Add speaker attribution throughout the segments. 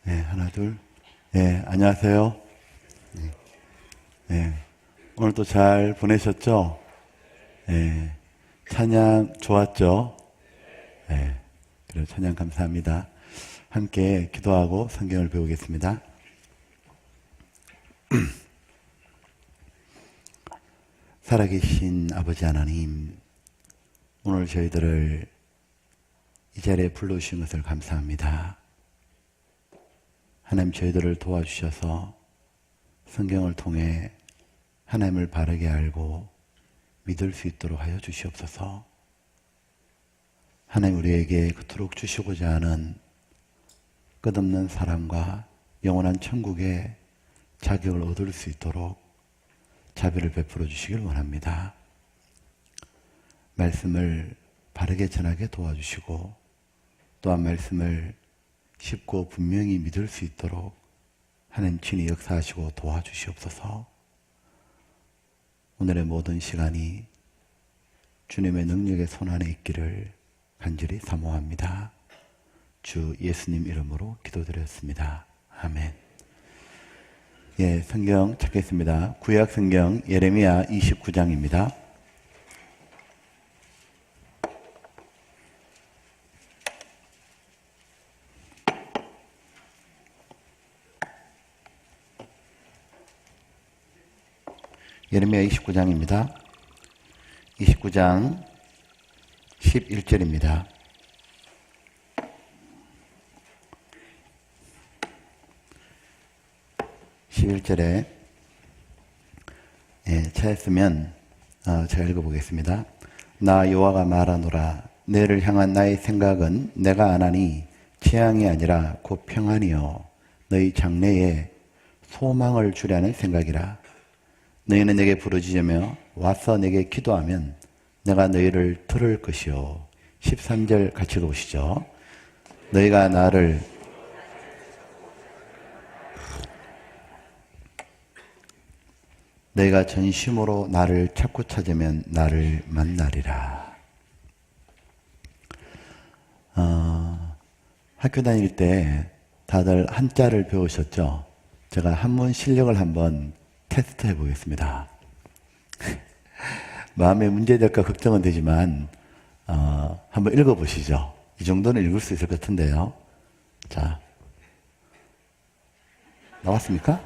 Speaker 1: 네, 하나, 둘. 네, 안녕하세요. 네, 네. 오늘도 잘 보내셨죠? 네, 찬양 좋았죠? 네, 그리고 찬양 감사합니다. 함께 기도하고 성경을 배우겠습니다. 살아계신 아버지 하나님, 오늘 저희들을 이 자리에 불러주신 것을 감사합니다. 하나님, 저희들을 도와주셔서 성경을 통해 하나님을 바르게 알고 믿을 수 있도록 하여 주시옵소서. 하나님, 우리에게 그토록 주시고자 하는 끝없는 사랑과 영원한 천국의 자격을 얻을 수 있도록 자비를 베풀어 주시길 원합니다. 말씀을 바르게 전하게 도와주시고, 또한 말씀을 쉽고 분명히 믿을 수 있도록 하나님 친히 역사하시고 도와주시옵소서. 오늘의 모든 시간이 주님의 능력의 손안에 있기를 간절히 사모합니다. 주 예수님 이름으로 기도드렸습니다. 아멘. 예, 성경 찾겠습니다. 구약 성경 예레미야 29장입니다. 예레미야 29장입니다. 29장 11절입니다. 11절에 찾았으면 제가 읽어보겠습니다. 나 여호와가 말하노라. 너를 향한 나의 생각은 내가 안하니 재앙이 아니라 곧 평안이요 너희 장래에 소망을 주려는 생각이라. 너희는 내게 부르짖으며 와서 내게 기도하면 내가 너희를 들을 것이요. 13절 같이 읽어보시죠. 너희가 너희가 전심으로 나를 찾고 찾으면 나를 만나리라. 학교 다닐 때 다들 한자를 배우셨죠? 제가 한문 실력을 한번 테스트 해보겠습니다. 마음에 문제될까 걱정은 되지만 한번 읽어보시죠. 이 정도는 읽을 수 있을 것 같은데요. 자, 나왔습니까?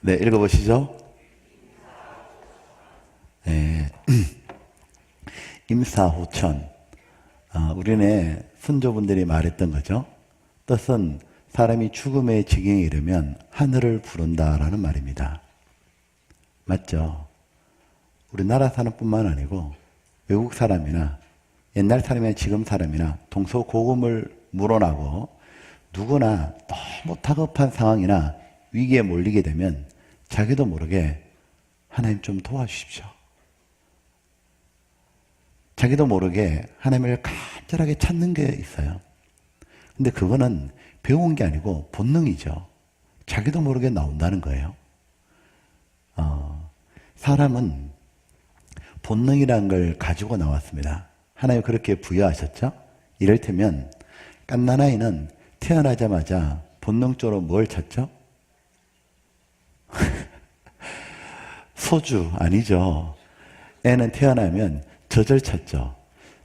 Speaker 1: 네, 읽어보시죠. 네. 임사호천. 우리네 선조분들이 말했던 거죠. 뜻은 사람이 죽음의 지경에 이르면 하늘을 부른다라는 말입니다. 맞죠? 우리나라 사람뿐만 아니고 외국 사람이나 옛날 사람이나 지금 사람이나 동서고금을 물어나고 누구나 너무 다급한 상황이나 위기에 몰리게 되면 자기도 모르게 하나님 좀 도와주십시오. 자기도 모르게 하나님을 간절하게 찾는 게 있어요. 근데 그거는 배운 게 아니고 본능이죠. 자기도 모르게 나온다는 거예요. 사람은 본능이라는 걸 가지고 나왔습니다. 하나님 그렇게 부여하셨죠? 이를테면 갓난아이는 태어나자마자 본능적으로 뭘 찾죠? 소주 아니죠. 애는 태어나면 젖을 찾죠.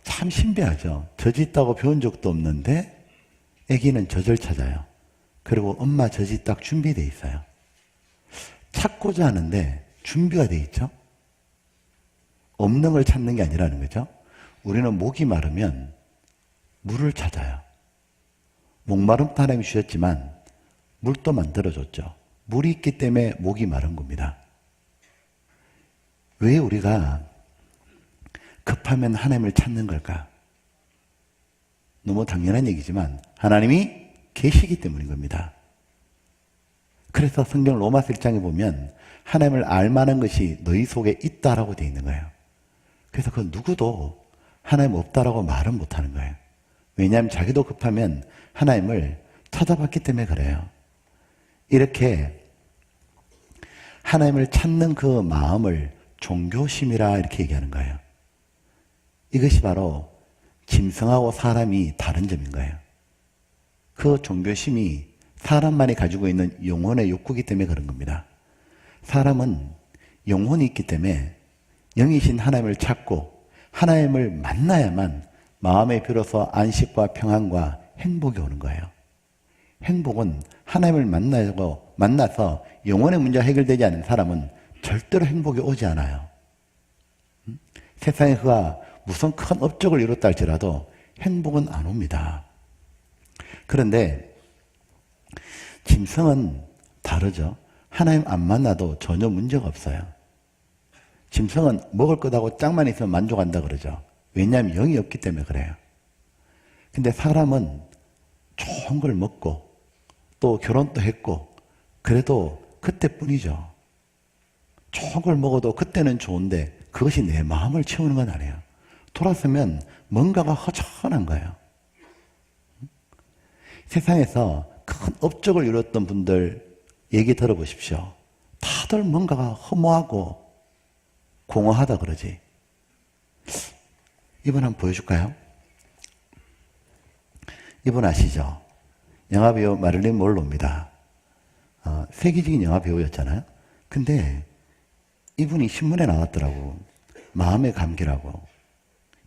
Speaker 1: 참 신비하죠. 젖이 있다고 배운 적도 없는데 아기는 젖을 찾아요. 그리고 엄마 젖이 딱 준비되어 있어요. 찾고자 하는데 준비가 되어 있죠. 없는 걸 찾는 게 아니라는 거죠. 우리는 목이 마르면 물을 찾아요. 목마름도 하나님이 주셨지만 물도 만들어줬죠. 물이 있기 때문에 목이 마른 겁니다. 왜 우리가 급하면 하나님을 찾는 걸까? 너무 당연한 얘기지만 하나님이 계시기 때문인 겁니다. 그래서 성경 로마서 1장에 보면 하나님을 알만한 것이 너희 속에 있다라고 되어 있는 거예요. 그래서 그 누구도 하나님 없다라고 말은 못하는 거예요. 왜냐하면 자기도 급하면 하나님을 찾아봤기 때문에 그래요. 이렇게 하나님을 찾는 그 마음을 종교심이라 이렇게 얘기하는 거예요. 이것이 바로 짐승하고 사람이 다른 점인 거예요. 그 종교심이 사람만이 가지고 있는 영혼의 욕구이기 때문에 그런 겁니다. 사람은 영혼이 있기 때문에 영이신 하나님을 찾고 하나님을 만나야만 마음에 비로소 안식과 평안과 행복이 오는 거예요. 행복은 하나님을 만나서 영혼의 문제가 해결되지 않는 사람은 절대로 행복이 오지 않아요. 세상에 그가 무슨 큰 업적을 이뤘다 할지라도 행복은 안 옵니다. 그런데 짐승은 다르죠. 하나님 안 만나도 전혀 문제가 없어요. 짐승은 먹을 것하고 짝만 있으면 만족한다 그러죠. 왜냐하면 영이 없기 때문에 그래요. 근데 사람은 좋은 걸 먹고 또 결혼도 했고 그래도 그때뿐이죠. 좋은 걸 먹어도 그때는 좋은데 그것이 내 마음을 채우는 건 아니에요. 돌아서면 뭔가가 허전한 거예요. 세상에서 큰 업적을 이뤘던 분들 얘기 들어보십시오. 다들 뭔가가 허무하고 공허하다 그러지. 이분 한번 보여줄까요? 이분 아시죠? 영화배우 마릴린 먼로입니다. 세계적인 영화배우였잖아요. 근데 이분이 신문에 나왔더라고. 마음의 감기라고.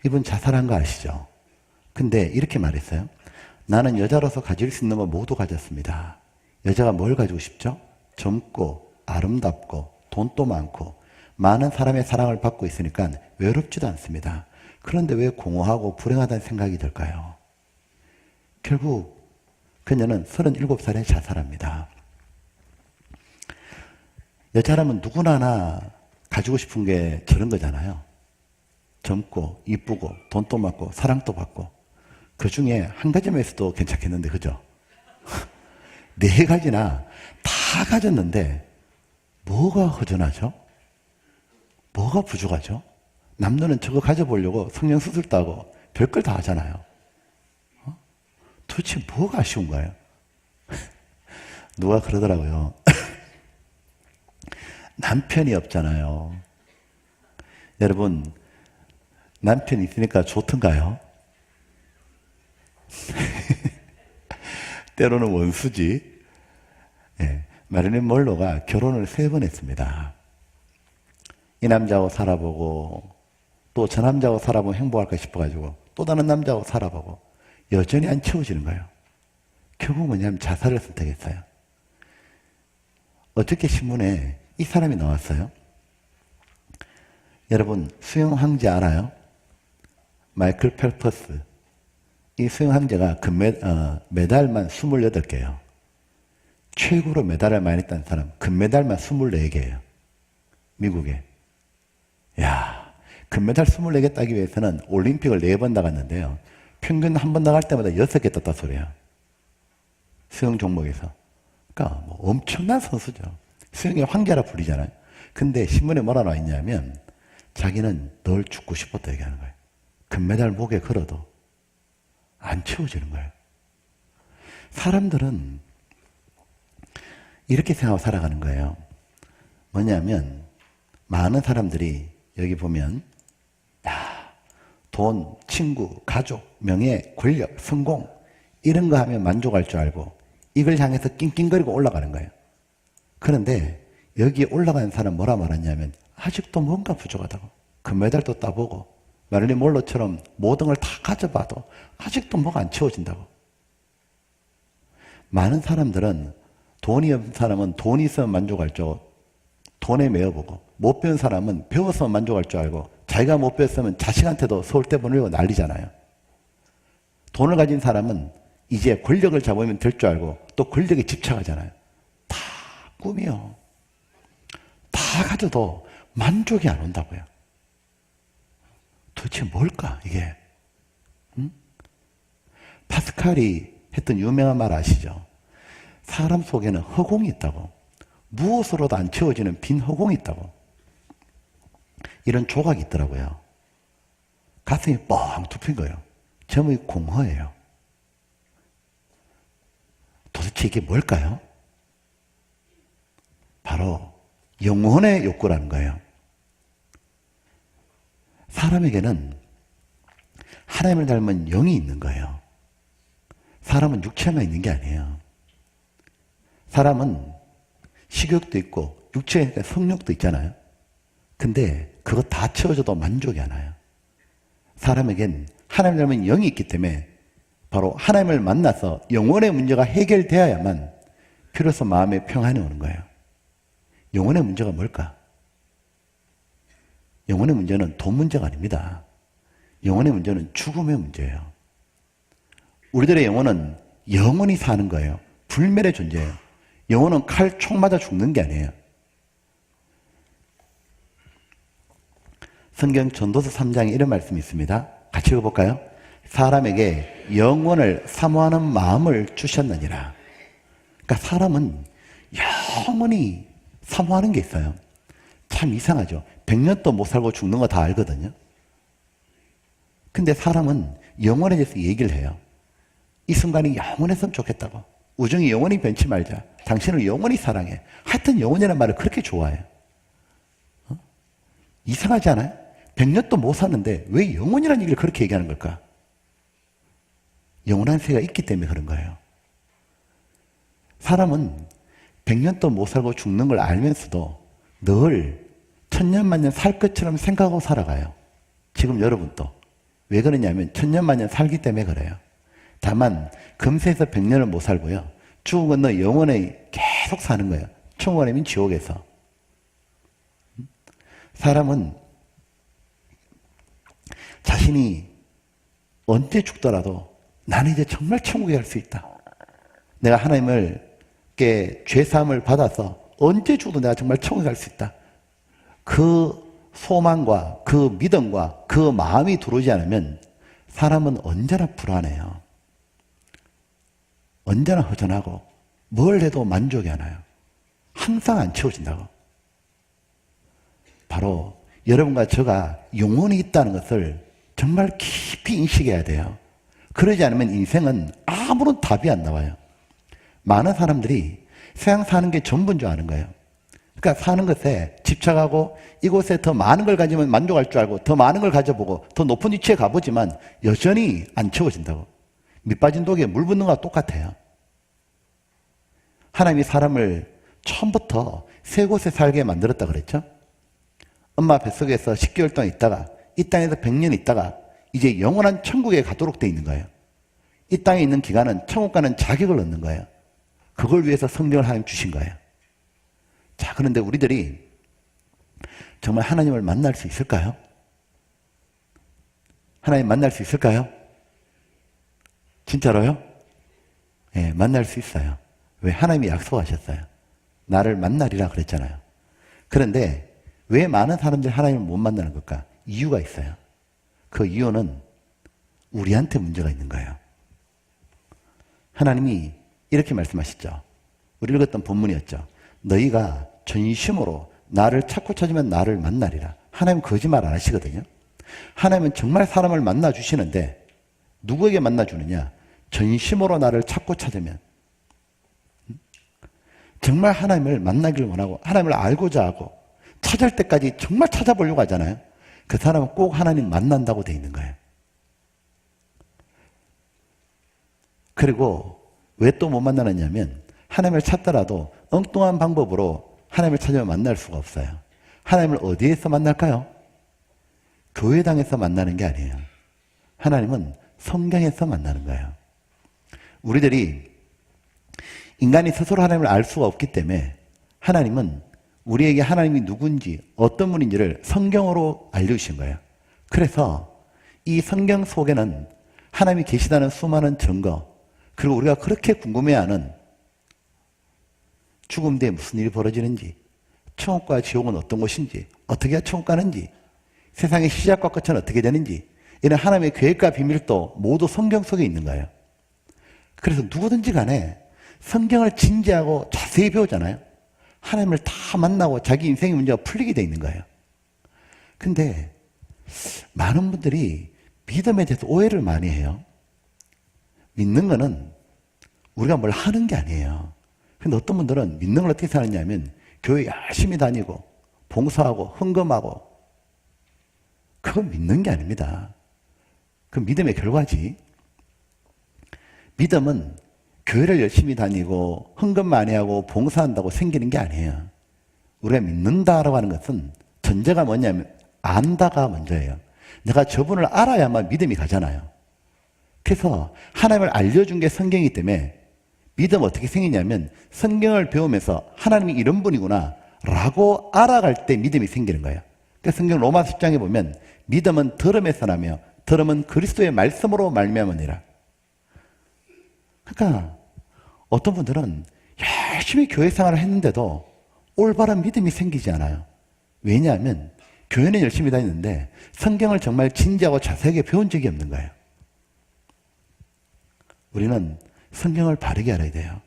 Speaker 1: 이분 자살한 거 아시죠? 근데 이렇게 말했어요. 나는 여자로서 가질 수 있는 거 모두 가졌습니다. 여자가 뭘 가지고 싶죠? 젊고 아름답고 돈도 많고 많은 사람의 사랑을 받고 있으니까 외롭지도 않습니다. 그런데 왜 공허하고 불행하다는 생각이 들까요? 결국 그녀는 37살에 자살합니다. 여자라면 누구나 하나 가지고 싶은 게 저런 거잖아요. 젊고 이쁘고 돈도 많고 사랑도 받고 그 중에 한 가지만 있어도 괜찮겠는데 그죠? 네 가지나 다 가졌는데 뭐가 허전하죠? 뭐가 부족하죠? 남들은 저거 가져보려고 성형수술도 하고 별걸 다 하잖아요. 도대체 뭐가 아쉬운 거예요? 누가 그러더라고요. 남편이 없잖아요. 여러분, 남편 있으니까 좋던가요? 때로는 원수지. 네, 마릴린 먼로가 결혼을 3번 했습니다. 이 남자하고 살아보고 또 저 남자하고 살아보면 행복할까 싶어가지고 또 다른 남자하고 살아보고 여전히 안 채워지는 거예요. 결국 뭐냐면 자살을 선택했어요. 어저께 신문에 이 사람이 나왔어요. 여러분 수영 황제 알아요? 마이클 펠퍼스. 이 수영 황제가 메달만 28개예요. 최고로 메달을 많이 딴 사람 금메달만 24개예요. 미국에. 야, 금메달 24개 따기 위해서는 올림픽을 4번 나갔는데요. 평균 한 번 나갈 때마다 6개 땄다 소리야. 수영 종목에서. 그러니까 뭐 엄청난 선수죠. 수영의 황제라 불리잖아요. 근데 신문에 뭐라 나와 있냐면 자기는 늘 죽고 싶었다 얘기하는 거예요. 금메달 목에 걸어도 안 채워지는 거예요. 사람들은 이렇게 생각하고 살아가는 거예요. 뭐냐면 많은 사람들이 여기 보면 돈, 친구, 가족, 명예, 권력, 성공 이런 거 하면 만족할 줄 알고 이걸 향해서 낑낑거리고 올라가는 거예요. 그런데 여기에 올라가는 사람 뭐라 말하냐면 아직도 뭔가 부족하다고. 금메달도 따보고 마릴린 먼로처럼 모든 걸 다 가져봐도 아직도 뭐가 안 채워진다고. 많은 사람들은 돈이 없는 사람은 돈이 있으면 만족할 줄 알고 돈에 매여보고 못 배운 사람은 배워서 만족할 줄 알고 자기가 못 배웠으면 자식한테도 서울대 보내려고 난리잖아요. 돈을 가진 사람은 이제 권력을 잡으면 될 줄 알고 또 권력에 집착하잖아요. 다 꿈이요. 다 가져도 만족이 안 온다고요. 도대체 뭘까 이게? 응? 파스칼이 했던 유명한 말 아시죠? 사람 속에는 허공이 있다고. 무엇으로도 안 채워지는 빈 허공이 있다고. 이런 조각이 있더라고요. 가슴이 뻥 뚫린 거예요. 제목이 공허예요. 도대체 이게 뭘까요? 바로 영혼의 욕구라는 거예요. 사람에게는 하나님을 닮은 영이 있는 거예요. 사람은 육체만 있는 게 아니에요. 사람은 식욕도 있고 육체에 성욕도 있잖아요. 근데 그거 다 채워줘도 만족이 안 와요. 사람에겐 하나님 닮은 영이 있기 때문에 바로 하나님을 만나서 영혼의 문제가 해결되어야만 비로소 마음의 평안이 오는 거예요. 영혼의 문제가 뭘까? 영혼의 문제는 돈 문제가 아닙니다. 영혼의 문제는 죽음의 문제예요. 우리들의 영혼은 영원히 사는 거예요. 불멸의 존재예요. 영혼은 칼, 총 맞아 죽는 게 아니에요. 성경 전도서 3장에 이런 말씀이 있습니다. 같이 읽어볼까요? 사람에게 영원을 사모하는 마음을 주셨느니라. 그러니까 사람은 영원히 사모하는 게 있어요. 참 이상하죠. 100년도 못 살고 죽는 거 다 알거든요. 근데 사람은 영원에 대해서 얘기를 해요. 이 순간이 영원했으면 좋겠다고. 우정이 영원히 변치 말자. 당신을 영원히 사랑해. 하여튼 영원이라는 말을 그렇게 좋아해요. 이상하지 않아요? 100년도 못 사는데 왜 영원이라는 얘기를 그렇게 얘기하는 걸까? 영원한 세가 있기 때문에 그런 거예요. 사람은 100년도 못 살고 죽는 걸 알면서도 늘 천년만년 살 것처럼 생각하고 살아가요. 지금 여러분도. 왜 그러냐면 천년만년 살기 때문에 그래요. 다만 금세에서 100년을 못 살고요. 죽은 건너 영원히 계속 사는 거예요. 천국 아니면 지옥에서. 사람은 자신이 언제 죽더라도 나는 이제 정말 천국에 갈 수 있다. 내가 하나님께 죄사함을 받아서 언제 죽어도 내가 정말 천국에 갈 수 있다. 그 소망과 그 믿음과 그 마음이 들어오지 않으면 사람은 언제나 불안해요. 언제나 허전하고 뭘 해도 만족이 안 와요. 항상 안 채워진다고. 바로 여러분과 제가 영혼이 있다는 것을 정말 깊이 인식해야 돼요. 그러지 않으면 인생은 아무런 답이 안 나와요. 많은 사람들이 세상 사는 게 전부인 줄 아는 거예요. 그러니까 사는 것에 집착하고 이곳에 더 많은 걸 가지면 만족할 줄 알고 더 많은 걸 가져보고 더 높은 위치에 가보지만 여전히 안 채워진다고. 밑 빠진 독에 물 붓는 거와 똑같아요. 하나님이 사람을 처음부터 세 곳에 살게 만들었다 그랬죠? 엄마 뱃속에서 10개월 동안 있다가 이 땅에서 100년 있다가 이제 영원한 천국에 가도록 돼 있는 거예요. 이 땅에 있는 기간은 천국 가는 자격을 얻는 거예요. 그걸 위해서 성경을 하나님 주신 거예요. 자, 그런데 우리들이 정말 하나님을 만날 수 있을까요? 하나님 만날 수 있을까요? 진짜로요? 예, 만날 수 있어요. 왜? 하나님이 약속하셨어요. 나를 만나리라 그랬잖아요. 그런데 왜 많은 사람들이 하나님을 못 만나는 걸까? 이유가 있어요. 그 이유는 우리한테 문제가 있는 거예요. 하나님이 이렇게 말씀하셨죠. 우리 읽었던 본문이었죠. 너희가 전심으로 나를 찾고 찾으면 나를 만나리라. 하나님은 거짓말 안 하시거든요. 하나님은 정말 사람을 만나주시는데 누구에게 만나주느냐? 전심으로 나를 찾고 찾으면. 정말 하나님을 만나기를 원하고 하나님을 알고자 하고 찾을 때까지 정말 찾아보려고 하잖아요. 그 사람은 꼭 하나님 만난다고 돼 있는 거예요. 그리고 왜 또 못 만나느냐면 하나님을 찾더라도 엉뚱한 방법으로 하나님을 찾으면 만날 수가 없어요. 하나님을 어디에서 만날까요? 교회당에서 만나는 게 아니에요. 하나님은 성경에서 만나는 거예요. 우리들이 인간이 스스로 하나님을 알 수가 없기 때문에 하나님은 우리에게 하나님이 누군지 어떤 분인지를 성경으로 알려주신 거예요. 그래서 이 성경 속에는 하나님이 계시다는 수많은 증거, 그리고 우리가 그렇게 궁금해하는 죽음 뒤에 무슨 일이 벌어지는지, 천국과 지옥은 어떤 곳인지, 어떻게 해야 천국 가는지, 세상의 시작과 끝은 어떻게 되는지, 이런 하나님의 계획과 비밀도 모두 성경 속에 있는 거예요. 그래서 누구든지 간에 성경을 진지하고 자세히 배우잖아요. 하나님을 다 만나고 자기 인생의 문제가 풀리게 돼 있는 거예요. 근데 많은 분들이 믿음에 대해서 오해를 많이 해요. 믿는 거는 우리가 뭘 하는 게 아니에요. 근데 어떤 분들은 믿는 걸 어떻게 사느냐면 교회 열심히 다니고 봉사하고 헌금하고, 그건 믿는 게 아닙니다. 그 믿음의 결과지. 믿음은 교회를 열심히 다니고 헌금 많이 하고 봉사한다고 생기는 게 아니에요. 우리가 믿는다라고 하는 것은 전제가 뭐냐면 안다가 먼저예요. 내가 저분을 알아야만 믿음이 가잖아요. 그래서 하나님을 알려준 게 성경이기 때문에 믿음 어떻게 생기냐면 성경을 배우면서 하나님이 이런 분이구나 라고 알아갈 때 믿음이 생기는 거예요. 그래서 성경 로마서 10장에 보면 믿음은 들음에서 나며 들음은 그리스도의 말씀으로 말미암으니라. 그러니까 어떤 분들은 열심히 교회 생활을 했는데도 올바른 믿음이 생기지 않아요. 왜냐하면 교회는 열심히 다니는데 성경을 정말 진지하고 자세하게 배운 적이 없는 거예요. 우리는 성경을 바르게 알아야 돼요.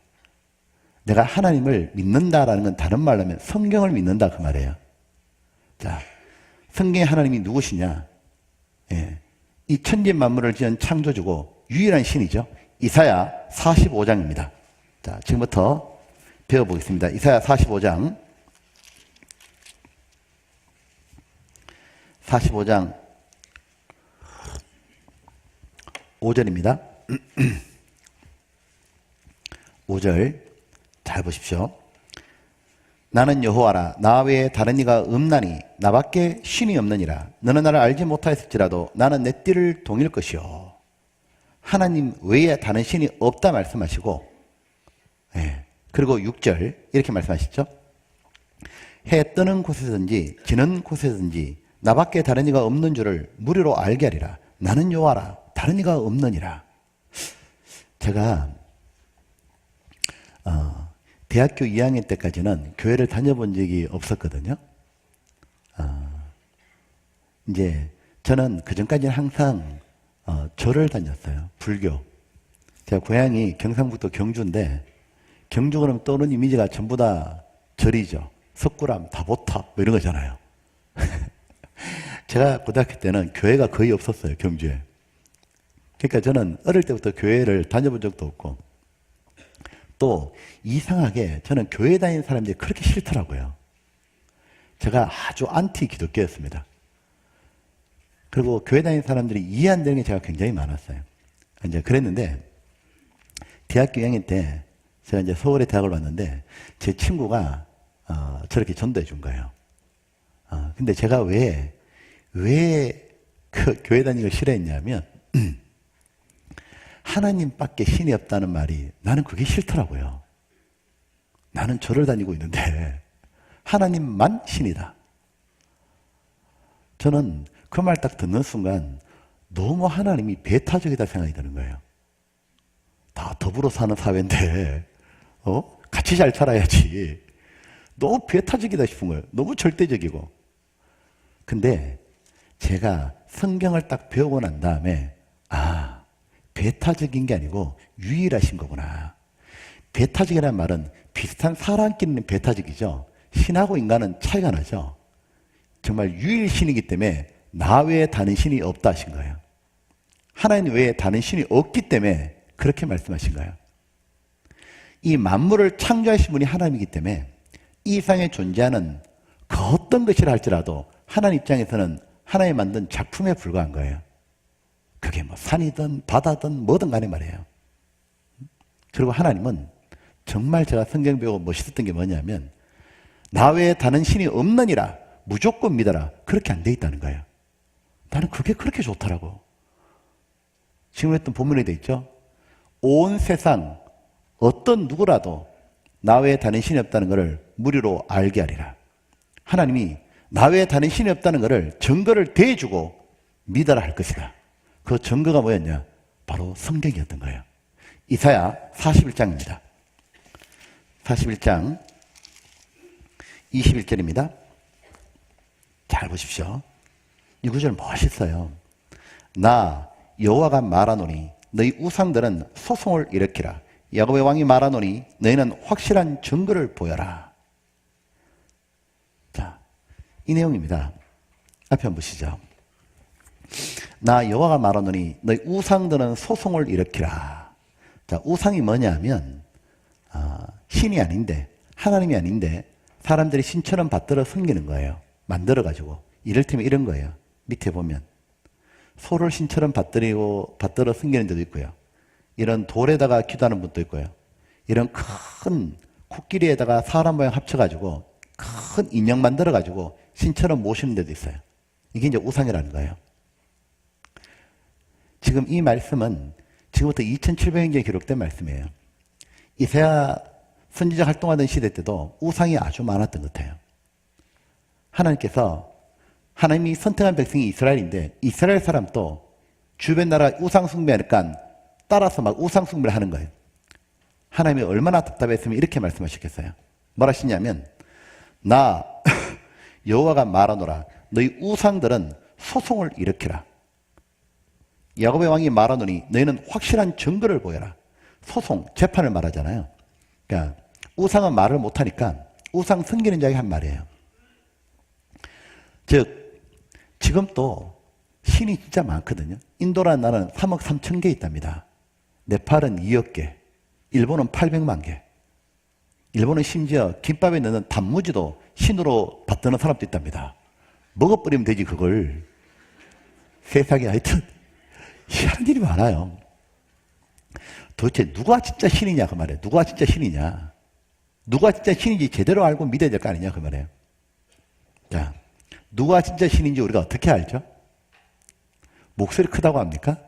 Speaker 1: 내가 하나님을 믿는다라는 건 다른 말로 하면 성경을 믿는다 그 말이에요. 자, 성경의 하나님이 누구시냐? 예, 이 천지 만물을 지은 창조주고 유일한 신이죠. 이사야 45장입니다. 자, 지금부터 배워보겠습니다. 이사야 45장 5절입니다. 5절 잘 보십시오. 나는 여호와라 나 외에 다른 이가 없나니 나밖에 신이 없느니라. 너는 나를 알지 못하였을지라도 나는 내 띠를 동일 것이요. 하나님 외에 다른 신이 없다 말씀하시고, 예, 그리고 6절 이렇게 말씀하시죠. 해 뜨는 곳에서든지 지는 곳에서든지 나밖에 다른 이가 없는 줄을 무리로 알게 하리라. 나는 여호와라 다른 이가 없느니라. 제가 대학교 2학년 때까지는 교회를 다녀본 적이 없었거든요. 이제 저는 그전까지는 항상 절을 다녔어요. 불교. 제가 고향이 경상북도 경주인데 경주 그러면 떠오르는 이미지가 전부 다 절이죠. 석굴암, 다보탑 뭐 이런 거잖아요. 제가 고등학교 때는 교회가 거의 없었어요. 경주에. 그러니까 저는 어릴 때부터 교회를 다녀본 적도 없고 또 이상하게 저는 교회 다니는 사람들이 그렇게 싫더라고요. 제가 아주 안티 기독교였습니다. 그리고 교회 다니는 사람들이 이해 안 되는 게 제가 굉장히 많았어요. 이제 그랬는데 대학교 2학년 때 제가 이제 서울에 대학을 왔는데 제 친구가 저렇게 전도해 준 거예요. 근데 제가 왜 그 교회 다니는 걸 싫어했냐면 하나님밖에 신이 없다는 말이 나는 그게 싫더라고요. 나는 절을 다니고 있는데 하나님만 신이다. 저는 그 말 딱 듣는 순간 너무 하나님이 배타적이다 생각이 드는 거예요. 다 더불어 사는 사회인데 같이 잘 살아야지. 너무 배타적이다 싶은 거예요. 너무 절대적이고. 근데 제가 성경을 딱 배우고 난 다음에 배타적인 게 아니고 유일하신 거구나. 배타적이라는 말은 비슷한 사람끼리는 배타적이죠. 신하고 인간은 차이가 나죠. 정말 유일신이기 때문에 나 외에 다른 신이 없다 하신 거예요. 하나님 외에 다른 신이 없기 때문에 그렇게 말씀하신 거예요. 이 만물을 창조하신 분이 하나님이기 때문에 이 세상에 존재하는 그 어떤 것이라 할지라도 하나님 입장에서는 하나님이 만든 작품에 불과한 거예요. 그게 뭐 산이든 바다든 뭐든 간에 말이에요. 그리고 하나님은 정말 제가 성경 배우고 멋있었던 게 뭐냐면 나 외에 다른 신이 없느니라 무조건 믿어라. 그렇게 안 돼 있다는 거예요. 나는 그게 그렇게 좋더라고. 지금 했던 본문에 돼 있죠. 온 세상 어떤 누구라도 나 외에 다른 신이 없다는 것을 무리로 알게 하리라. 하나님이 나 외에 다른 신이 없다는 것을 증거를 대주고 믿어라 할 것이다. 그 증거가 뭐였냐? 바로 성경이었던 거예요. 이사야 41장입니다. 41장 21절입니다. 잘 보십시오. 이 구절 멋있어요. 나 여호와가 말하노니 너희 우상들은 소송을 일으키라. 야곱의 왕이 말하노니 너희는 확실한 증거를 보여라. 자, 이 내용입니다. 앞에 한번 보시죠. 나 여호와가 말하노니 너희 우상들은 소송을 일으키라. 자, 우상이 뭐냐면 신이 아닌데 하나님이 아닌데 사람들이 신처럼 받들어 섬기는 거예요. 만들어가지고. 이를테면 이런 거예요. 밑에 보면 소를 신처럼 받들어 섬기는 데도 있고요. 이런 돌에다가 기도하는 분도 있고요. 이런 큰 코끼리에다가 사람 모양 합쳐가지고 큰 인형 만들어가지고 신처럼 모시는 데도 있어요. 이게 이제 우상이라는 거예요. 지금 이 말씀은 지금부터 2700년 전에 기록된 말씀이에요. 이사야 선지자 활동하던 시대 때도 우상이 아주 많았던 것 같아요. 하나님께서 하나님이 선택한 백성이 이스라엘인데 이스라엘 사람도 주변 나라 우상 숭배하니까 따라서 막 우상 숭배를 하는 거예요. 하나님이 얼마나 답답했으면 이렇게 말씀하셨겠어요. 뭐라 하시냐면 나 여호와가 말하노라 너희 우상들은 소송을 일으키라. 야곱의 왕이 말하노니 너희는 확실한 증거를 보여라. 소송, 재판을 말하잖아요. 그러니까 우상은 말을 못하니까 우상 섬기는 자에게 한 말이에요. 즉 지금 또 신이 진짜 많거든요. 인도라는 나라는 3억 3천 개 있답니다. 네팔은 2억 개, 일본은 800만 개. 일본은 심지어 김밥에 넣는 단무지도 신으로 받드는 사람도 있답니다. 먹어버리면 되지 그걸. 세상에 하여튼 희한한 일이 많아요. 도대체 누가 진짜 신이냐 그 말이에요. 누가 진짜 신이냐. 누가 진짜 신인지 제대로 알고 믿어야 될 거 아니냐 그 말이에요. 자, 누가 진짜 신인지 우리가 어떻게 알죠? 목소리 크다고 합니까?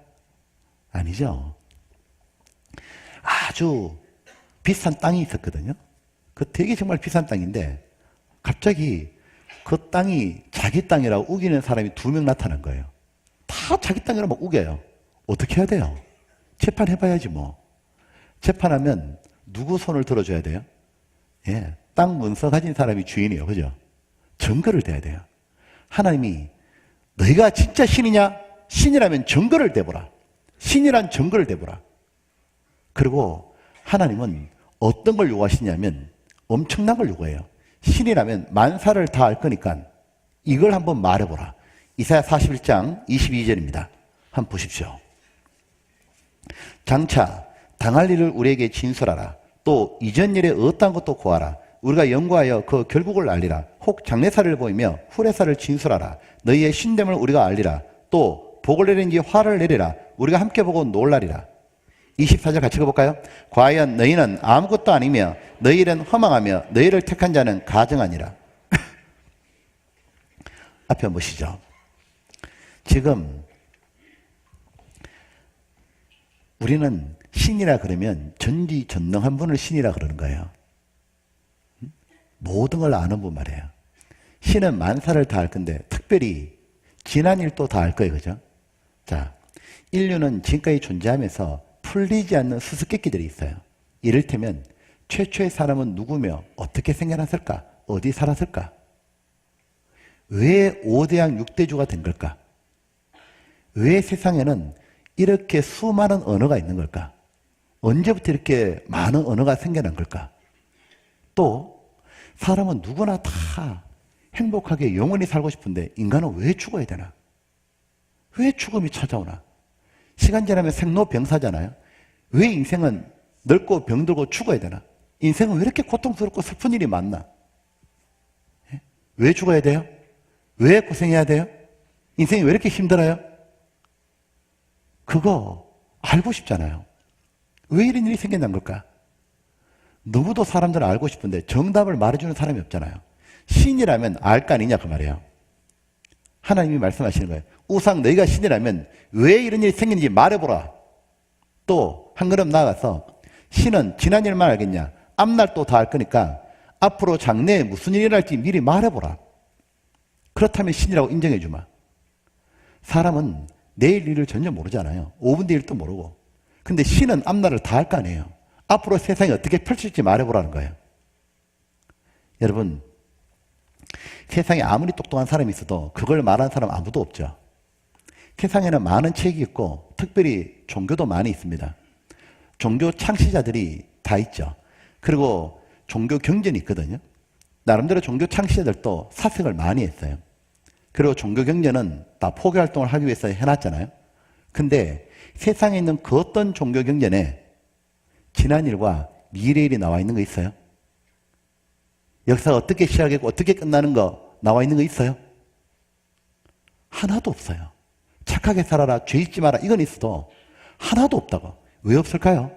Speaker 1: 아니죠. 아주 비싼 땅이 있었거든요. 그 되게 정말 비싼 땅인데 갑자기 그 땅이 자기 땅이라고 우기는 사람이 2명 나타난 거예요. 다 자기 땅이라고 막 우겨요. 어떻게 해야 돼요? 재판해봐야지 뭐. 재판하면 누구 손을 들어줘야 돼요? 예, 땅 문서 가진 사람이 주인이에요. 그죠? 증거를 대야 돼요. 하나님이 너희가 진짜 신이냐? 신이라면 증거를 대보라. 신이란 증거를 대보라. 그리고 하나님은 어떤 걸 요구하시냐면 엄청난 걸 요구해요. 신이라면 만사를 다 알 거니까 이걸 한번 말해보라. 이사야 41장 22절입니다. 한번 보십시오. 장차 당할 일을 우리에게 진술하라. 또 이전 일에 어떠한 것도 고하라. 우리가 연구하여 그 결국을 알리라. 혹 장래사를 보이며 후래사를 진술하라. 너희의 신됨을 우리가 알리라. 또 복을 내리는지 화를 내리라. 우리가 함께 보고 놀라리라. 24절 같이 읽어볼까요? 과연 너희는 아무것도 아니며 너희 일은 허망하며 너희를 택한 자는 가증하니라. 앞에 한번 보시죠. 지금 우리는 신이라 그러면 전지전능한 분을 신이라 그러는 거예요. 모든 걸 아는 분 말이에요. 신은 만사를 다 알 건데 특별히 지난 일도 다 알 거예요. 그죠? 자, 인류는 지금까지 존재하면서 풀리지 않는 수수께끼들이 있어요. 이를테면 최초의 사람은 누구며 어떻게 생겨났을까? 어디 살았을까? 왜 5대양 6대주가 된 걸까? 왜 세상에는 이렇게 수많은 언어가 있는 걸까? 언제부터 이렇게 많은 언어가 생겨난 걸까? 또 사람은 누구나 다 행복하게 영원히 살고 싶은데 인간은 왜 죽어야 되나? 왜 죽음이 찾아오나? 시간 지나면 생로병사잖아요. 왜 인생은 늙고 병들고 죽어야 되나? 인생은 왜 이렇게 고통스럽고 슬픈 일이 많나? 왜 죽어야 돼요? 왜 고생해야 돼요? 인생이 왜 이렇게 힘들어요? 그거 알고 싶잖아요. 왜 이런 일이 생겨난 걸까? 너무도 사람들은 알고 싶은데 정답을 말해주는 사람이 없잖아요. 신이라면 알 거 아니냐 그 말이에요. 하나님이 말씀하시는 거예요. 우상 너희가 신이라면 왜 이런 일이 생기는지 말해보라. 또 한 걸음 나아가서 신은 지난 일만 알겠냐? 앞날도 다 알 거니까 앞으로 장래에 무슨 일이 일어날지 미리 말해보라. 그렇다면 신이라고 인정해 주마. 사람은 내일 일을 전혀 모르잖아요. 5분 뒤 일도 모르고. 근데 신은 앞날을 다 알 거 아니에요. 앞으로 세상이 어떻게 펼칠지 말해보라는 거예요. 여러분, 세상에 아무리 똑똑한 사람이 있어도 그걸 말하는 사람 아무도 없죠. 세상에는 많은 책이 있고 특별히 종교도 많이 있습니다. 종교 창시자들이 다 있죠. 그리고 종교 경전이 있거든요. 나름대로 종교 창시자들도 사색을 많이 했어요. 그리고 종교 경전은 다 포교 활동을 하기 위해서 해놨잖아요. 근데 세상에 있는 그 어떤 종교 경전에 지난 일과 미래 일이 나와 있는 거 있어요? 역사가 어떻게 시작했고 어떻게 끝나는 거 나와 있는 거 있어요? 하나도 없어요. 착하게 살아라, 죄 잊지 마라 이건 있어도 하나도 없다고. 왜 없을까요?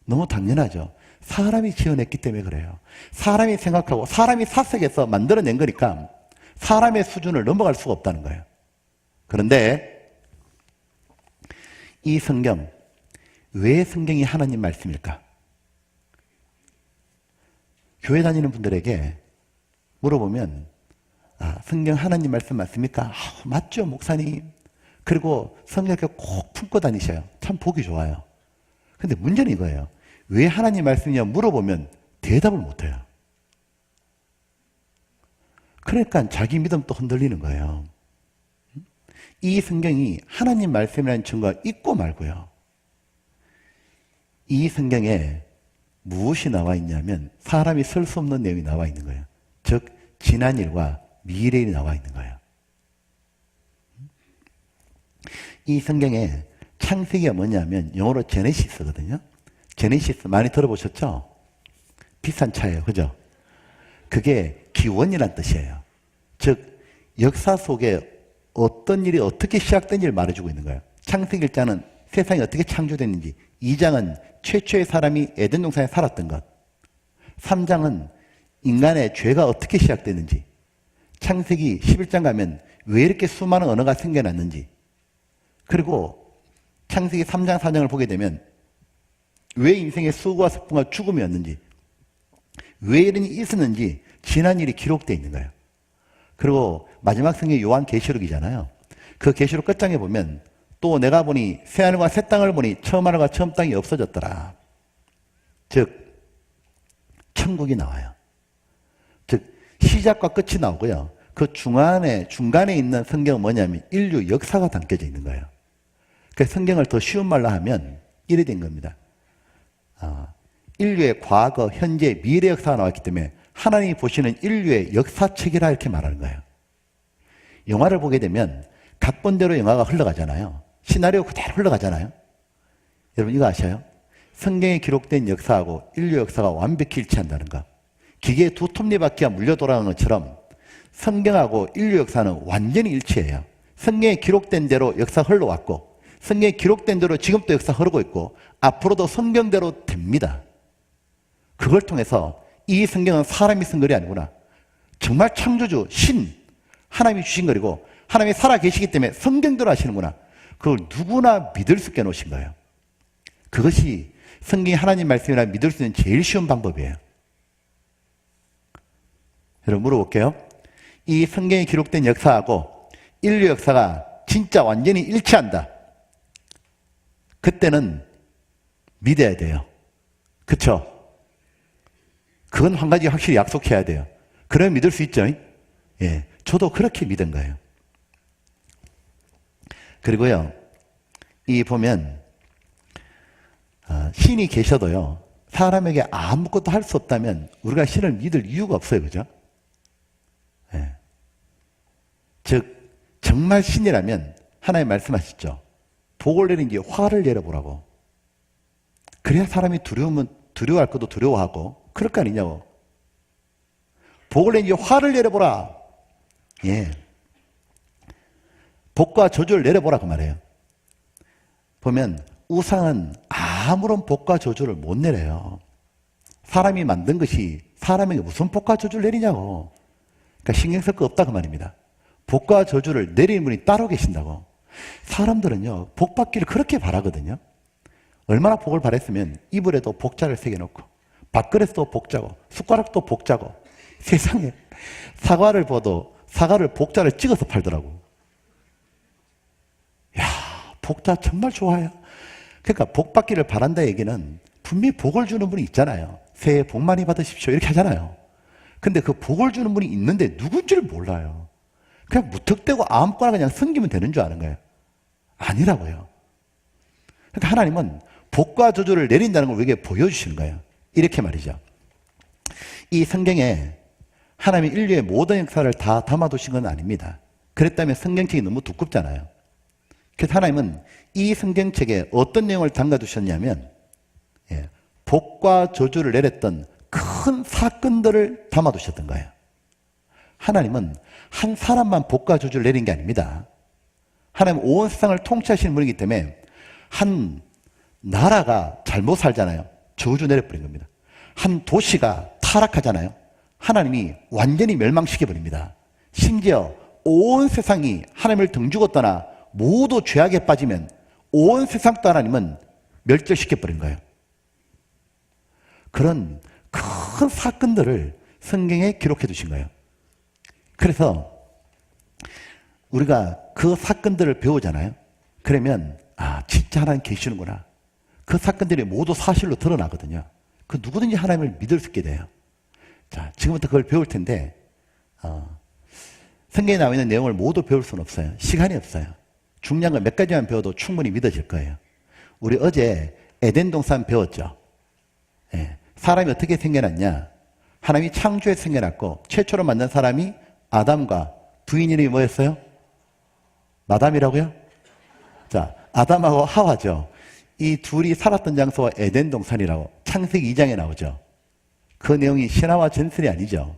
Speaker 1: 너무 당연하죠. 사람이 지어냈기 때문에 그래요. 사람이 생각하고 사람이 사색해서 만들어낸 거니까 사람의 수준을 넘어갈 수가 없다는 거예요. 그런데 이 성경, 왜 성경이 하나님 말씀일까? 교회 다니는 분들에게 물어보면 성경 하나님 말씀 맞습니까? 맞죠, 목사님. 그리고 성경 이렇게 꼭 품고 다니셔요. 참 보기 좋아요. 근데 문제는 이거예요. 왜 하나님 말씀이냐 물어보면 대답을 못해요. 그러니까 자기 믿음도 흔들리는 거예요. 이 성경이 하나님 말씀이라는 증거가 있고 말고요. 이 성경에 무엇이 나와 있냐면 사람이 설 수 없는 내용이 나와 있는 거예요. 즉 지난 일과 미래에 나와 있는 거예요. 이 성경에 창세기가 뭐냐면 영어로 제네시스거든요. 제네시스 많이 들어보셨죠? 비싼 차예요. 그죠? 그게 기원이란 뜻이에요. 즉 역사 속에 어떤 일이 어떻게 시작된지를 말해주고 있는 거예요. 창세기 1장은 세상이 어떻게 창조됐는지, 2장은 최초의 사람이 에덴 동산에 살았던 것, 3장은 인간의 죄가 어떻게 시작됐는지, 창세기 11장 가면 왜 이렇게 수많은 언어가 생겨났는지, 그리고 창세기 3장 4장을 보게 되면 왜 인생의 수고와 슬픔과 죽음이었는지, 왜 이런 일이 있었는지 지난 일이 기록되어 있는 거예요. 그리고 마지막 성경이 요한계시록이잖아요. 그 계시록 끝장에 보면 또 내가 보니 새하늘과 새 땅을 보니 처음 하늘과 처음 땅이 없어졌더라. 즉 천국이 나와요. 즉 시작과 끝이 나오고요. 그 중간에 있는 성경은 뭐냐면 인류 역사가 담겨져 있는 거예요. 그래서 성경을 더 쉬운 말로 하면 이래 된 겁니다. 인류의 과거, 현재, 미래 역사가 나왔기 때문에 하나님이 보시는 인류의 역사책이라 이렇게 말하는 거예요. 영화를 보게 되면 각본대로 영화가 흘러가잖아요. 시나리오 그대로 흘러가잖아요. 여러분 이거 아셔요? 성경에 기록된 역사하고 인류 역사가 완벽히 일치한다는 거. 기계의 두 톱니바퀴가 물려 돌아가는 것처럼 성경하고 인류 역사는 완전히 일치해요. 성경에 기록된 대로 역사가 흘러왔고 성경에 기록된 대로 지금도 역사가 흐르고 있고 앞으로도 성경대로 됩니다. 그걸 통해서 이 성경은 사람이 쓴 글이 아니구나. 정말 창조주, 신, 하나님이 주신 글이고 하나님이 살아계시기 때문에 성경대로 하시는구나. 그걸 누구나 믿을 수 있게 놓으신 거예요. 그것이 성경이 하나님 말씀이라 믿을 수 있는 제일 쉬운 방법이에요. 여러분 물어볼게요. 이 성경에 기록된 역사하고 인류 역사가 진짜 완전히 일치한다. 그때는 믿어야 돼요. 그쵸? 그건 한 가지 확실히 약속해야 돼요. 그러면 믿을 수 있죠? 예. 저도 그렇게 믿은 거예요. 그리고요, 이 보면, 신이 계셔도요, 사람에게 아무것도 할 수 없다면 우리가 신을 믿을 이유가 없어요. 그죠? 예. 즉, 정말 신이라면 하나님 말씀하셨죠. 복을 내린지 화를 내려보라고. 그래야 사람이 두려워할 것도 두려워하고, 그럴 거 아니냐고. 복을 내린지 화를 내려보라. 예. 복과 저주를 내려보라 그 말이에요. 보면 우상은 아무런 복과 저주를 못 내려요. 사람이 만든 것이 사람에게 무슨 복과 저주를 내리냐고. 그러니까 신경 쓸 거 없다 그 말입니다. 복과 저주를 내리는 분이 따로 계신다고. 사람들은요 복 받기를 그렇게 바라거든요. 얼마나 복을 바랬으면 이불에도 복자를 새겨놓고 밥그릇도 복자고 숟가락도 복자고 세상에 사과를 봐도 사과를 복자를 찍어서 팔더라고. 야, 복자 정말 좋아요. 그러니까 복 받기를 바란다 얘기는 분명히 복을 주는 분이 있잖아요. 새해 복 많이 받으십시오 이렇게 하잖아요. 근데 그 복을 주는 분이 있는데 누군지를 몰라요. 그냥 무턱대고 아무거나 그냥 섬기면 되는 줄 아는 거예요. 아니라고요. 그러니까 하나님은 복과 저주를 내린다는 걸 우리에게 보여주시는 거예요. 이렇게 말이죠. 이 성경에 하나님이 인류의 모든 역사를 다 담아두신 건 아닙니다. 그랬다면 성경책이 너무 두껍잖아요. 그래서 하나님은 이 성경책에 어떤 내용을 담아두셨냐면 복과 저주를 내렸던 큰 사건들을 담아두셨던 거예요. 하나님은 한 사람만 복과 저주를 내린 게 아닙니다. 하나님은 온 세상을 통치하시는 분이기 때문에 한 나라가 잘못 살잖아요. 저주 내려버린 겁니다. 한 도시가 타락하잖아요. 하나님이 완전히 멸망시켜버립니다. 심지어 온 세상이 하나님을 등지고 떠나 모두 죄악에 빠지면 온 세상도 하나님은 멸절시켜버린 거예요. 그런 큰 사건들을 성경에 기록해 두신 거예요. 그래서 우리가 그 사건들을 배우잖아요. 그러면 진짜 하나님 계시는구나. 그 사건들이 모두 사실로 드러나거든요. 그 누구든지 하나님을 믿을 수 있게 돼요. 자, 지금부터 그걸 배울 텐데 성경에 나와 있는 내용을 모두 배울 수는 없어요. 시간이 없어요. 중요한 건 몇 가지만 배워도 충분히 믿어질 거예요. 우리 어제 에덴 동산 배웠죠. 예, 사람이 어떻게 생겨났냐. 하나님이 창조에 생겨났고 최초로 만난 사람이 아담과 부인 이름이 뭐였어요? 마담이라고요? 자, 아담하고 하와죠. 이 둘이 살았던 장소가 에덴 동산이라고 창세기 2장에 나오죠. 그 내용이 신화와 전설이 아니죠.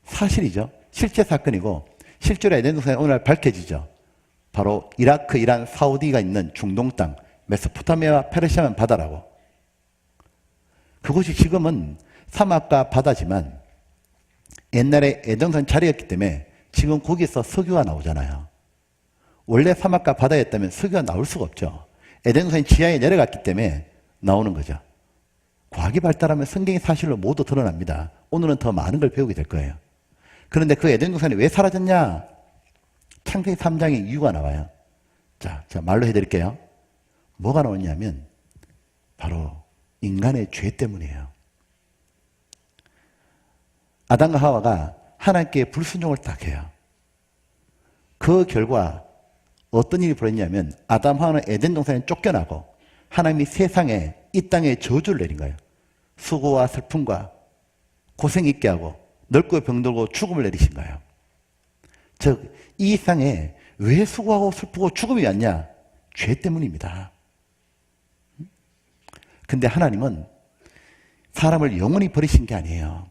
Speaker 1: 사실이죠. 실제 사건이고 실제로 에덴 동산이 오늘날 밝혀지죠. 바로 이라크, 이란, 사우디가 있는 중동 땅, 메소포타미아와 페르시아만 바다라고. 그곳이 지금은 사막과 바다지만 옛날에 에덴 동산 자리였기 때문에 지금 거기서 석유가 나오잖아요. 원래 사막과 바다였다면 석유가 나올 수가 없죠. 에덴 동산이 지하에 내려갔기 때문에 나오는 거죠. 과학이 발달하면 성경이 사실로 모두 드러납니다. 오늘은 더 많은 걸 배우게 될 거예요. 그런데 그 에덴 동산이 왜 사라졌냐? 창세기 3장에 이유가 나와요. 자, 제가 말로 해드릴게요. 뭐가 나오냐면 바로 인간의 죄 때문이에요. 아담과 하와가 하나님께 불순종을 딱 해요. 그 결과 어떤 일이 벌어졌냐면 아담 하와는 에덴 동산에 쫓겨나고 하나님이 세상에 이 땅에 저주를 내린 거예요. 수고와 슬픔과 고생 있게 하고 늙고 병들고 죽음을 내리신 거예요. 즉 이 땅에 왜 수고하고 슬프고 죽음이 왔냐? 죄 때문입니다. 근데 하나님은 사람을 영원히 버리신 게 아니에요.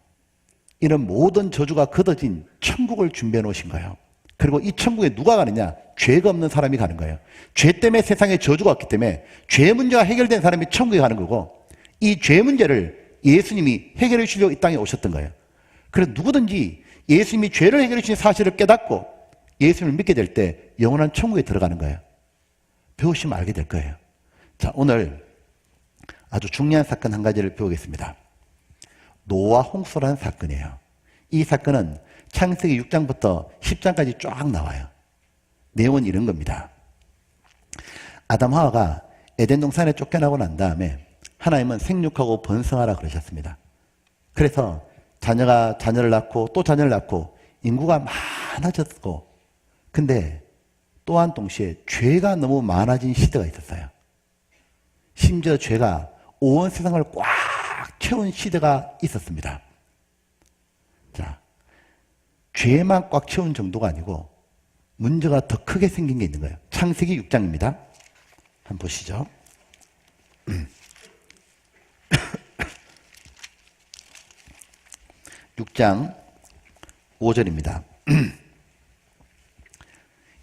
Speaker 1: 이런 모든 저주가 걷어진 천국을 준비해 놓으신 거예요. 그리고 이 천국에 누가 가느냐? 죄가 없는 사람이 가는 거예요. 죄 때문에 세상에 저주가 왔기 때문에 죄 문제가 해결된 사람이 천국에 가는 거고 이 죄 문제를 예수님이 해결해 주려고 이 땅에 오셨던 거예요. 그래서 누구든지 예수님이 죄를 해결해 주신 사실을 깨닫고 예수님을 믿게 될 때 영원한 천국에 들어가는 거예요. 배우시면 알게 될 거예요. 자, 오늘 아주 중요한 사건 한 가지를 배우겠습니다. 노아 홍수라는 사건이에요. 이 사건은 창세기 6장부터 10장까지 쫙 나와요. 내용은 이런 겁니다. 아담 하와가 에덴 동산에 쫓겨나고 난 다음에 하나님은 생육하고 번성하라 그러셨습니다. 그래서 자녀가 자녀를 낳고 또 자녀를 낳고 인구가 많아졌고 근데 또한 동시에 죄가 너무 많아진 시대가 있었어요. 심지어 죄가 온 세상을 꽉 채운 시대가 있었습니다. 자, 죄만 꽉 채운 정도가 아니고 문제가 더 크게 생긴 게 있는 거예요. 창세기 6장입니다. 한번 보시죠. 6장 5절입니다.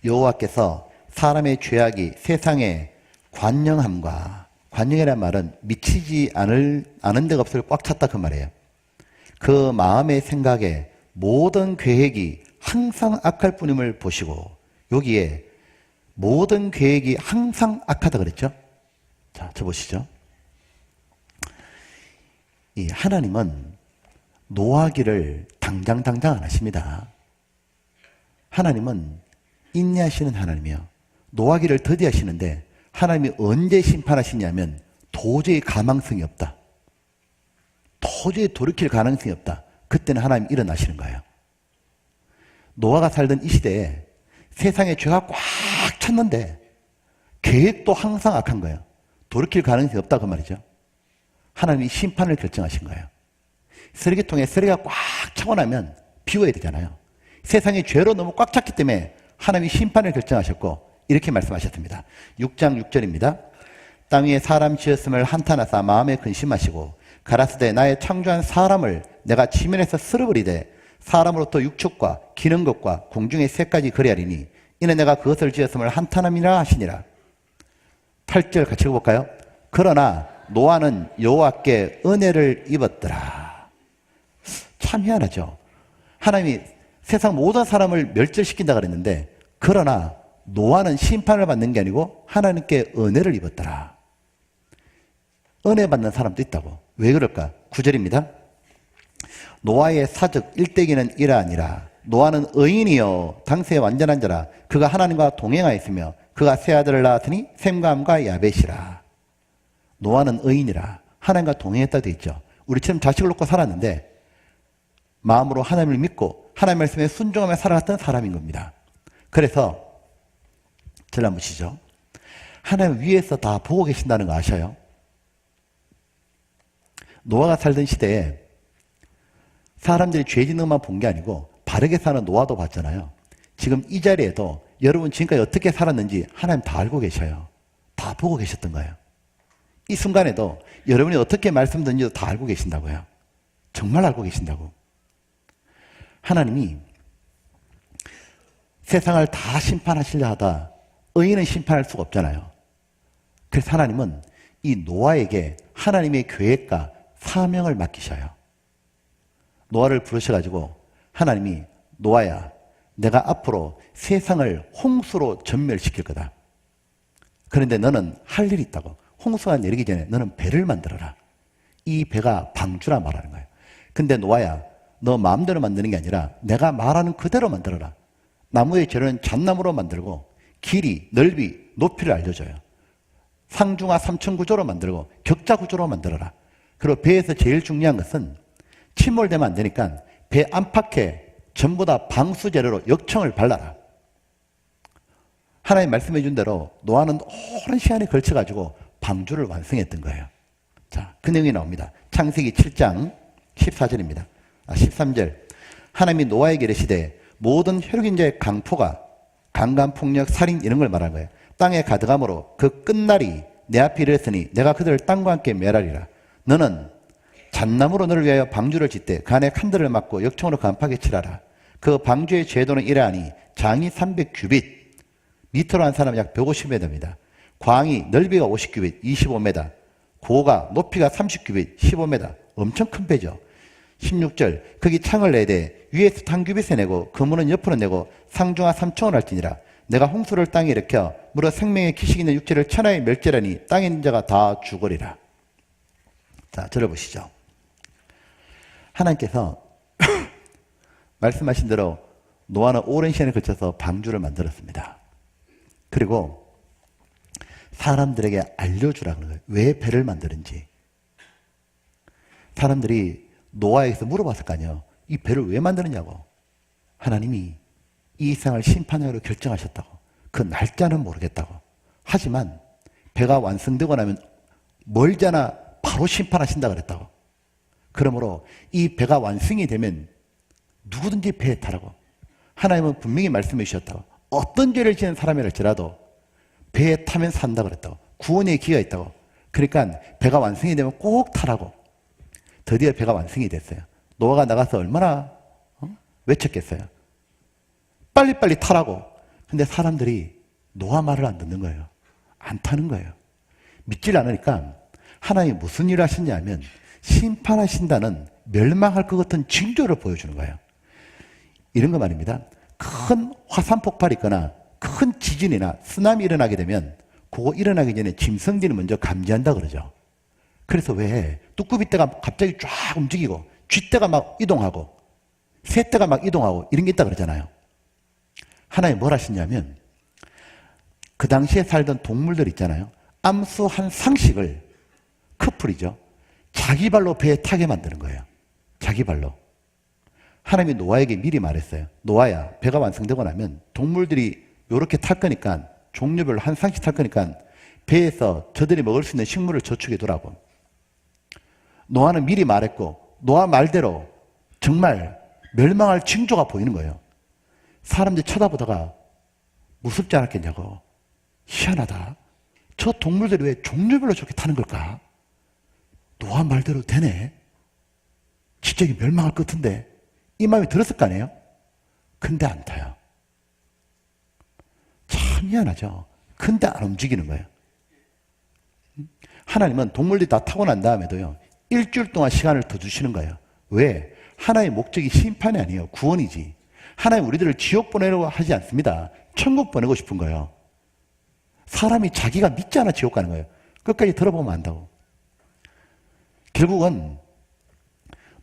Speaker 1: 여호와께서 사람의 죄악이 세상에 관영함과 관영이라는 말은 미치지 않은 데가 없을 꽉 찼다 그 말이에요. 그 마음의 생각에 모든 계획이 항상 악할 뿐임을 보시고 여기에 모든 계획이 항상 악하다 그랬죠. 자, 저 보시죠. 이 하나님은 노하기를 당장 안 하십니다. 하나님은 인내하시는 하나님이요. 노하기를 더디하시는데 하나님이 언제 심판하시냐면 도저히 가망성이 없다. 도저히 돌이킬 가능성이 없다. 그때는 하나님이 일어나시는 거예요. 노아가 살던 이 시대에 세상에 죄가 꽉 찼는데 계획도 항상 악한 거예요. 돌이킬 가능성이 없다 그 말이죠. 하나님이 심판을 결정하신 거예요. 쓰레기통에 쓰레기가 꽉 차고 나면 비워야 되잖아요. 세상이 죄로 너무 꽉 찼기 때문에 하나님이 심판을 결정하셨고 이렇게 말씀하셨습니다. 6장 6절입니다. 땅 위에 사람 지었음을 한탄하사 마음에 근심하시고 가라사대 나의 창조한 사람을 내가 지면에서 쓸어버리되 사람으로부터 육축과 기는 것과 공중의 새까지 그리하리니 이는 내가 그것을 지었음을 한탄함이라 하시니라. 8절 같이 읽어볼까요? 그러나 노아는 여호와께 은혜를 입었더라. 참 희한하죠. 하나님이 세상 모든 사람을 멸절시킨다 그랬는데 그러나 노아는 심판을 받는 게 아니고 하나님께 은혜를 입었더라. 은혜 받는 사람도 있다고. 왜 그럴까? 9절입니다. 노아의 사적 일대기는 이러하니라. 노아는 의인이요 당세의 완전한 자라. 그가 하나님과 동행하였으며 그가 세 아들을 낳았으니 셈과 함과 야벳이라. 노아는 의인이라. 하나님과 동행했다 되어 있죠. 우리처럼 자식을 놓고 살았는데 마음으로 하나님을 믿고 하나님 말씀에 순종하며 살아갔던 사람인 겁니다. 그래서 저를 한번 보시죠. 하나님 위에서 다 보고 계신다는 거 아셔요? 노아가 살던 시대에 사람들이 죄 짓는 것만 본 게 아니고 바르게 사는 노아도 봤잖아요. 지금 이 자리에도 여러분 지금까지 어떻게 살았는지 하나님 다 알고 계셔요. 다 보고 계셨던 거예요. 이 순간에도 여러분이 어떻게 말씀 던지도 다 알고 계신다고요. 정말 알고 계신다고. 하나님이 세상을 다 심판하시려 하다 의인은 심판할 수가 없잖아요. 그래서 하나님은 이 노아에게 하나님의 계획과 사명을 맡기셔요. 노아를 부르셔가지고 하나님이 노아야 내가 앞으로 세상을 홍수로 전멸시킬 거다. 그런데 너는 할 일이 있다고. 홍수가 내리기 전에 너는 배를 만들어라. 이 배가 방주라 말하는 거예요. 근데 노아야 너 마음대로 만드는 게 아니라 내가 말하는 그대로 만들어라. 나무의 재료는 잣나무로 만들고 길이, 넓이, 높이를 알려줘요. 상중하 삼천구조로 만들고 격자구조로 만들어라. 그리고 배에서 제일 중요한 것은 침몰되면 안 되니까 배 안팎에 전부 다 방수 재료로 역청을 발라라. 하나님 말씀해 준 대로 노아는 오랜 시간에 걸쳐가지고 방주를 완성했던 거예요. 자, 그 내용이 나옵니다. 창세기 7장 14절입니다. 13절. 하나님이 노아에게 이르시되 모든 혈육인 자의 강포가 강간, 폭력, 살인 이런 걸 말한 거예요. 땅에 가득함으로 그 끝날이 내 앞에 이르렀으니 내가 그들을 땅과 함께 멸하리라. 너는 잣나무로 너를 위하여 방주를 짓되 그 안에 칸들을 막고 역청으로 간파하게 칠하라. 그 방주의 제도는 이러하니 장이 300규빗, 미터로 한 사람은 약 150m입니다. 광이 넓이가 50규빗, 25m, 고가 높이가 30규빗, 15m. 엄청 큰 배죠. 16절. 거기 창을 내되 위에서 탕규빗에 내고 그문은 옆으로 내고 상중하 3층을 할지니라. 내가 홍수를 땅에 일으켜 무려 생명의 기식 있는 육체를 천하에 멸절하니 땅에 있는 자가 다 죽으리라. 자, 들어보시죠. 하나님께서 말씀하신 대로 노아는 오랜 시간에 걸쳐서 방주를 만들었습니다. 그리고 사람들에게 알려주라 그런 거예요. 왜 배를 만드는지. 사람들이 노아에게서 물어봤을 거 아니에요. 이 배를 왜 만드느냐고. 하나님이 이 세상을 심판하기로 결정하셨다고. 그 날짜는 모르겠다고. 하지만 배가 완성되고 나면 멀잖아 바로 심판하신다 그랬다고. 그러므로 이 배가 완성이 되면 누구든지 배에 타라고. 하나님은 분명히 말씀해 주셨다고. 어떤 죄를 지은 사람이랄지라도 배에 타면 산다 그랬다고. 구원의 기회가 있다고. 그러니까 배가 완성이 되면 꼭 타라고. 드디어 배가 완성이 됐어요. 노아가 나가서 얼마나 외쳤겠어요. 빨리빨리 타라고. 근데 사람들이 노아 말을 안 듣는 거예요. 안 타는 거예요. 믿질 않으니까 하나님이 무슨 일을 하셨냐면 심판하신다는 멸망할 것 같은 징조를 보여주는 거예요. 이런 거 말입니다. 큰 화산 폭발이 있거나 큰 지진이나 쓰나미 일어나게 되면 그거 일어나기 전에 짐승들이 먼저 감지한다 그러죠. 그래서 왜 뚜꾸비떼가 갑자기 쫙 움직이고 쥐떼가 막 이동하고 새떼가 막 이동하고 이런 게 있다 그러잖아요. 하나님 뭘 하시냐면 그 당시에 살던 동물들 있잖아요. 암수 한 상씩을 커플이죠. 자기 발로 배에 타게 만드는 거예요. 자기 발로. 하나님이 노아에게 미리 말했어요. 노아야, 배가 완성되고 나면 동물들이 이렇게 탈 거니까 종류별로 한 상씩 탈 거니까 배에서 저들이 먹을 수 있는 식물을 저축해 두라고. 노아는 미리 말했고 노아 말대로 정말 멸망할 징조가 보이는 거예요. 사람들이 쳐다보다가 무섭지 않았겠냐고. 희한하다. 저 동물들이 왜 종류별로 저렇게 타는 걸까? 노아 말대로 되네. 지적이 멸망할 것 같은데 이 마음이 들었을 거 아니에요? 근데 안 타요. 참 희한하죠. 근데 안 움직이는 거예요. 하나님은 동물들이 다 타고 난 다음에도요, 일주일 동안 시간을 더 주시는 거예요. 왜? 하나님의 목적이 심판이 아니에요. 구원이지. 하나님 우리들을 지옥 보내려고 하지 않습니다. 천국 보내고 싶은 거예요. 사람이 자기가 믿지 않아 지옥 가는 거예요. 끝까지 들어보면 안다고. 결국은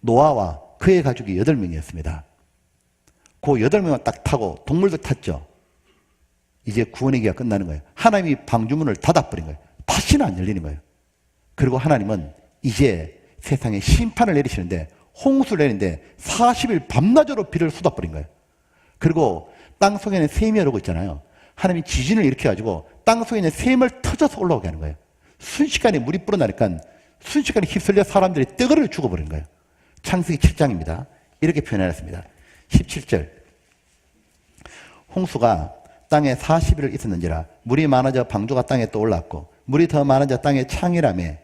Speaker 1: 노아와 그의 가족이 8명이었습니다. 그 8명을 딱 타고 동물들 탔죠. 이제 구원의 기가 끝나는 거예요. 하나님이 방주문을 닫아버린 거예요. 다시는 안 열리는 거예요. 그리고 하나님은 이제 세상에 심판을 내리시는데, 홍수를 내리는데 40일 밤낮으로 비를 쏟아버린 거예요. 그리고 땅 속에는 샘이 오르고 있잖아요. 하나님이 지진을 일으켜가지고 땅 속에 있는 샘을 터져서 올라오게 하는 거예요. 순식간에 물이 불어나니까 순식간에 휩쓸려 사람들이 떼거리를 죽어버린 거예요. 창세기 7장입니다. 이렇게 표현해놨습니다. 17절. 홍수가 땅에 40일을 있었는지라 물이 많아져 방주가 땅에 떠올랐고 물이 더 많아져 땅에 창이라며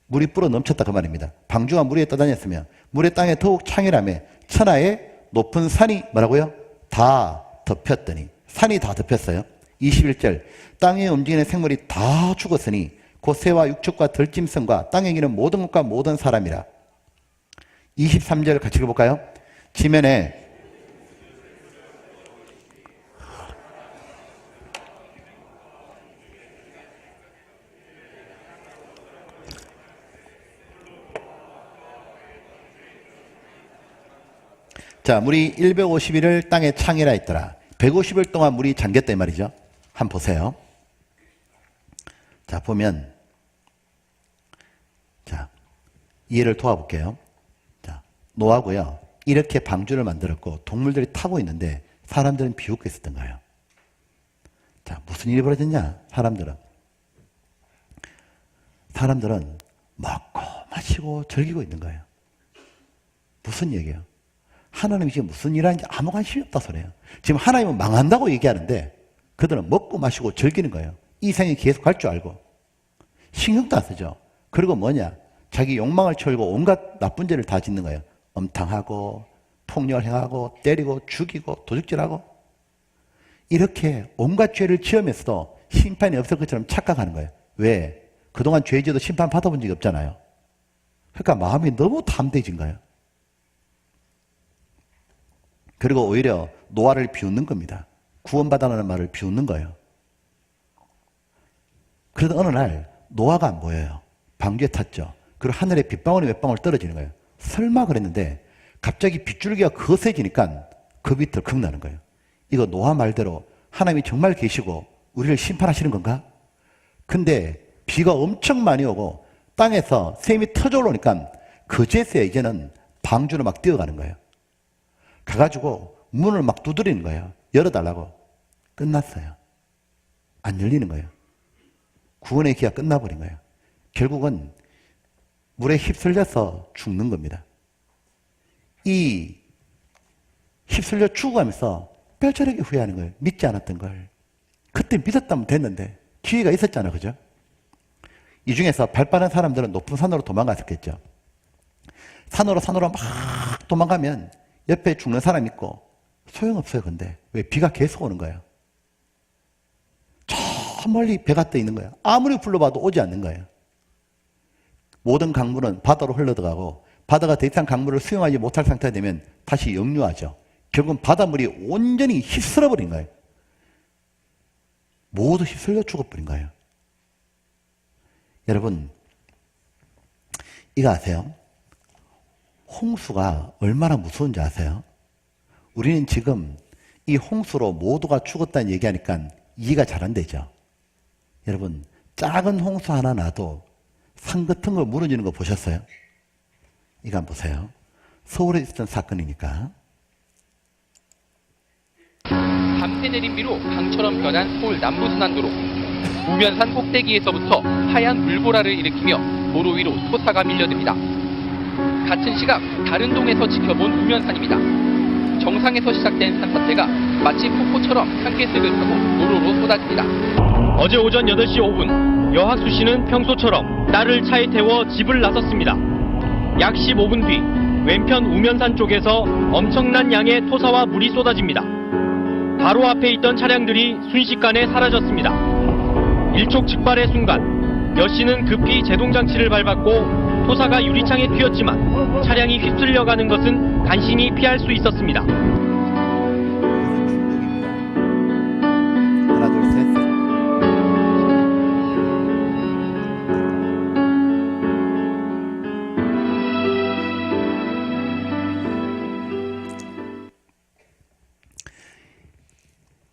Speaker 1: 물이 불어 넘쳤다 그 말입니다. 방주가 물 위에 떠다녔으며 물의 땅에 더욱 창이라며 천하의 높은 산이 뭐라고요? 다 덮였더니, 산이 다 덮였어요. 21절. 땅에 움직이는 생물이 다 죽었으니 곧 새와 육축과 들짐승과 땅에 기는 모든 것과 모든 사람이라. 23절 같이 읽어볼까요? 지면에 자, 물이 150일을 땅에 창이라 했더라. 150일 동안 물이 잠겼단 말이죠. 한번 보세요. 자, 보면, 자, 이해를 도와볼게요. 자, 노아고요. 이렇게 방주를 만들었고 동물들이 타고 있는데 사람들은 비웃고 있었던 거예요. 자, 무슨 일이 벌어졌냐? 사람들은 먹고 마시고 즐기고 있는 거예요. 무슨 얘기예요? 하나님이 지금 무슨 일 하는지 아무 관심이 없다 소리예요. 지금 하나님은 망한다고 얘기하는데 그들은 먹고 마시고 즐기는 거예요. 이 생이 계속 갈 줄 알고. 신경도 안 쓰죠. 그리고 뭐냐? 자기 욕망을 채우고 온갖 나쁜 죄를 다 짓는 거예요. 엄탕하고 폭력을 행하고 때리고 죽이고 도둑질하고 이렇게 온갖 죄를 지으면서도 심판이 없을 것처럼 착각하는 거예요. 왜? 그동안 죄 지어도 심판 받아본 적이 없잖아요. 그러니까 마음이 너무 담대해진 거예요. 그리고 오히려 노아를 비웃는 겁니다. 구원받아라는 말을 비웃는 거예요. 그러다 어느 날 노아가 안 보여요. 방주에 탔죠. 그리고 하늘에 빗방울이 몇 방울 떨어지는 거예요. 설마 그랬는데 갑자기 빗줄기가 거세지니까 겁이 덜컥 나는 거예요. 이거 노아 말대로 하나님이 정말 계시고 우리를 심판하시는 건가? 근데 비가 엄청 많이 오고 땅에서 샘이 터져 올라오니까 그제서야 이제는 방주로 막 뛰어가는 거예요. 가가지고 문을 막 두드리는 거예요. 열어달라고. 끝났어요. 안 열리는 거예요. 구원의 기가 끝나버린 거예요. 결국은 물에 휩쓸려서 죽는 겁니다. 이 휩쓸려 죽어가면서 뼈저리게 후회하는 거예요. 믿지 않았던 걸. 그때 믿었다면 됐는데 기회가 있었잖아요. 그죠? 이 중에서 발 빠른 사람들은 높은 산으로 도망갔었겠죠. 산으로 막 도망가면 옆에 죽는 사람 있고 소용없어요. 근데 왜? 비가 계속 오는 거예요. 저 멀리 배가 떠 있는 거예요. 아무리 불러봐도 오지 않는 거예요. 모든 강물은 바다로 흘러들어가고 바다가 더 이상 강물을 수용하지 못할 상태가 되면 다시 역류하죠. 결국은 바닷물이 온전히 휩쓸어 버린 거예요. 모두 휩쓸려 죽어버린 거예요. 여러분, 이거 아세요? 홍수가 얼마나 무서운지 아세요? 우리는 지금 이 홍수로 모두가 죽었다는 얘기하니까 이해가 잘 안 되죠. 여러분, 작은 홍수 하나 나도 산 같은 거 무너지는 거 보셨어요? 이거 한번 보세요. 서울에 있었던 사건이니까.
Speaker 2: 밤새 내린 비로 강처럼 변한 서울 남부순환도로. 우면산 꼭대기에서부터 하얀 물보라를 일으키며 도로 위로 토사가 밀려듭니다. 같은 시각 다른 동에서 지켜본 우면산입니다. 정상에서 시작된 산사태가 마치 폭포처럼 산기슭을 타고 도로로 쏟아집니다.
Speaker 3: 어제 오전 8시 5분 여학수 씨는 평소처럼 딸을 차에 태워 집을 나섰습니다. 약 15분 뒤 왼편 우면산 쪽에서 엄청난 양의 토사와 물이 쏟아집니다. 바로 앞에 있던 차량들이 순식간에 사라졌습니다. 일촉즉발의 순간 여 씨는 급히 제동장치를 밟았고 토사가 유리창에 튀었지만 차량이 휩쓸려가는 것은 간신히 피할 수 있었습니다.
Speaker 1: 하나, 둘, 셋.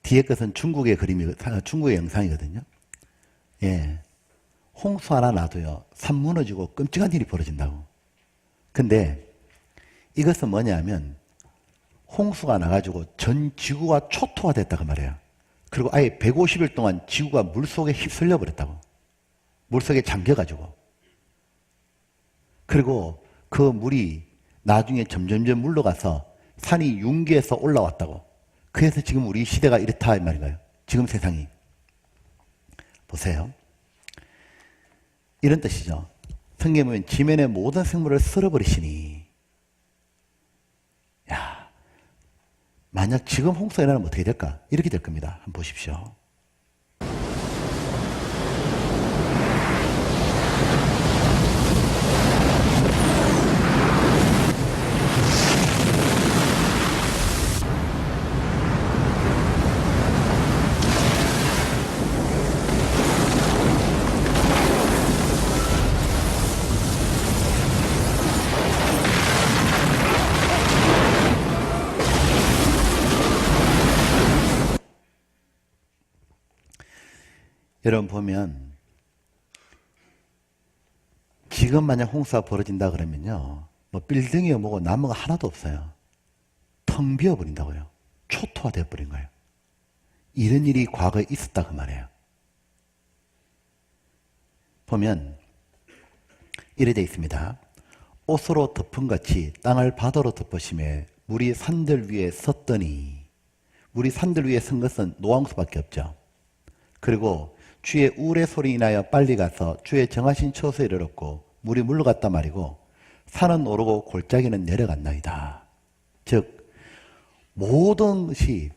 Speaker 1: 뒤에 것은 중국의 중국의 영상이거든요. 예. 홍수 하나 놔도요, 산 무너지고 끔찍한 일이 벌어진다고. 근데 이것은 뭐냐면, 홍수가 나가지고 전 지구가 초토화 됐다고 말이에요. 그리고 아예 150일 동안 지구가 물속에 휩쓸려 버렸다고. 물속에 잠겨가지고. 그리고 그 물이 나중에 점점점 물러가서 산이 융기해서 올라왔다고. 그래서 지금 우리 시대가 이렇다 이 말인가요? 지금 세상이. 보세요. 이런 뜻이죠. 성경에 보면 지면의 모든 생물을 쓸어버리시니. 야, 만약 지금 홍수가 일어나면 어떻게 될까? 이렇게 될 겁니다. 한번 보십시오. 여러분 보면 지금 만약 홍수가 벌어진다 그러면요, 뭐 빌딩이요 뭐고 나무가 하나도 없어요. 텅 비어버린다고요. 초토화되어 버린 거예요. 이런 일이 과거에 있었다 그 말이에요. 보면 이래 되어 있습니다. 옷으로 덮은 같이 땅을 바다로 덮으심에 물이 산들 위에 섰더니. 물이 산들 위에 선 것은 노홍수밖에 없죠. 그리고 주의 우레 소리 인하여 빨리 가서 주의 정하신 처소에 이르렀고 물이 물러갔단 말이고 산은 오르고 골짜기는 내려갔나이다. 즉 모든 것이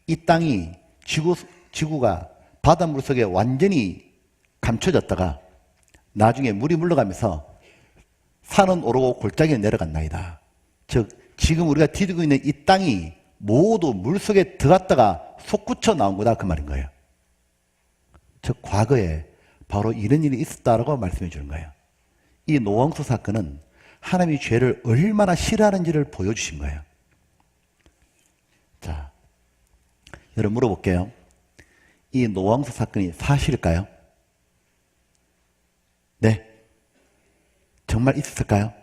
Speaker 1: 이 땅이 지구가 바닷물 속에 완전히 감춰졌다가 나중에 물이 물러가면서 산은 오르고 골짜기는 내려갔나이다. 즉 지금 우리가 디디고 있는 이 땅이 모두 물속에 들어갔다가 솟구쳐 나온 거다 그 말인 거예요. 즉 과거에 바로 이런 일이 있었다라고 말씀해 주는 거예요. 이 노홍수 사건은 하나님이 죄를 얼마나 싫어하는지를 보여주신 거예요. 자, 여러분 물어볼게요. 이 노홍수 사건이 사실일까요? 네. 정말 있었을까요?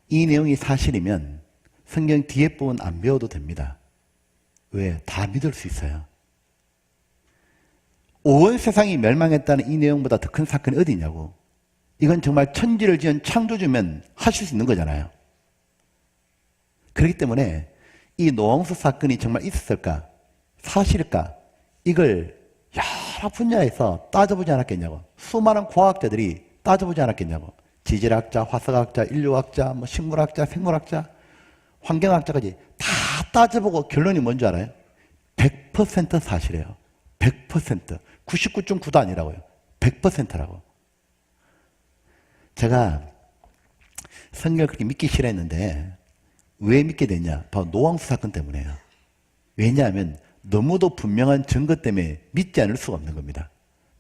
Speaker 1: 이 내용이 사실이면 성경 뒤에 부분 안 배워도 됩니다. 왜? 다 믿을 수 있어요. 온 세상이 멸망했다는 이 내용보다 더 큰 사건이 어디 있냐고. 이건 정말 천지를 지은 창조주면 하실 수 있는 거잖아요. 그렇기 때문에 이 노홍수 사건이 정말 있었을까? 사실일까? 이걸 여러 분야에서 따져보지 않았겠냐고. 수많은 과학자들이 따져보지 않았겠냐고. 지질학자, 화석학자, 인류학자, 뭐 식물학자, 생물학자, 환경학자까지 다 따져보고 결론이 뭔지 알아요? 100% 사실이에요. 100%. 99.9도 아니라고요. 100%라고. 제가 성경을 그렇게 믿기 싫어했는데 왜 믿게 됐냐? 바로 노홍수 사건 때문에요. 왜냐하면 너무도 분명한 증거 때문에 믿지 않을 수가 없는 겁니다.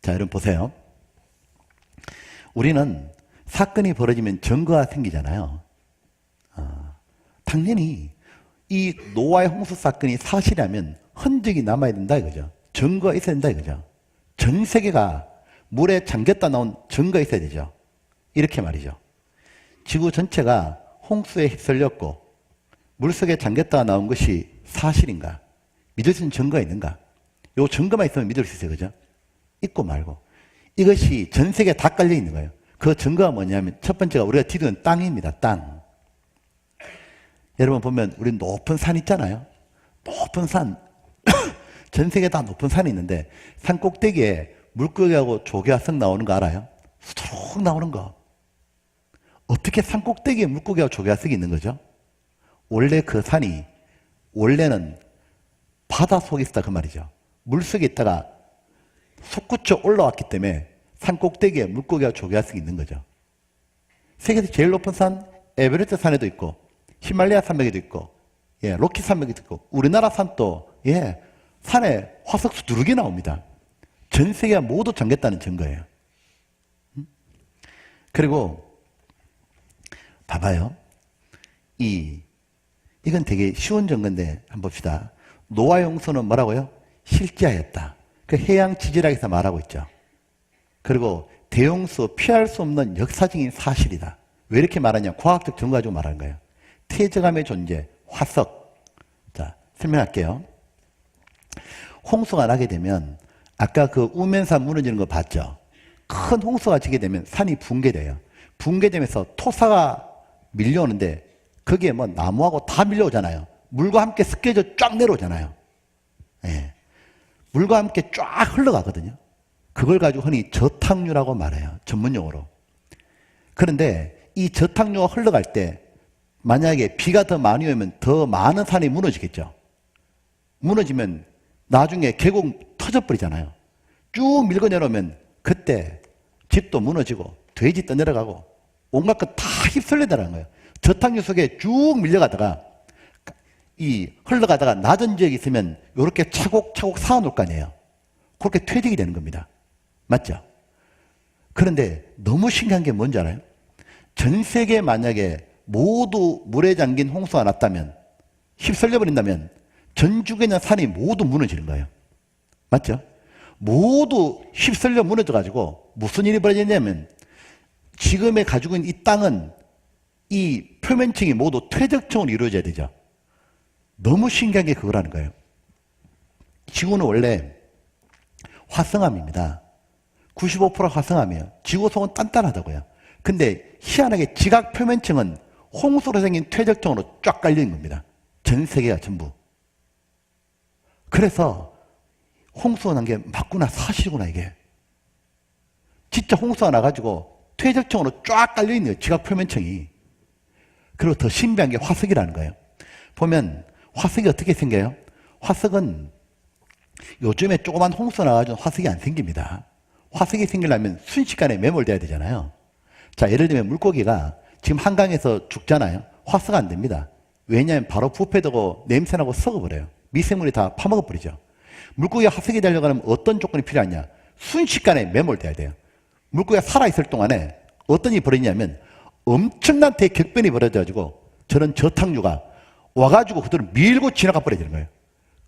Speaker 1: 자, 여러분 보세요. 우리는 사건이 벌어지면 증거가 생기잖아요. 당연히 이 노아의 홍수 사건이 사실이라면 흔적이 남아야 된다 이거죠. 증거가 있어야 된다 이거죠. 전 세계가 물에 잠겼다 나온 증거가 있어야 되죠. 이렇게 말이죠. 지구 전체가 홍수에 휩쓸렸고 물속에 잠겼다가 나온 것이 사실인가? 믿을 수 있는 증거가 있는가? 요 증거만 있으면 믿을 수 있어요. 그죠? 있고 말고. 이것이 전 세계에 다 깔려 있는 거예요. 그 증거가 뭐냐면 첫 번째가 우리가 디디는 땅입니다. 땅. 여러분 보면 우리 높은 산 있잖아요. 높은 산. 전 세계 다 높은 산이 있는데 산 꼭대기에 물고기하고 조개가 썩 나오는 거 알아요? 수두룩 나오는 거. 어떻게 산 꼭대기에 물고기하고 조개가 썩 있는 거죠? 원래 그 산이 원래는 바다 속에 있었다 그 말이죠. 물속에 있다가 솟구쳐 올라왔기 때문에 산 꼭대기에 물고기가 조개할 수 있는 거죠. 세계에서 제일 높은 산 에베레스트 산에도 있고 히말라야 산맥에도 있고 로키 산맥에도 있고 우리나라 산도 산에 화석수 두르게 나옵니다. 전 세계가 모두 잠겼다는 증거예요. 그리고 봐봐요. 이건 되게 쉬운 증거인데 한번 봅시다. 노아 홍수는 뭐라고요? 실제하였다. 그 해양 지질학에서 말하고 있죠. 그리고 대홍수 피할 수 없는 역사적인 사실이다. 왜 이렇게 말하냐? 과학적 증거 가지고 말하는 거예요. 퇴적암의 존재, 화석. 자, 설명할게요. 홍수가 나게 되면 아까 그 우면산 무너지는 거 봤죠? 큰 홍수가 지게 되면 산이 붕괴돼요. 붕괴되면서 토사가 밀려오는데 거기에 뭐 나무하고 다 밀려오잖아요. 물과 함께 습겨져 쫙 내려오잖아요. 물과 함께 쫙 흘러가거든요. 그걸 가지고 흔히 저탕류라고 말해요. 전문용어로. 그런데 이 저탕류가 흘러갈 때 만약에 비가 더 많이 오면 더 많은 산이 무너지겠죠. 무너지면 나중에 계곡 터져버리잖아요. 쭉 밀고 내려오면 그때 집도 무너지고 돼지 떠내려가고 온갖 것 다 휩쓸려다라는 거예요. 저탕류 속에 쭉 밀려가다가 흘러가다가 낮은 지역이 있으면 이렇게 차곡차곡 쌓아놓을 거 아니에요. 그렇게 퇴직이 되는 겁니다. 맞죠? 그런데 너무 신기한 게 뭔지 알아요? 전 세계에 만약에 모두 물에 잠긴 홍수가 났다면, 휩쓸려 버린다면 전 주변에 있는 산이 모두 무너지는 거예요. 맞죠? 모두 휩쓸려 무너져가지고 무슨 일이 벌어졌냐면 지금에 가지고 있는 이 땅은 이 표면층이 모두 퇴적층으로 이루어져야 되죠. 너무 신기한 게 그거라는 거예요. 지구는 원래 화성암입니다. 95% 화성암이에요. 지구 속은 단단하다고요. 근데 희한하게 지각 표면층은 홍수로 생긴 퇴적층으로 쫙 깔려있는 겁니다. 전 세계가 전부. 그래서 홍수가 난 게 맞구나, 사실이구나 이게. 진짜 홍수가 나가지고 퇴적층으로 쫙 깔려있는 거예요. 지각 표면층이. 그리고 더 신비한 게 화석이라는 거예요. 보면 화석이 어떻게 생겨요? 화석은 요즘에 조그만 홍수 나가지고 화석이 안 생깁니다. 화석이 생기려면 순식간에 매몰돼야 되잖아요. 자, 예를 들면 물고기가 지금 한강에서 죽잖아요. 화석 안 됩니다. 왜냐하면 바로 부패되고 냄새나고 썩어버려요. 미생물이 다 파먹어버리죠. 물고기가 화석이 되려고 하면 어떤 조건이 필요하냐? 순식간에 매몰돼야 돼요. 물고기가 살아있을 동안에 어떤 일이 벌어지냐면 엄청난 대격변이 벌어져가지고 저런 저탕류가 와가지고 그대로 밀고 지나가 버리는 거예요.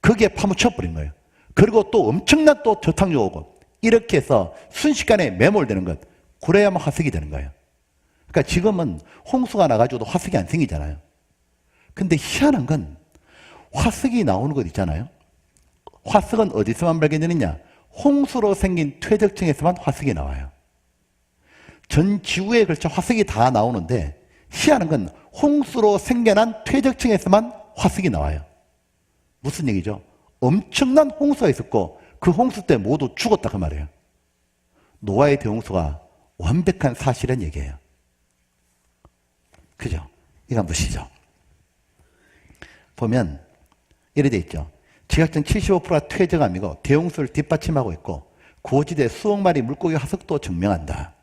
Speaker 1: 거기에 파묻혀 버린 거예요. 그리고 또 엄청난 또 저탕류가 오고 이렇게 해서 순식간에 매몰되는 것. 그래야만 화석이 되는 거예요. 그러니까 지금은 홍수가 나가지고도 화석이 안 생기잖아요. 근데 희한한 건 화석이 나오는 것 있잖아요. 화석은 어디서만 발견되느냐? 홍수로 생긴 퇴적층에서만 화석이 나와요. 전 지구에 걸쳐 화석이 다 나오는데 희한한 건 홍수로 생겨난 퇴적층에서만 화석이 나와요. 무슨 얘기죠? 엄청난 홍수가 있었고 그 홍수 때 모두 죽었다 그 말이에요. 노아의 대홍수가 완벽한 사실은 얘기예요. 그죠? 이거 한번 보시죠. 보면 이래 돼 있죠. 지각층 75%가 퇴적암이고 대홍수를 뒷받침하고 있고 고지대 수억 마리 물고기 화석도 증명한다.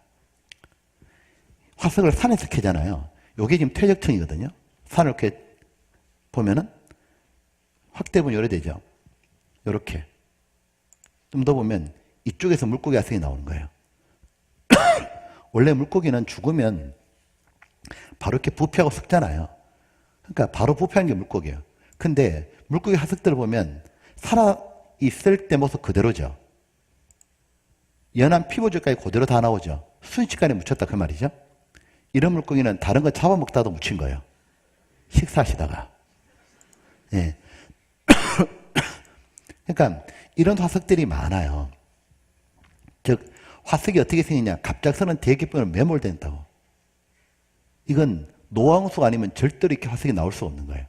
Speaker 1: 화석을 산에서 캐잖아요. 요게 지금 퇴적층이거든요. 산을 이렇게 보면은 확대분 요래 되죠. 요렇게. 좀 더 보면 이쪽에서 물고기 화석이 나오는 거예요. 원래 물고기는 죽으면 바로 이렇게 부패하고 썩잖아요. 그러니까 바로 부패하는 게 물고기예요. 근데 물고기 화석들을 보면 살아있을 때 모습 그대로죠. 연한 피부줄까지 그대로 다 나오죠. 순식간에 묻혔다 그 말이죠. 이런 물고기는 다른 거 잡아먹다도 묻힌 거예요. 식사하시다가. 예. 그러니까 이런 화석들이 많아요. 즉 화석이 어떻게 생기냐? 갑작스러운 대기변으로 매몰된다고. 이건 노화홍수가 아니면 절대로 이렇게 화석이 나올 수 없는 거예요.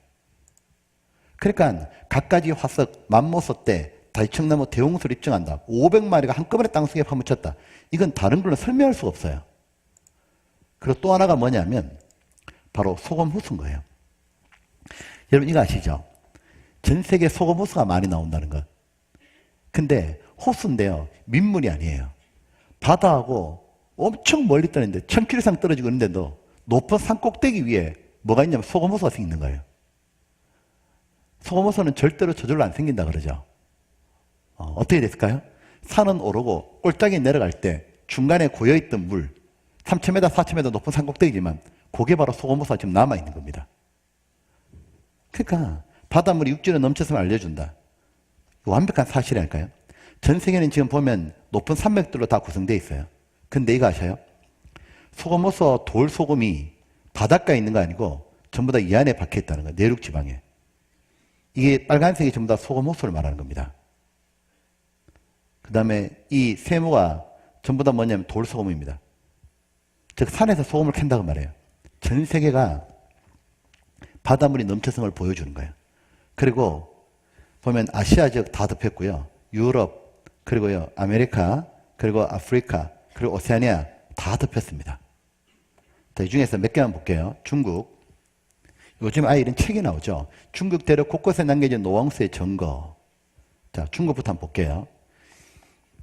Speaker 1: 그러니까 갖가지 화석 맘모소 때 다이청나무 대홍수를 입증한다. 500마리가 한꺼번에 땅속에 파묻혔다. 이건 다른 걸로 설명할 수가 없어요. 그리고 또 하나가 뭐냐면 바로 소금 호수인 거예요. 여러분 이거 아시죠? 전 세계 소금 호수가 많이 나온다는 것. 근데 호수인데요. 민물이 아니에요. 바다하고 엄청 멀리 떠있는데 1000km 이상 떨어지고 있는데도 높은 산 꼭대기 위에 뭐가 있냐면 소금호수가 생기는 거예요. 소금호수는 절대로 저절로 안 생긴다 그러죠. 어떻게 됐을까요? 산은 오르고 꼴짝이 내려갈 때 중간에 고여있던 물 3000m, 4000m 높은 산 꼭대기지만 그게 바로 소금호수가 지금 남아있는 겁니다. 그러니까 바닷물이 육지로 넘쳐서면 알려준다. 완벽한 사실이랄까요? 전 세계는 지금 보면 높은 산맥들로 다 구성되어 있어요. 근데 이거 아셔요? 소금호수 돌소금이 바닷가에 있는 거 아니고 전부 다 이 안에 박혀 있다는 거예요. 내륙 지방에. 이게 빨간색이 전부 다 소금호수를 말하는 겁니다. 그 다음에 이 세모가 전부 다 뭐냐면 돌소금입니다. 즉 산에서 소금을 캔다고 말해요. 전 세계가 바닷물이 넘쳐선 걸 보여주는 거예요. 그리고 보면 아시아 지역 다 덮였고요. 유럽, 그리고요 아메리카, 그리고 아프리카, 그리고 오세아니아 다 덮였습니다. 자, 이 중에서 몇 개만 볼게요. 중국. 요즘 아예 이런 책이 나오죠. 중국 대륙 곳곳에 남겨진 노홍수의 증거. 자, 중국부터 한번 볼게요.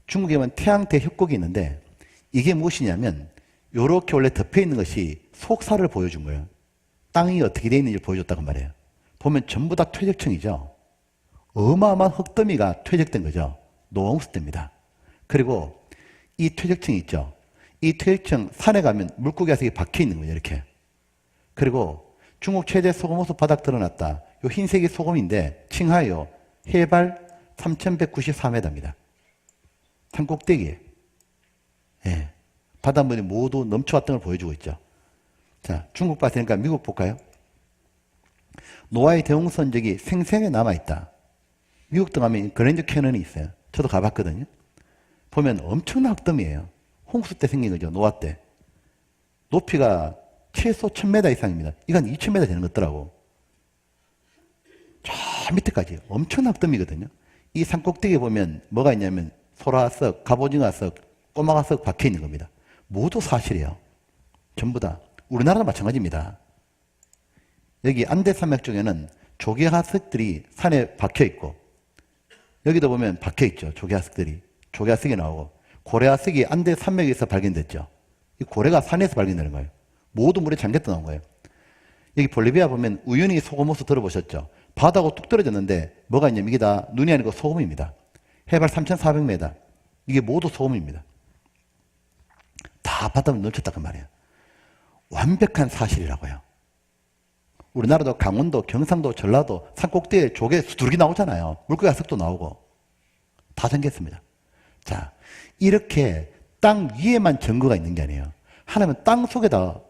Speaker 1: 중국에 보면 태양 대협곡이 있는데 이게 무엇이냐면 요렇게 원래 덮여 있는 것이 속살을 보여준 거예요. 땅이 어떻게 되어 있는지 보여줬다고 말해요. 보면 전부 다 퇴적층이죠. 어마어마한 흙더미가 퇴적된 거죠. 노홍수 때입니다. 그리고 이 퇴적층이 있죠. 이 퇴적층 산에 가면 물고기 화석이 박혀 있는 거죠. 이렇게. 그리고 중국 최대 소금호수 바닥 드러났다. 요 흰색이 소금인데 칭하요 해발 3194m입니다. 산 꼭대기에. 예. 바닷물이 모두 넘쳐왔던 걸 보여주고 있죠. 자, 중국 봤으니까 미국 볼까요? 노아의 대홍선적이 생생하게 남아있다. 미국도 가면 그랜드 캐넌이 있어요. 저도 가봤거든요. 보면 엄청난 흙더미예요. 홍수 때 생긴 거죠. 노아 때. 높이가 최소 1000m 이상입니다. 이건 2000m 되는 것더라고. 저 밑에까지 엄청난 흙더미거든요. 이 산 꼭대기에 보면 뭐가 있냐면 소라석, 갑오징어석, 꼬마가석 박혀 있는 겁니다. 모두 사실이에요. 전부 다. 우리나라도 마찬가지입니다. 여기 안대산맥 쪽에는 조개화석들이 산에 박혀 있고 여기도 보면 박혀 있죠. 조개화석들이. 조개화석이 나오고 고래화석이 안대산맥에서 발견됐죠. 이 고래가 산에서 발견되는 거예요. 모두 물에 잠겼다 나온 거예요. 여기 볼리비아 보면 우유니 소금호수 들어보셨죠? 바다하고 뚝 떨어졌는데 뭐가 있냐면 이게 다 눈이 아니고 소금입니다. 해발 3,400m. 이게 모두 소금입니다. 다 바닷물 넘쳤다고 말이에요. 완벽한 사실이라고요. 우리나라도 강원도, 경상도, 전라도 산꼭대기에 조개 두르기 나오잖아요. 물고기 화석도 나오고 다 잠겼습니다. 자, 이렇게 땅 위에만 증거가 있는 게 아니에요. 하나님은 땅 속에도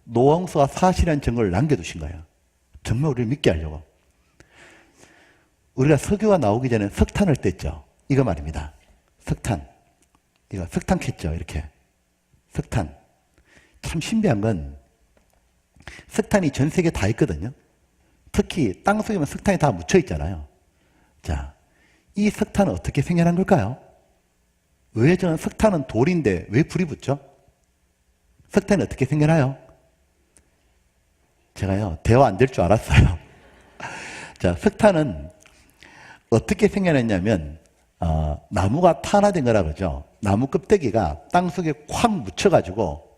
Speaker 1: 노홍수가 사실한 증거를 남겨두신 거예요. 정말 우리를 믿게 하려고. 우리가 석유가 나오기 전에 석탄을 뗐죠. 이거 말입니다. 석탄. 이거 석탄 캤죠. 이렇게. 석탄. 참 신비한 건 석탄이 전 세계에 다 있거든요. 특히 땅 속에만 석탄이 다 묻혀 있잖아요. 자, 이 석탄은 어떻게 생겨난 걸까요? 왜 저는 석탄은 돌인데 왜 불이 붙죠? 석탄이 어떻게 생겨나요? 제가요, 대화 안 될 줄 알았어요. 자, 석탄은 어떻게 생겨났냐면, 나무가 탄화된 거라 그러죠. 나무 껍데기가 땅 속에 콱 묻혀가지고,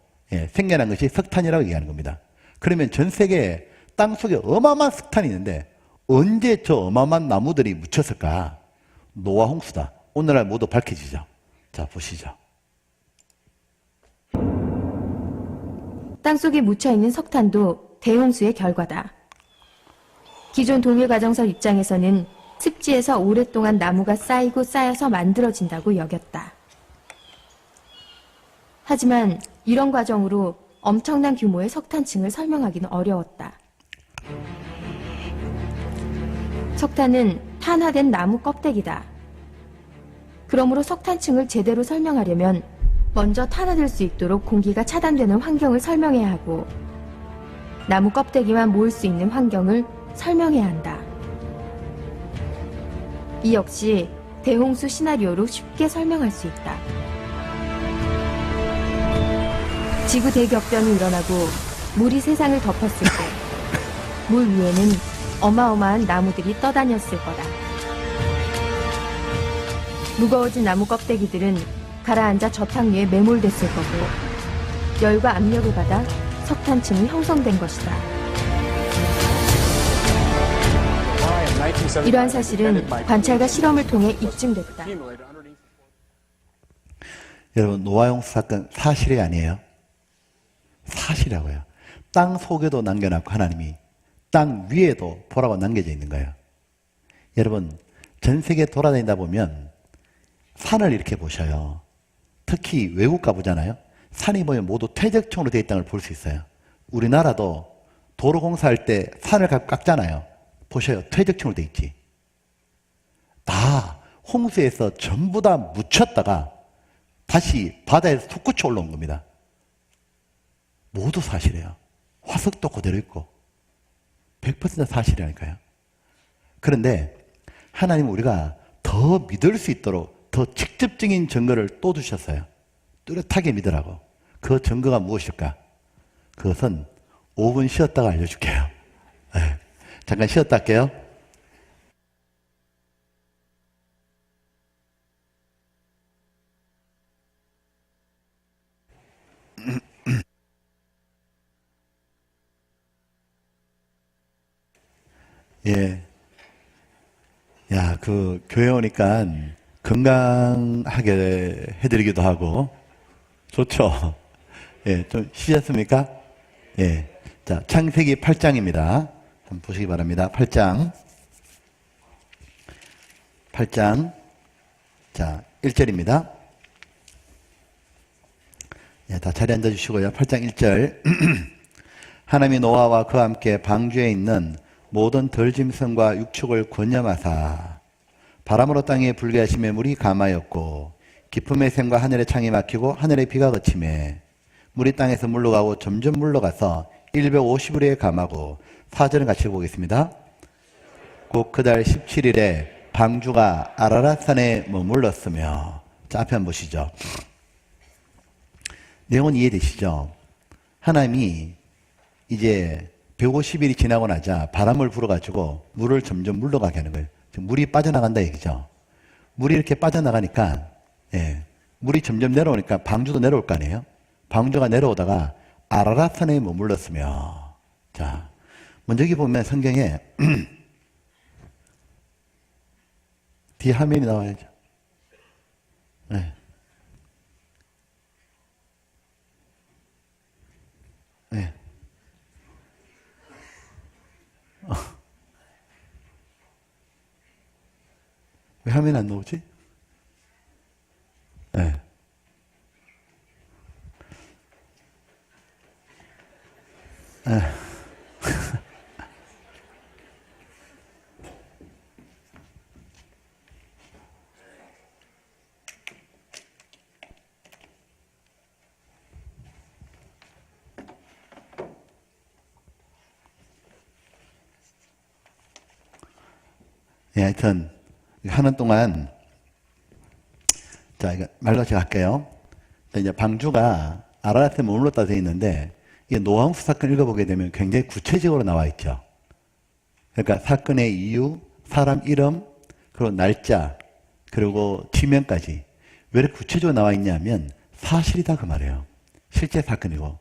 Speaker 1: 생겨난 것이 석탄이라고 얘기하는 겁니다. 그러면 전 세계에 땅 속에 어마어마한 석탄이 있는데, 언제 저 어마어마한 나무들이 묻혔을까? 노아 홍수다. 오늘날 모두 밝혀지죠. 자, 보시죠.
Speaker 4: 땅속에 묻혀있는 석탄도 대홍수의 결과다. 기존 동일가정설 입장에서는 습지에서 오랫동안 나무가 쌓이고 쌓여서 만들어진다고 여겼다. 하지만 이런 과정으로 엄청난 규모의 석탄층을 설명하기는 어려웠다. 석탄은 탄화된 나무 껍데기다. 그러므로 석탄층을 제대로 설명하려면 먼저 탄화될 수 있도록 공기가 차단되는 환경을 설명해야 하고 나무 껍데기만 모을 수 있는 환경을 설명해야 한다. 이 역시 대홍수 시나리오로 쉽게 설명할 수 있다. 지구 대격변이 일어나고 물이 세상을 덮었을 때 물 위에는 어마어마한 나무들이 떠다녔을 거다. 무거워진 나무 껍데기들은 가라앉아 저탕 위에 매몰됐을 거고 열과 압력을 받아 석탄층이 형성된 것이다. 이러한 사실은 관찰과 실험을 통해 입증됐다.
Speaker 1: 여러분, 노아용수 사건 사실이 아니에요. 사실이라고요. 땅 속에도 남겨놨고 하나님이 땅 위에도 보라고 남겨져 있는 거예요. 여러분, 전 세계 돌아다니다 보면 산을 이렇게 보셔요. 특히 외국 가보잖아요. 산이 보면 모두 퇴적층으로 되어 있다는 걸 볼 수 있어요. 우리나라도 도로 공사할 때 산을 깎잖아요. 보셔요. 퇴적층으로 되어 있지. 다 홍수에서 전부 다 묻혔다가 다시 바다에서 솟구쳐 올라온 겁니다. 모두 사실이에요. 화석도 그대로 있고 100% 사실이라니까요. 그런데 하나님은 우리가 더 믿을 수 있도록 더 직접적인 증거를 또 주셨어요. 뚜렷하게 믿으라고. 그 증거가 무엇일까? 그것은 5분 쉬었다가 알려줄게요. 네. 잠깐 쉬었다 할게요. 예. 야, 그, 교회 오니까 건강하게 해드리기도 하고, 좋죠? 예, 좀 쉬셨습니까? 예. 자, 창세기 8장입니다. 한번 보시기 바랍니다. 8장. 8장. 자, 1절입니다. 예, 다 자리에 앉아주시고요. 8장 1절. 하나님이 노아와 그와 함께 방주에 있는 모든 덜짐승과 육축을 권념하사 바람으로 땅에 불게 하심에 물이 감하였고 깊음의 샘과 하늘의 창이 막히고 하늘의 비가 그치매 물이 땅에서 물러가고 점점 물러가서 150일에 감하고 4절은 같이 보겠습니다. 곧 그달 17일에 방주가 아라랏산에 머물렀으며. 자, 앞에 한번 보시죠. 내용은 이해되시죠? 하나님이 이제 150일이 지나고 나자 바람을 불어가지고 물을 점점 물러가게 하는 거예요. 물이 빠져나간다 얘기죠. 물이 이렇게 빠져나가니까, 예, 물이 점점 내려오니까 방주도 내려올 거 아니에요? 방주가 내려오다가 아라랏산에 머물렀으며. 자, 먼저 여기 보면 성경에 뒤에 화면이 나와야죠. 네. 네. 왜 화면이 안 나오지? 네. 네. 예, 하여튼 하는 동안 자, 이거 말로 제가 할게요. 이제 방주가 아라랏에 머물렀다 되어 있는데 이게 노아홍수 사건 읽어보게 되면 굉장히 구체적으로 나와 있죠. 그러니까 사건의 이유, 사람 이름, 그리고 날짜, 그리고 지명까지 왜 이렇게 구체적으로 나와 있냐면 사실이다 그 말이에요. 실제 사건이고.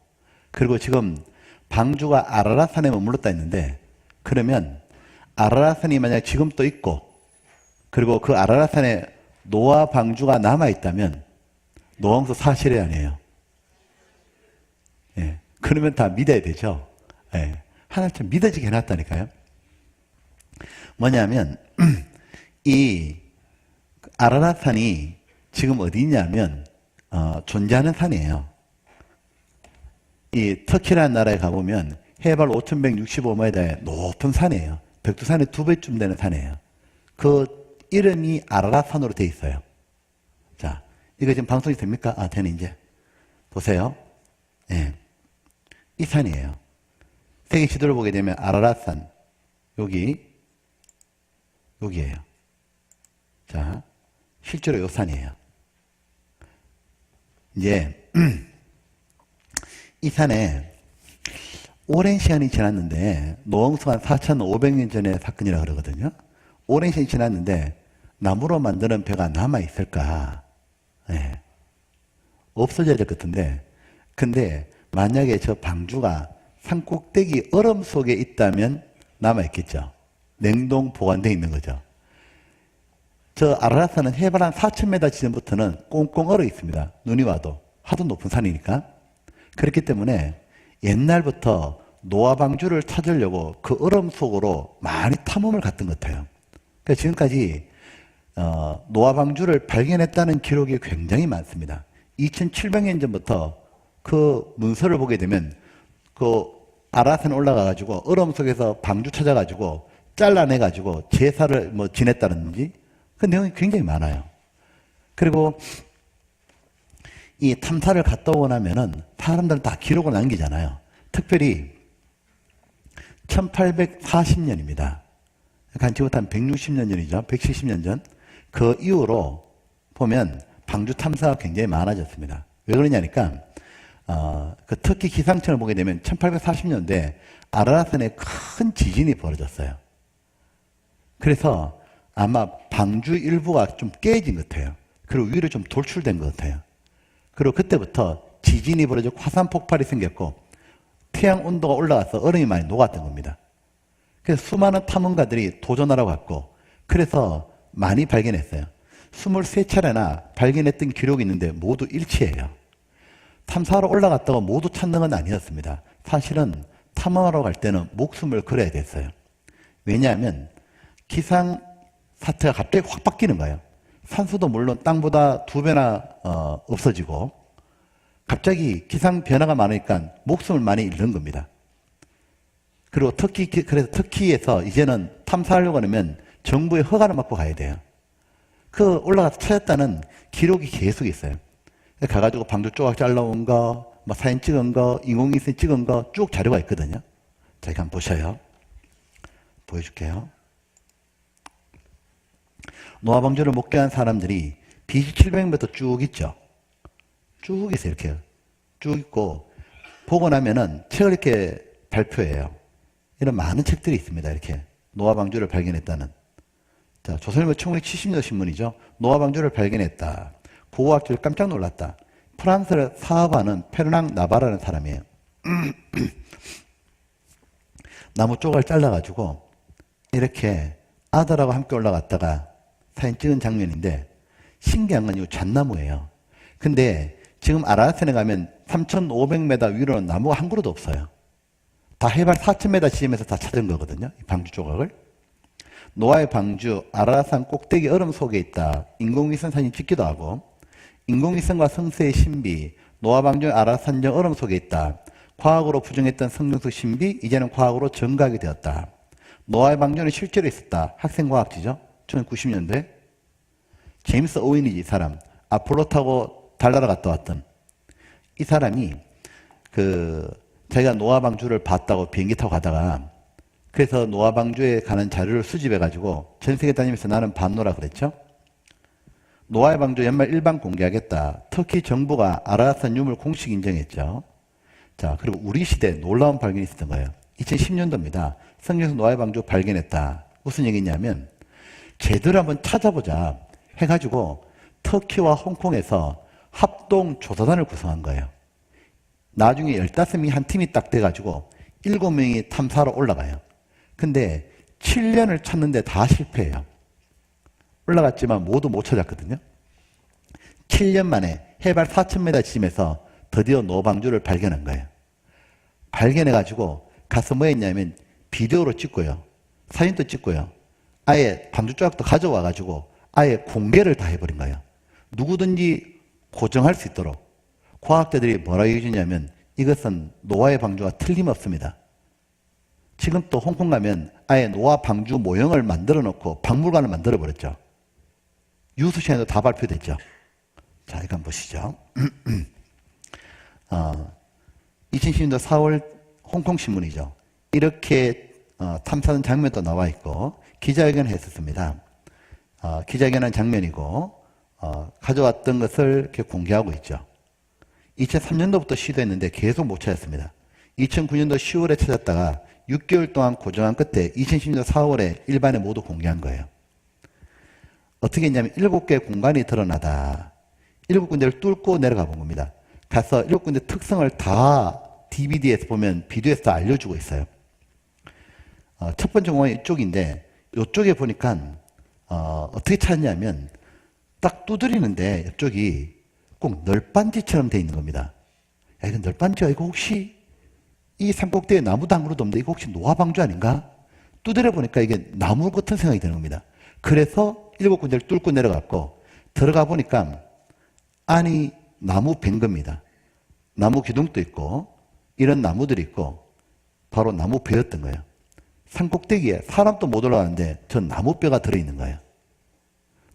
Speaker 1: 그리고 지금 방주가 아라랏산에 머물렀다 했는데 그러면 아라랏산이 만약 지금 또 있고 그리고 그 아라랏산에 노아 방주가 남아있다면 노아홍수 사실이 아니에요. 예. 그러면 다 믿어야 되죠. 예. 하나님 참 믿어지게 해놨다니까요. 뭐냐면 이 아라랏산이 지금 어디 있냐면 존재하는 산이에요. 이 터키라는 나라에 가보면 해발 5,165m의 높은 산이에요. 백두산의 2배쯤 되는 산이에요. 그 이름이 아라랏산으로 되어 있어요. 자, 이거 지금 방송이 됩니까? 아, 되네, 이제. 보세요. 예. 이 산이에요. 세계 지도를 보게 되면 아라랏산, 여기에요. 자, 실제로 이 산이에요. 이제, 이 산에 오랜 시간이 지났는데, 노홍수가 한 4,500년 전의 사건이라 그러거든요. 오랜 시간이 지났는데, 나무로 만드는 배가 남아있을까? 예. 없어져야 될 것 같은데, 근데 만약에 저 방주가 산꼭대기 얼음 속에 있다면 남아있겠죠. 냉동 보관되어 있는 거죠. 저 아라라산은 해발 한 4,000m 지점부터는 꽁꽁 얼어 있습니다. 눈이 와도. 하도 높은 산이니까. 그렇기 때문에 옛날부터 노아방주를 찾으려고 그 얼음 속으로 많이 탐험을 갔던 것 같아요. 그러니까 지금까지 노아방주를 발견했다는 기록이 굉장히 많습니다. 2700년 전부터 그 문서를 보게 되면 그 아라산 올라가가지고 얼음 속에서 방주 찾아가지고 잘라내가지고 제사를 뭐 지냈다든지 그 내용이 굉장히 많아요. 그리고 이 탐사를 갔다 오고 나면은 사람들은 다 기록을 남기잖아요. 특별히 1840년입니다. 그러니까 지금부터 한 160년 전이죠. 170년 전. 그 이후로 보면 방주 탐사가 굉장히 많아졌습니다. 왜 그러냐니까 그 터키 기상청을 보게 되면 1840년대 아라라산에 큰 지진이 벌어졌어요. 그래서 아마 방주 일부가 좀 깨진 것 같아요. 그리고 위로 좀 돌출된 것 같아요. 그리고 그때부터 지진이 벌어지고 화산 폭발이 생겼고 태양 온도가 올라가서 얼음이 많이 녹았던 겁니다. 그래서 수많은 탐험가들이 도전하러 갔고 그래서 많이 발견했어요. 23차례나 발견했던 기록이 있는데 모두 일치해요. 탐사하러 올라갔다가 모두 찾는 건 아니었습니다. 사실은 탐험하러 갈 때는 목숨을 걸어야 됐어요. 왜냐하면 기상 사태가 갑자기 확 바뀌는 거예요. 산수도 물론 땅보다 2배나 없어지고 갑자기 기상 변화가 많으니까 목숨을 많이 잃는 겁니다. 그리고 그래서 터키에서 이제는 탐사하려고 하면 정부의 허가를 받고 가야 돼요. 그 올라가서 찾았다는 기록이 계속 있어요. 가가지고 방주 조각 잘라온 거, 뭐 사진 찍은 거, 인공위성 찍은 거 쭉 자료가 있거든요. 자, 이거 한번 보셔요. 보여줄게요. 노아방주를 목격한 사람들이 BC 700m 쭉 있죠. 쭉 있어요. 이렇게 쭉 있고 보고 나면은 책을 이렇게 발표해요. 이런 많은 책들이 있습니다. 이렇게 노아방주를 발견했다는. 자, 조선일보 1970년 신문이죠. 노아방주를 발견했다. 고고학자들 깜짝 놀랐다. 프랑스를 사업하는 페르낭 나바라는 사람이에요. 나무 조각을 잘라가지고 이렇게 아들하고 함께 올라갔다가 사진 찍은 장면인데 신기한 건 이 잣나무예요. 근데 지금 아라라산에 가면 3,500m 위로는 나무가 한 그루도 없어요. 다 해발 4,000m 지점에서 다 찾은 거거든요. 이 방주 조각을. 노아의 방주 아라라산 꼭대기 얼음 속에 있다. 인공위성 사진 찍기도 하고 인공위성과 성서의 신비 노아 방주 아라라산정 얼음 속에 있다. 과학으로 부정했던 성경속 신비 이제는 과학으로 증거하게 되었다. 노아의 방주는 실제로 있었다. 학생과학지죠. 1990년대. 제임스 오웬이지 이 사람. 아폴로 타고 달나라 갔다 왔던 이 사람이 자기가 노아 방주를 봤다고 비행기 타고 가다가 그래서 노아 방주에 가는 자료를 수집해 가지고 전 세계 다니면서 나는 반노라 그랬죠. 노아의 방주 연말 일반 공개하겠다. 터키 정부가 아라라산 유물 공식 인정했죠. 자, 그리고 우리 시대에 놀라운 발견이 있었던 거예요. 2010년도입니다. 성경에서 노아의 방주 발견했다. 무슨 얘기냐면 제대로 한번 찾아보자 해가지고 터키와 홍콩에서 합동 조사단을 구성한 거예요. 나중에 15명이 한 팀이 딱 돼가지고 7명이 탐사로 올라가요. 근데 7년을 찾는데 다 실패해요. 올라갔지만 모두 못 찾았거든요. 7년 만에 해발 4,000m 지점에서 드디어 노방주를 발견한 거예요. 발견해가지고 가서 뭐 했냐면 비디오로 찍고요. 사진도 찍고요. 아예 방주 조각도 가져와가지고 아예 공개를 다 해버린 거예요. 누구든지 고정할 수 있도록. 과학자들이 뭐라고 얘기해주냐면 이것은 노아의 방주가 틀림없습니다. 지금 또 홍콩 가면 아예 노아 방주 모형을 만들어 놓고 박물관을 만들어 버렸죠. 유수시에도 다 발표됐죠. 자, 이거 한번 보시죠. 2010년도 4월 홍콩 신문이죠. 이렇게 탐사하는 장면도 나와 있고 기자회견을 했었습니다. 기자회견한 장면이고 가져왔던 것을 이렇게 공개하고 있죠. 2003년도부터 시도했는데 계속 못 찾았습니다. 2009년도 10월에 찾았다가 6개월 동안 고정한 끝에 2010년도 4월에 일반에 모두 공개한 거예요. 어떻게 했냐면 7개의 공간이 드러나다. 7군데를 뚫고 내려가 본 겁니다. 가서 7군데 특성을 다 DVD에서 보면 비디오에서 다 알려주고 있어요. 첫 번째 공간이 이쪽인데 이쪽에 보니까 어떻게 찾았냐면 딱 두드리는데 이쪽이 꼭 널빤지처럼 돼 있는 겁니다. 야, 이거 널빤지가 이거 혹시 이 산꼭대기에 나무도 한 그루도 없는데 이거 혹시 노화방주 아닌가? 두드려 보니까 이게 나무 같은 생각이 드는 겁니다. 그래서 7군데를 뚫고 내려갔고 들어가 보니까 안이 나무 벤 겁니다. 나무 기둥도 있고 이런 나무들이 있고 바로 나무 벼였던 거예요. 산꼭대기에 사람도 못 올라가는데 저 나무뼈가 들어있는 거예요.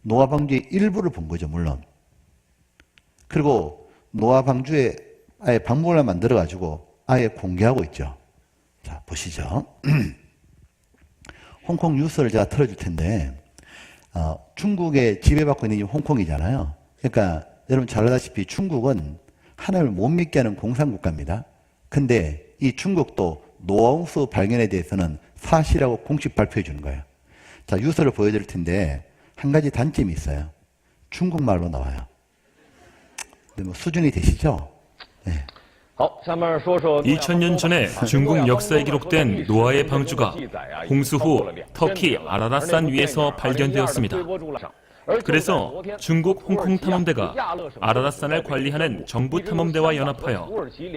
Speaker 1: 노화방주의 일부를 본 거죠, 물론. 그리고 노화방주에 아예 박물관을 만들어가지고 아예 공개하고 있죠. 자, 보시죠. 홍콩 뉴스를 제가 틀어줄 텐데, 중국에 지배받고 있는 게 홍콩이잖아요. 그러니까 여러분 잘 알다시피 중국은 하나님을 못 믿게 하는 공산국가입니다. 근데 이 중국도 노홍수 발견에 대해서는 사실이라고 공식 발표해 주는 거예요. 자, 뉴스를 보여드릴 텐데 한 가지 단점이 있어요. 중국말로 나와요. 근데 뭐 수준이 되시죠? 네.
Speaker 5: 2000년 전에 중국 역사에 기록된 노아의 방주가 홍수 후 터키 아라랏산 위에서 발견되었습니다. 그래서 중국 홍콩 탐험대가 아라랏산을 관리하는 정부 탐험대와 연합하여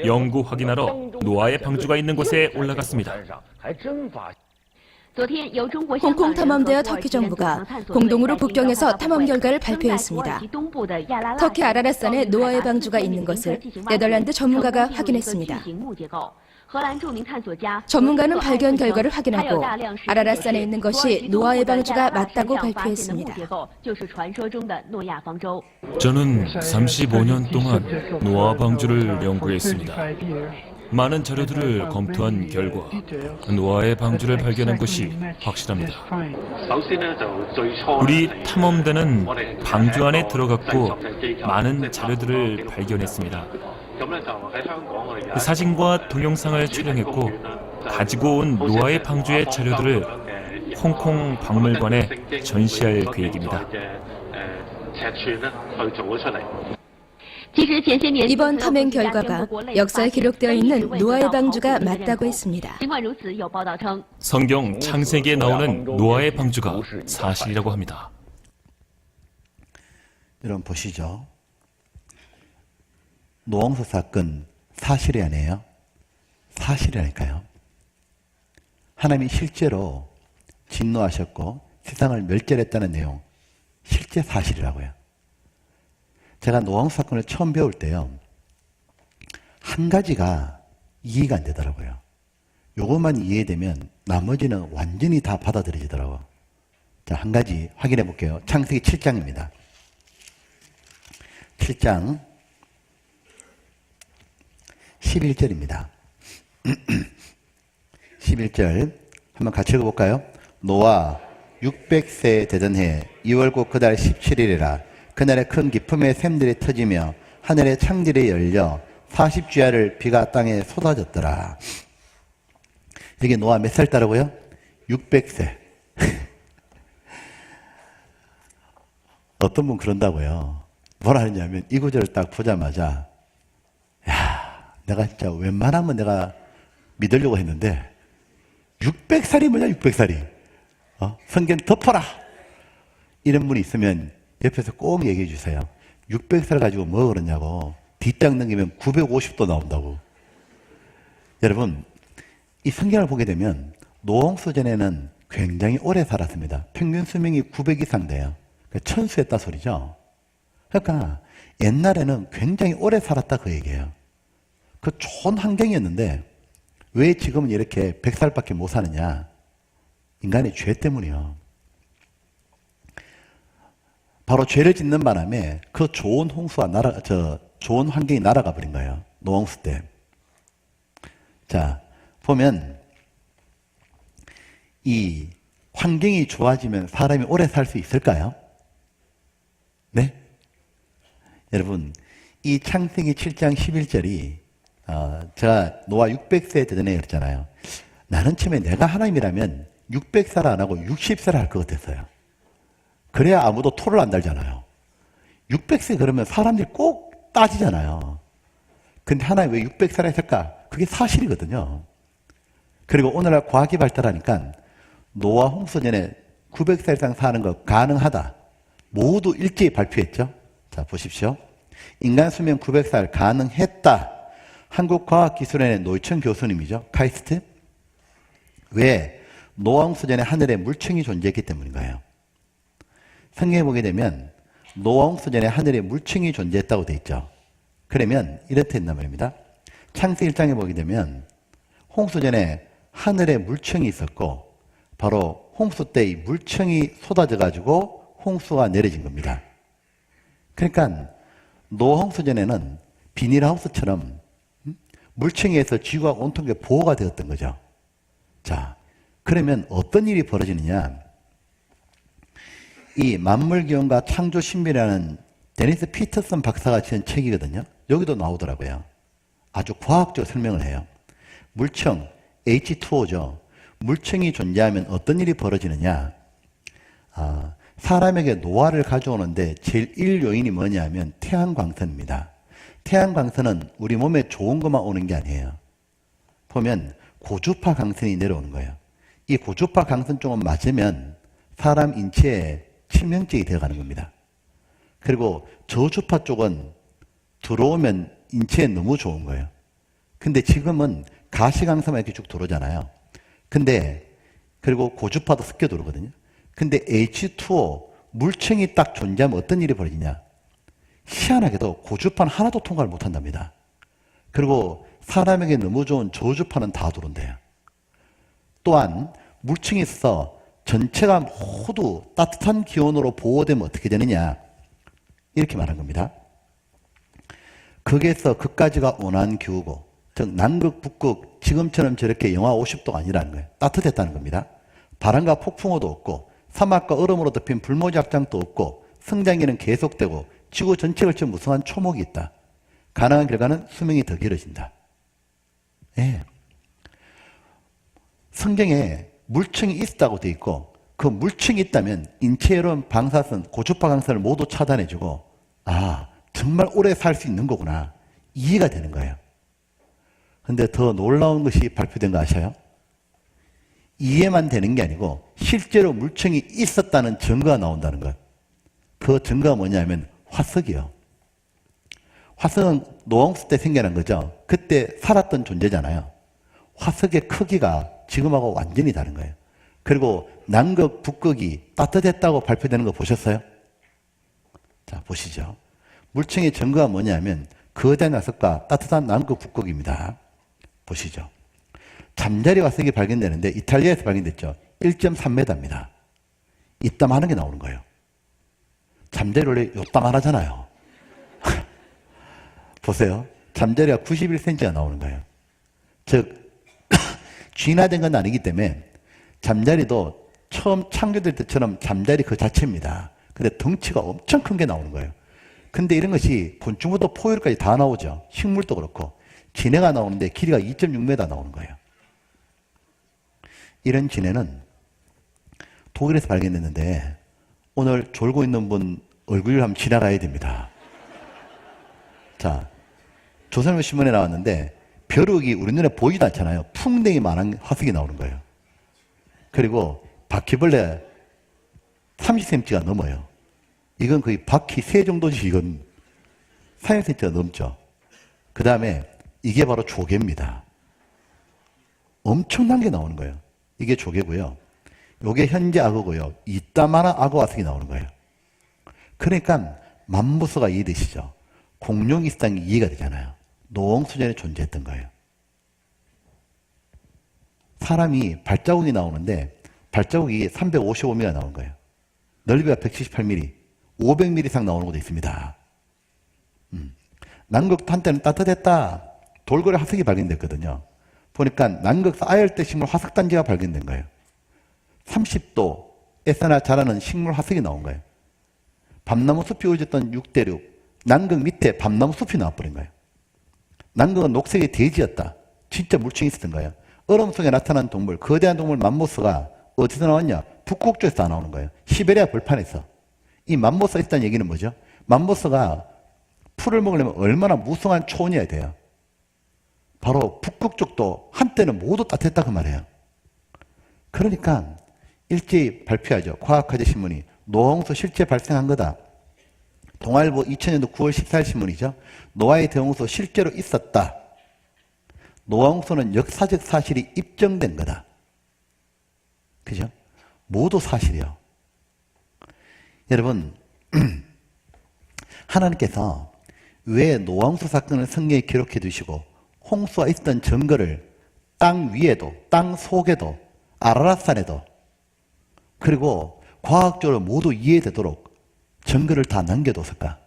Speaker 5: 연구 확인하러 노아의 방주가 있는 곳에 올라갔습니다.
Speaker 6: 홍콩 탐험대와 터키 정부가 공동으로 북경에서 탐험 결과를 발표했습니다. 터키 아라랏산에 노아의 방주가 있는 것을 네덜란드 전문가가 확인했습니다. 전문가는 발견 결과를 확인하고 아라랏산에 있는 것이 노아의 방주가 맞다고 발표했습니다.
Speaker 5: 저는 35년 동안 노아 방주를 연구했습니다. 많은 자료들을 검토한 결과 노아의 방주를 발견한 것이 확실합니다. 우리 탐험대는 방주 안에 들어갔고 많은 자료들을 발견했습니다. 사진과 동영상을 촬영했고 가지고 온 노아의 방주의 자료들을 홍콩 박물관에 전시할 계획입니다.
Speaker 6: 이번 탐행 결과가 역사에 기록되어 있는 노아의 방주가 맞다고 했습니다.
Speaker 5: 성경 창세기에 나오는 노아의 방주가 사실이라고 합니다.
Speaker 1: 여러분 보시죠. 노홍수 사건 사실이 아니에요? 사실이라니까요. 하나님이 실제로 진노하셨고 세상을 멸절했다는 내용, 실제 사실이라고요. 제가 노홍수 사건을 처음 배울 때요, 한 가지가 이해가 안 되더라고요. 요것만 이해되면 나머지는 완전히 다 받아들여지더라고요. 자, 한 가지 확인해 볼게요. 창세기 7장입니다. 7장 11절입니다. 11절 한번 같이 읽어볼까요? 노아 600세 되던 해 2월고 그달 17일이라 그날에 큰 기품의 샘들이 터지며 하늘의 창들이 열려 40주야를 비가 땅에 쏟아졌더라. 여기 노아 몇 살 따라고요? 600세. 어떤 분 그런다고요. 뭐라 하냐면 이 구절을 딱 보자마자 야, 내가 진짜 웬만하면 내가 믿으려고 했는데 600살이 뭐냐 600살이. 성경 덮어라. 이런 분이 있으면 옆에서 꼭 얘기해 주세요. 600살 가지고 뭐 그러냐고. 뒷장 넘기면 950도 나온다고. 여러분, 이 성경을 보게 되면 노홍수 전에는 굉장히 오래 살았습니다. 평균 수명이 900 이상 돼요. 천수했다 소리죠. 그러니까 옛날에는 굉장히 오래 살았다 그 얘기예요. 그 좋은 환경이었는데 왜 지금은 이렇게 100살밖에 못 사느냐. 인간의 죄 때문이요. 바로 죄를 짓는 바람에 그 좋은 홍수가 좋은 환경이 날아가 버린 거예요. 노홍수 때. 자, 보면 이 환경이 좋아지면 사람이 오래 살 수 있을까요? 네? 여러분, 이 창세기 7장 11절이 제가 노아 600세 되던 애 그랬잖아요. 나는 처음에 내가 하나님이라면 600살 안 하고 60살 할 것 같았어요. 그래야 아무도 토를 안 달잖아요. 600세 그러면 사람들이 꼭 따지잖아요. 근데 하나님 왜 600세나 했을까? 그게 사실이거든요. 그리고 오늘날 과학이 발달하니까 노아 홍수 전에 900살 이상 사는 거 가능하다. 모두 일제히 발표했죠. 자, 보십시오. 인간 수명 900살 가능했다. 한국과학기술원의 노희천 교수님이죠. 카이스트. 왜? 노아 홍수 전에 하늘에 물층이 존재했기 때문인 거예요. 성경에 보게 되면 노아 홍수 전에 하늘에 물층이 존재했다고 돼 있죠. 그러면 이렇게 했단 말입니다. 창세 1장에 보게 되면 홍수 전에 하늘에 물층이 있었고 바로 홍수 때 이 물층이 쏟아져 가지고 홍수가 내려진 겁니다. 그러니까 노아 홍수 전에는 비닐하우스처럼 물층에 의해서 지구가 온통 게 보호가 되었던 거죠. 자, 그러면 어떤 일이 벌어지느냐? 이 만물기원과 창조신비라는 데니스 피터슨 박사가 지은 책이거든요. 여기도 나오더라고요. 아주 과학적으로 설명을 해요. 물층, H2O죠. 물층이 존재하면 어떤 일이 벌어지느냐? 사람에게 노화를 가져오는데 제일 1요인이 뭐냐 하면 태양광선입니다. 태양광선은 우리 몸에 좋은 것만 오는 게 아니에요. 보면 고주파 강선이 내려오는 거예요. 이 고주파 강선 쪽은 맞으면 사람 인체에 치명적이 되어가는 겁니다. 그리고 저주파 쪽은 들어오면 인체에 너무 좋은 거예요. 근데 지금은 가시광선만 이렇게 쭉 들어오잖아요. 근데 그리고 고주파도 섞여 들어오거든요. 근데 H2O 물층이 딱 존재하면 어떤 일이 벌어지냐? 희한하게도 고주파는 하나도 통과를 못 한답니다. 그리고 사람에게 너무 좋은 저주파는 다 들어온대요. 또한 물층이 있어서 전체가 모두 따뜻한 기온으로 보호되면 어떻게 되느냐? 이렇게 말한 겁니다. 극에서 극까지가 온화한 기후고, 즉 남극, 북극, 지금처럼 저렇게 영하 50도가 아니라는 거예요. 따뜻했다는 겁니다. 바람과 폭풍우도 없고 사막과 얼음으로 덮인 불모지 확장도 없고 성장기는 계속되고 지구 전체를 걸쳐 무성한 초목이 있다. 가능한 결과는 수명이 더 길어진다. 예. 성경에 물층이 있다고 돼 있고 그 물층이 있다면 인체로운 방사선, 고주파 강선을 모두 차단해주고 정말 오래 살 수 있는 거구나. 이해가 되는 거예요. 근데 더 놀라운 것이 발표된 거 아셔요? 이해만 되는 게 아니고 실제로 물층이 있었다는 증거가 나온다는 것. 그 증거가 뭐냐면 화석이요. 화석은 노홍수 때 생겨난 거죠. 그때 살았던 존재잖아요. 화석의 크기가 지금하고 완전히 다른 거예요. 그리고 남극, 북극이 따뜻했다고 발표되는 거 보셨어요? 자, 보시죠. 물층의 증거가 뭐냐면 거대한 화석과 따뜻한 남극, 북극입니다. 보시죠. 잠자리 화석이 발견되는데 이탈리아에서 발견됐죠. 1.3m입니다. 이따만한 게 나오는 거예요. 잠자리 원래 요따만 하잖아요. 보세요. 잠자리가 91cm가 나오는 거예요. 즉 진화된 건 아니기 때문에 잠자리도 처음 창조될 때처럼 잠자리 그 자체입니다. 근데 덩치가 엄청 큰 게 나오는 거예요. 근데 이런 것이 곤충부터 포유류까지 다 나오죠. 식물도 그렇고. 진해가 나오는데 길이가 2.6m 나오는 거예요. 이런 진해는 독일에서 발견됐는데 오늘 졸고 있는 분 얼굴을 한번 지나가야 됩니다. 자, 조선일보 신문에 나왔는데 벼룩이 우리 눈에 보이지도 않잖아요. 풍뎅이만한 화석이 나오는 거예요. 그리고 바퀴벌레 30cm가 넘어요. 이건 거의 바퀴 새 정도지. 이건 30cm가 넘죠. 그 다음에 이게 바로 조개입니다. 엄청난 게 나오는 거예요. 이게 조개고요. 이게 현재 악어고요. 이따만한 악어 화석이 나오는 거예요. 그러니까 만부서가 이해되시죠? 공룡이 있었다는 게 이해가 되잖아요. 노홍수전에 존재했던 거예요. 사람이 발자국이 나오는데 발자국이 355mm 나온 거예요. 넓이가 178mm, 500mm 이상 나오는 것도 있습니다. 남극 한때는 따뜻했다. 돌고래 화석이 발견됐거든요. 보니까 남극 아열대 식물 화석단지가 발견된 거예요. 30도에서나 자라는 식물 화석이 나온 거예요. 밤나무 숲이 우거졌던 육대륙, 남극 밑에 밤나무 숲이 나와버린 거예요. 남극은 녹색의 대지였다. 진짜 물층이 있었던 거예요. 얼음 속에 나타난 동물, 거대한 동물 맘모스가 어디서 나왔냐? 북극 쪽에서 다 나오는 거예요. 시베리아 벌판에서. 이 맘모스가 있다는 얘기는 뭐죠? 맘모스가 풀을 먹으려면 얼마나 무성한 초원이어야 돼요. 바로 북극 쪽도 한때는 모두 따뜻했다 그 말이에요. 그러니까 일제히 발표하죠. 과학화제 신문이 노화홍수 실제 발생한 거다. 동아일보 2000년도 9월 14일 신문이죠. 노아의 대홍수 실제로 있었다. 노화홍수는 역사적 사실이 입증된 거다. 그죠? 모두 사실이요. 여러분, 하나님께서 왜 노화홍수 사건을 성경에 기록해 두시고 홍수가 있던 증거를 땅 위에도 땅 속에도 아라랏산에도 그리고 과학적으로 모두 이해되도록 증거를 다 남겨뒀을까?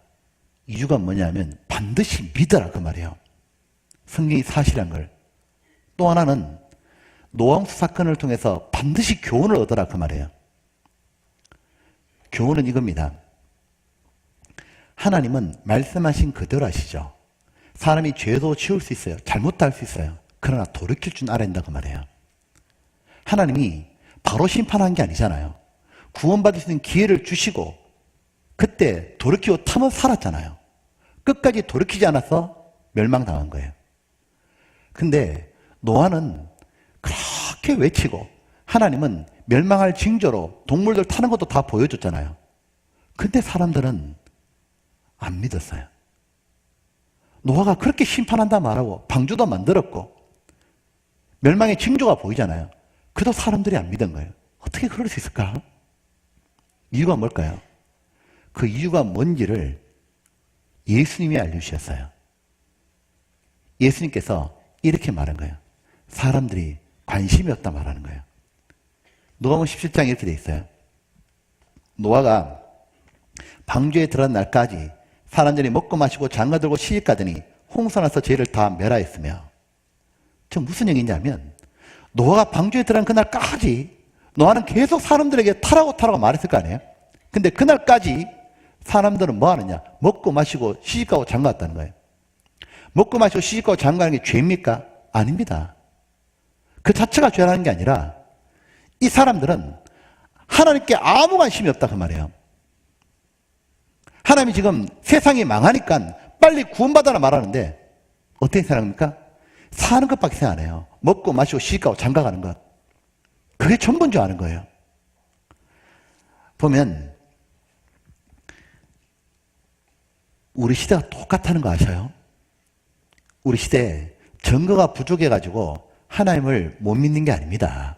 Speaker 1: 이유가 뭐냐면 반드시 믿어라 그 말이에요. 성경이 사실한 걸. 또 하나는 노아홍수 사건을 통해서 반드시 교훈을 얻어라 그 말이에요. 교훈은 이겁니다. 하나님은 말씀하신 그대로 하시죠. 사람이 죄도 지을 수 있어요. 잘못도 할 수 있어요. 그러나 돌이킬 줄 알아야 된다 그 말이에요. 하나님이 바로 심판한 게 아니잖아요. 구원받을 수 있는 기회를 주시고 그때 돌이키고 탐은 살았잖아요. 끝까지 돌이키지 않아서 멸망당한 거예요. 근데 노아는 그렇게 외치고 하나님은 멸망할 징조로 동물들 타는 것도 다 보여줬잖아요. 근데 사람들은 안 믿었어요. 노아가 그렇게 심판한다 말하고 방주도 만들었고 멸망의 징조가 보이잖아요. 그래도 사람들이 안 믿은 거예요. 어떻게 그럴 수 있을까? 이유가 뭘까요? 그 이유가 뭔지를 예수님이 알려주셨어요. 예수님께서 이렇게 말한 거예요. 사람들이 관심이 없다 말하는 거예요. 노아복음 17장에 이렇게 돼 있어요. 노아가 방주에 들어간 날까지 사람들이 먹고 마시고 장가들고 시집가더니 홍수나서 죄를 다 멸하였으며, 저 무슨 얘기냐면 노아가 방주에 들어간 그날까지 노아는 계속 사람들에게 타라고 말했을 거 아니에요. 근데 그날까지 사람들은 뭐 하느냐? 먹고 마시고 시집가고 장가갔다는 거예요. 먹고 마시고 시집가고 장가가는 게 죄입니까? 아닙니다. 그 자체가 죄라는 게 아니라 이 사람들은 하나님께 아무 관심이 없다 그 말이에요. 하나님이 지금 세상이 망하니까 빨리 구원받아라 말하는데 어떻게 생각합니까? 사는 것밖에 생각 안 해요. 먹고 마시고 시집가고 장가가는 것. 그게 전부인 줄 아는 거예요. 보면 우리 시대가 똑같다는 거 아셔요? 우리 시대에 증거가 부족해가지고 하나님을 못 믿는 게 아닙니다.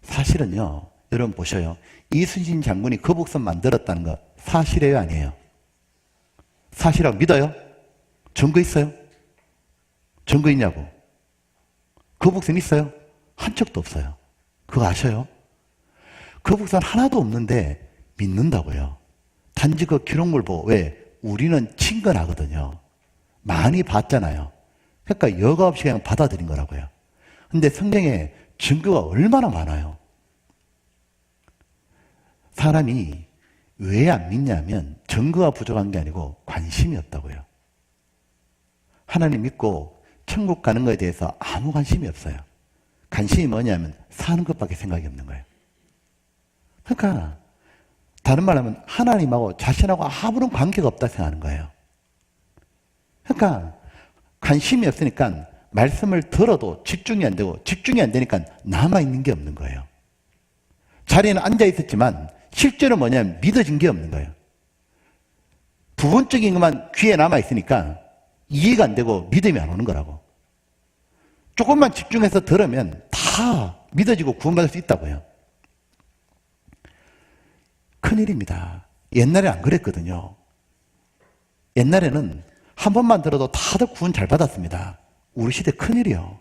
Speaker 1: 사실은요, 여러분 보셔요. 이순신 장군이 거북선 만들었다는 거 사실이에요, 아니에요? 사실이라고 믿어요? 증거 있어요? 증거 있냐고? 거북선 있어요? 한 척도 없어요. 그거 아셔요? 거북선 하나도 없는데 믿는다고요. 단지 그 기록물 보고, 왜? 우리는 친근하거든요. 많이 봤잖아요. 그러니까 여과 없이 그냥 받아들인 거라고요. 근데 성경에 증거가 얼마나 많아요. 사람이 왜 안 믿냐면 증거가 부족한 게 아니고 관심이 없다고요. 하나님 믿고 천국 가는 것에 대해서 아무 관심이 없어요. 관심이 뭐냐면 사는 것밖에 생각이 없는 거예요. 그러니까 다른 말로 하면 하나님하고 자신하고 아무런 관계가 없다 생각하는 거예요. 그러니까 관심이 없으니까 말씀을 들어도 집중이 안 되고 집중이 안 되니까 남아있는 게 없는 거예요. 자리에는 앉아 있었지만 실제로 뭐냐면 믿어진 게 없는 거예요. 부분적인 것만 귀에 남아있으니까 이해가 안 되고 믿음이 안 오는 거라고. 조금만 집중해서 들으면 다 믿어지고 구원받을 수 있다고요. 큰일입니다. 옛날에 안 그랬거든요. 옛날에는 한 번만 들어도 다들 구원 잘 받았습니다. 우리 시대 큰일이요.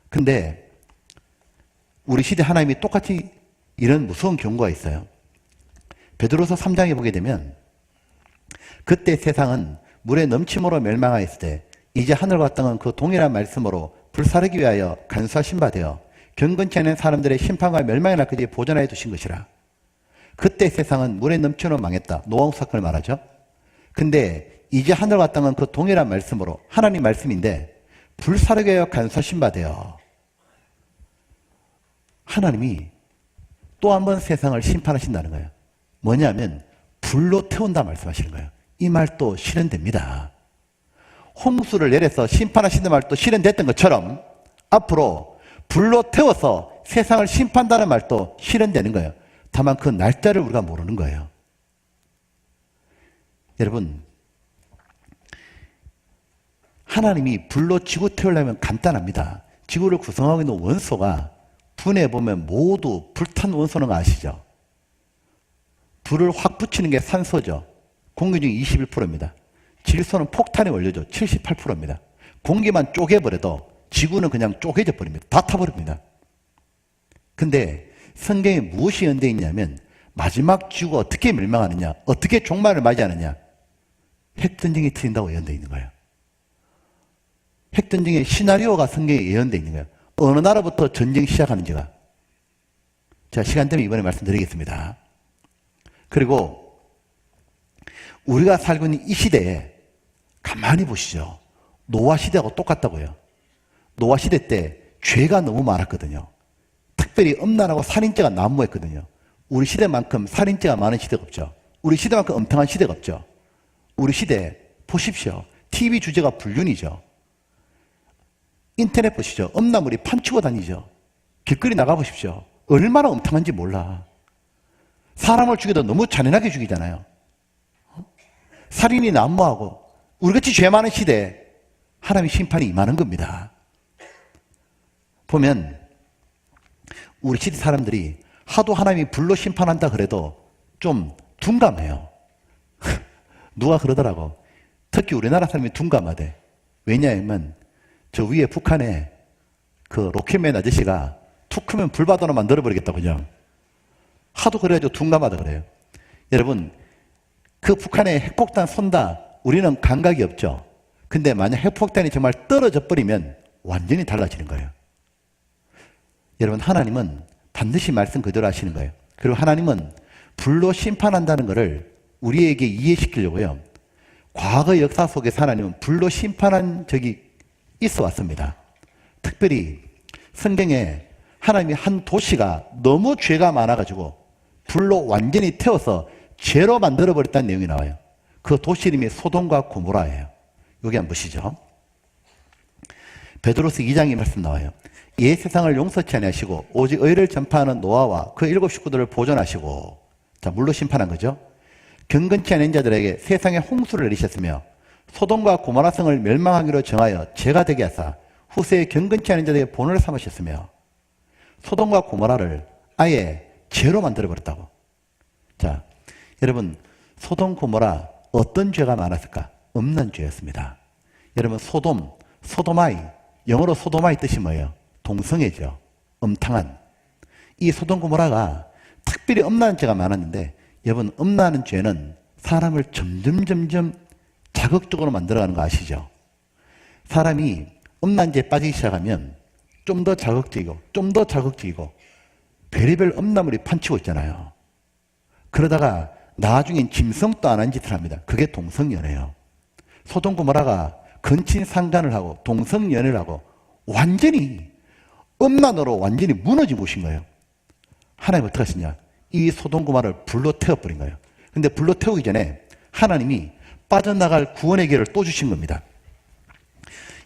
Speaker 1: 근데 우리 시대 하나님이 똑같이 이런 무서운 경고가 있어요. 베드로서 3장에 보게 되면 그때 세상은 물의 넘침으로 멸망하였을 때 이제 하늘과 땅은 그 동일한 말씀으로 불사르기 위하여 간수하신 바 되어 경건치 않은 사람들의 심판과 멸망의 날까지 보존하여 두신 것이라. 그때 세상은 물에 넘치로 망했다. 노아홍수 사건을 말하죠. 근데 이제 하늘과 땅은 그 동일한 말씀으로, 하나님 말씀인데 불사르게 하여 간수하신 바 되어, 하나님이 또 한 번 세상을 심판하신다는 거예요. 뭐냐면 불로 태운다 말씀하시는 거예요. 이 말도 실현됩니다. 홍수를 내려서 심판하신다는 말도 실현됐던 것처럼 앞으로 불로 태워서 세상을 심판한다는 말도 실현되는 거예요. 다만 그 날짜를 우리가 모르는 거예요. 여러분, 하나님이 불로 지구 태우려면 간단합니다. 지구를 구성하고 있는 원소가 분해해보면 모두 불탄 원소는 거 아시죠? 불을 확 붙이는 게 산소죠. 공기 중 21%입니다. 질소는 폭탄의 원료죠. 78%입니다. 공기만 쪼개버려도 지구는 그냥 쪼개져 버립니다. 다 타버립니다. 근데 성경에 무엇이 연대해 있냐면 마지막 지구가 어떻게 멸망하느냐, 어떻게 종말을 맞이하느냐, 핵전쟁이 터진다고 예언되어 있는 거예요. 핵전쟁의 시나리오가 성경에 예언되어 있는 거예요. 어느 나라부터 전쟁 시작하는지가. 자, 시간 되면 이번에 말씀드리겠습니다. 그리고 우리가 살고 있는 이 시대에 가만히 보시죠. 노아 시대하고 똑같다고요. 노아 시대 때 죄가 너무 많았거든요. 특별히 음란하고 살인죄가 난무했거든요. 우리 시대만큼 살인죄가 많은 시대가 없죠. 우리 시대만큼 엄청난 시대가 없죠. 우리 시대 보십시오. TV 주제가 불륜이죠. 인터넷 보시죠. 음란물이 판치고 다니죠. 길거리 나가보십시오. 얼마나 엄청난지 몰라. 사람을 죽여도 너무 잔인하게 죽이잖아요. 살인이 난무하고 우리같이 죄 많은 시대에 하나님의 심판이 임하는 겁니다. 보면 우리 시대 사람들이 하도 하나님이 불로 심판한다 그래도 좀 둔감해요. 누가 그러더라고. 특히 우리나라 사람이 둔감하대. 왜냐하면 저 위에 북한에 그 로켓맨 아저씨가 툭 크면 불바다로 만들어버리겠다 그냥. 하도 그래가지고 둔감하다 그래요. 여러분, 그 북한에 핵폭탄 쏜다. 우리는 감각이 없죠. 근데 만약 핵폭탄이 정말 떨어져 버리면 완전히 달라지는 거예요. 여러분, 하나님은 반드시 말씀 그대로 하시는 거예요. 그리고 하나님은 불로 심판한다는 것을 우리에게 이해시키려고요. 과거 역사 속에서 하나님은 불로 심판한 적이 있어 왔습니다. 특별히 성경에 하나님이 한 도시가 너무 죄가 많아가지고 불로 완전히 태워서 죄로 만들어버렸다는 내용이 나와요. 그 도시 이름이 소돔과 고모라예요. 여기 한번 보시죠. 베드로서 2장의 말씀 나와요. 옛 세상을 용서치 아니하시고 오직 의를 전파하는 노아와 그 7 식구들을 보존하시고, 자, 물로 심판한 거죠. 경건치 않은 자들에게 세상에 홍수를 내리셨으며 소돔과 고모라 성을 멸망하기로 정하여 죄가 되게 하사 후세에 경건치 않은 자들에게 본을 삼으셨으며, 소돔과 고모라를 아예 죄로 만들어버렸다고. 자, 여러분, 소돔 고모라 어떤 죄가 많았을까? 없는 죄였습니다. 여러분, 소도마이, 영어로 소도마이 뜻이 뭐예요? 동성애죠. 음탕한. 이 소돔 고모라가 특별히 음란한 죄가 많았는데, 여러분, 음란한 죄는 사람을 점점 자극적으로 만들어가는 거 아시죠? 사람이 음란한 죄에 빠지기 시작하면 좀 더 자극적이고 별의별 음란물이 판치고 있잖아요. 그러다가 나중엔 짐승도 안 한 짓을 합니다. 그게 동성연애예요. 소돔 고모라가 근친상간을 하고 동성연애를 하고 완전히 음란으로 완전히 무너진 곳인 거예요. 하나님 어떻게 하시냐? 이 소돔 고모라를 불로 태워버린 거예요. 근데 불로 태우기 전에 하나님이 빠져나갈 구원의 기회를 또 주신 겁니다.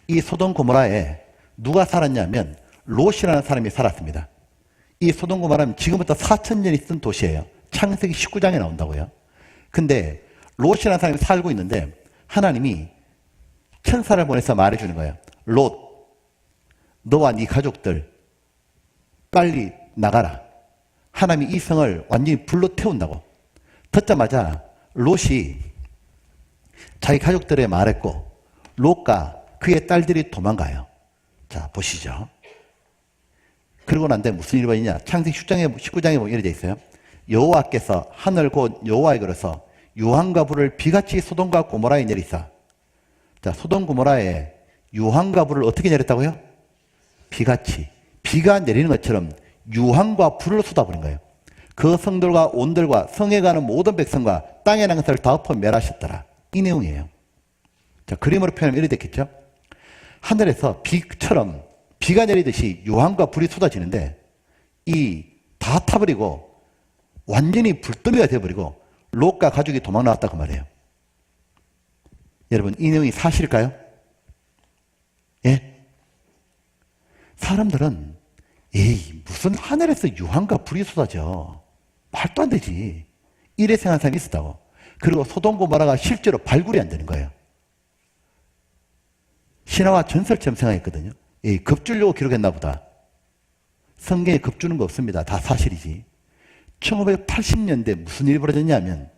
Speaker 1: 이 소돔 고모라에 누가 살았냐면 롯이라는 사람이 살았습니다. 이 소돔 고모라는 지금부터 4000년이 있던 도시예요. 창세기 19장에 나온다고요. 근데 롯이라는 사람이 살고 있는데 하나님이 천사를 보내서 말해주는 거예요. 롯, 너와 네 가족들 빨리 나가라. 하나님이 이 성을 완전히 불로 태운다고. 듣자마자 롯이 자기 가족들에게 말했고 롯과 그의 딸들이 도망가요. 자, 보시죠. 그러고 난 다음에 무슨 일이 벌어지냐? 창세기 19장에 보면 이렇게 돼 있어요. 여호와께서 하늘 곧 여호와의 그래서 유황과 불을 비같이 소돔과 고모라에 내리사. 자, 소돔 고모라에 유황과 불을 어떻게 내렸다고요? 비같이. 비가 내리는 것처럼 유황과 불을 쏟아버린 거예요. 그 성들과 온들과 성에 가는 모든 백성과 땅의 낭사를 다 엎어 멸하셨더라. 이 내용이에요. 자, 그림으로 표현하면 이렇게 됐겠죠? 하늘에서 비처럼 비가 내리듯이 유황과 불이 쏟아지는데 이 다 타버리고 완전히 불더미가 되어버리고 롯과 가족이 도망 나왔다 그 말이에요. 여러분, 이 내용이 사실일까요? 예? 사람들은 에이, 무슨 하늘에서 유황과 불이 쏟아져. 말도 안 되지. 이래 생각하는 사람이 있었다고. 그리고 소돔 고모라가 실제로 발굴이 안 되는 거예요. 신화와 전설처럼 생각했거든요. 에이, 급주려고 기록했나 보다. 성경에 급주는 거 없습니다. 다 사실이지. 1980년대 무슨 일이 벌어졌냐면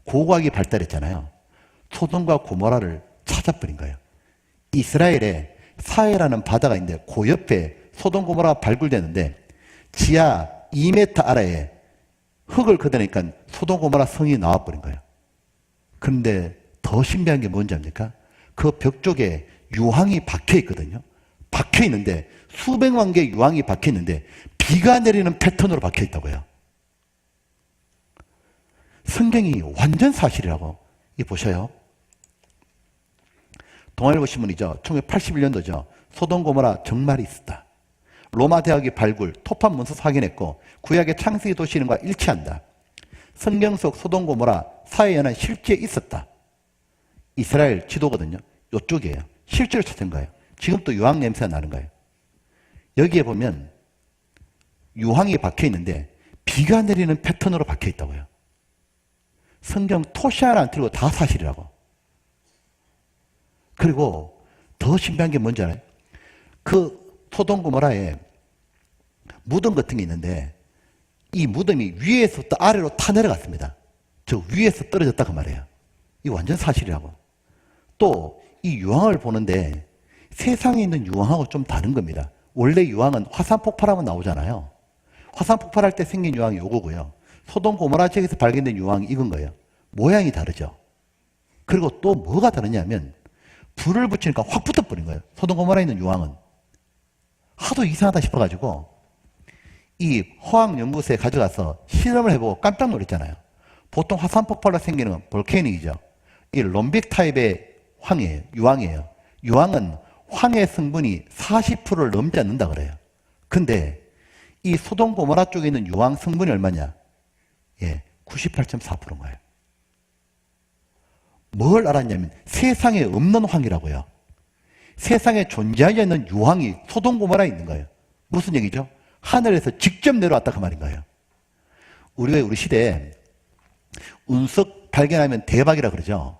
Speaker 1: 고고학이 발달했잖아요. 소돔과 고모라를 찾아버린 거예요. 이스라엘에 사해라는 바다가 있는데 그 옆에 소돔 고모라가 발굴되는데 지하 2m 아래에 흙을 걷어내니까 소돔 고모라 성이 나와버린 거예요. 그런데 더 신비한 게 뭔지 압니까? 그 벽 쪽에 유황이 박혀 있거든요. 박혀 있는데 수백만 개의 유황이 박혀 있는데 비가 내리는 패턴으로 박혀 있다고요. 성경이 완전 사실이라고. 이 보셔요. 동아일보 신문이죠. 1981년도죠. 소돔 고모라 정말이 있었다. 로마 대학이 발굴, 토판 문서 확인했고 구약의 창세기 도시 이름과 일치한다. 성경 속 소돔 고모라 사해에는 실제 있었다. 이스라엘 지도거든요. 이쪽이에요. 실제로 찾은 거예요. 지금 또 유황 냄새가 나는 거예요. 여기에 보면 유황이 박혀 있는데 비가 내리는 패턴으로 박혀 있다고요. 성경 토시 하나 안 틀고 다 사실이라고. 그리고 더 신비한 게 뭔지 알아요? 그 소돔 고모라에 무덤 같은 게 있는데 이 무덤이 위에서 또 아래로 타내려갔습니다. 저 위에서 떨어졌다 그 말이에요. 이 완전 사실이라고. 또 이 유황을 보는데 세상에 있는 유황하고 좀 다른 겁니다. 원래 유황은 화산 폭발하면 나오잖아요. 화산 폭발할 때 생긴 유황이 요거고요. 소돔 고모라 지역에서 발견된 유황이 이건 거예요. 모양이 다르죠. 그리고 또 뭐가 다르냐면 불을 붙이니까 확 붙어버린 거예요. 소돔 고모라에 있는 유황은. 하도 이상하다 싶어가지고 이 화학연구소에 가져가서 실험을 해보고 깜짝 놀랐잖아요. 보통 화산 폭발로 생기는 건 볼케닉이죠. 이 롬빅 타입의 황이에요. 유황이에요. 유황은 황의 성분이 40%를 넘지 않는다 그래요. 근데 이 소돔 고모라 쪽에 있는 유황 성분이 얼마냐? 예, 98.4%인 거예요. 뭘 알았냐면 세상에 없는 황이라고요. 세상에 존재하지 않는 유황이 소돔 고모라에 있는 거예요. 무슨 얘기죠? 하늘에서 직접 내려왔다 그 말인 거예요. 우리 시대에 운석 발견하면 대박이라 그러죠.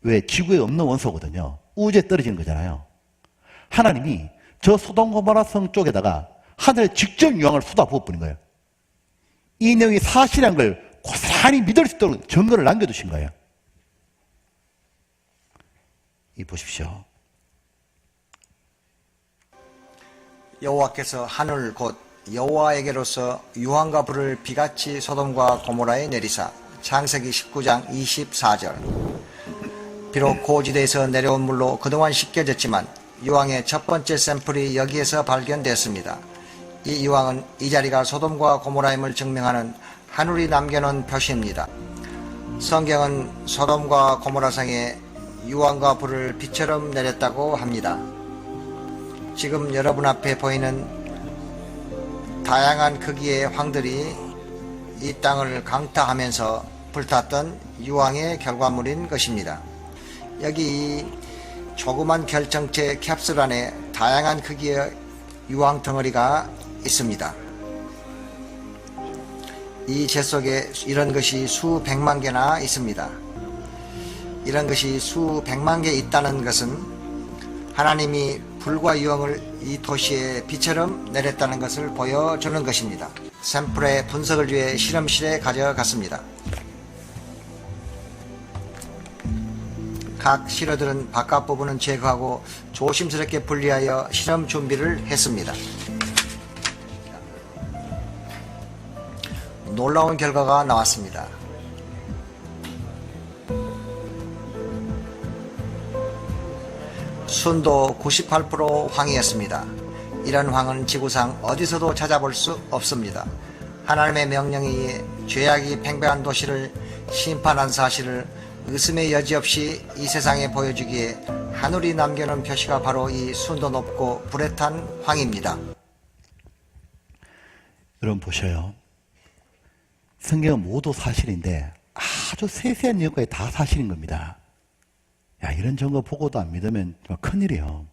Speaker 1: 왜? 지구에 없는 원소거든요. 우주에 떨어지는 거잖아요. 하나님이 저 소돔 고모라 성 쪽에다가 하늘에 직접 유황을 쏟아부어 버린 거예요. 이 내용이 사실이란 걸 고스란히 믿을 수 있도록 증거를 남겨두신 거예요. 이 보십시오.
Speaker 7: 여호와께서 하늘 곧 여호와에게로서 유황과 불을 비같이 소돔과 고모라에 내리사. 창세기 19장 24절. 비록 고지대에서 내려온 물로 그동안 씻겨졌지만 유황의 첫 번째 샘플이 여기에서 발견됐습니다. 이 유황은 이 자리가 소돔과 고모라임을 증명하는 하늘이 남겨놓은 표시입니다. 성경은 소돔과 고모라성에 유황과 불을 비처럼 내렸다고 합니다. 지금 여러분 앞에 보이는 다양한 크기의 황들이 이 땅을 강타하면서 불탔던 유황의 결과물인 것입니다. 여기 이 조그만 결정체 캡슐 안에 다양한 크기의 유황 덩어리가 있습니다. 이 재 속에 이런 것이 수백만 개나 있습니다. 이런 것이 수백만 개 있다는 것은 하나님이 불과 유황을 이 도시에 비처럼 내렸다는 것을 보여주는 것입니다. 샘플의 분석을 위해 실험실에 가져갔습니다. 각 실어들은 바깥 부분은 제거하고 조심스럽게 분리하여 실험 준비를 했습니다. 놀라운 결과가 나왔습니다. 순도 98% 황이었습니다. 이런 황은 지구상 어디서도 찾아볼 수 없습니다. 하나님의 명령에 의해 죄악이 팽배한 도시를 심판한 사실을 의심의 여지 없이 이 세상에 보여주기에 하늘이 남겨놓은 표시가 바로 이 순도 높고 불에 탄 황입니다.
Speaker 1: 여러분 보셔요. 성경은 모두 사실인데 아주 세세한 내용까지 다 사실인 겁니다. 야, 이런 증거 보고도 안 믿으면 정말 큰일이에요.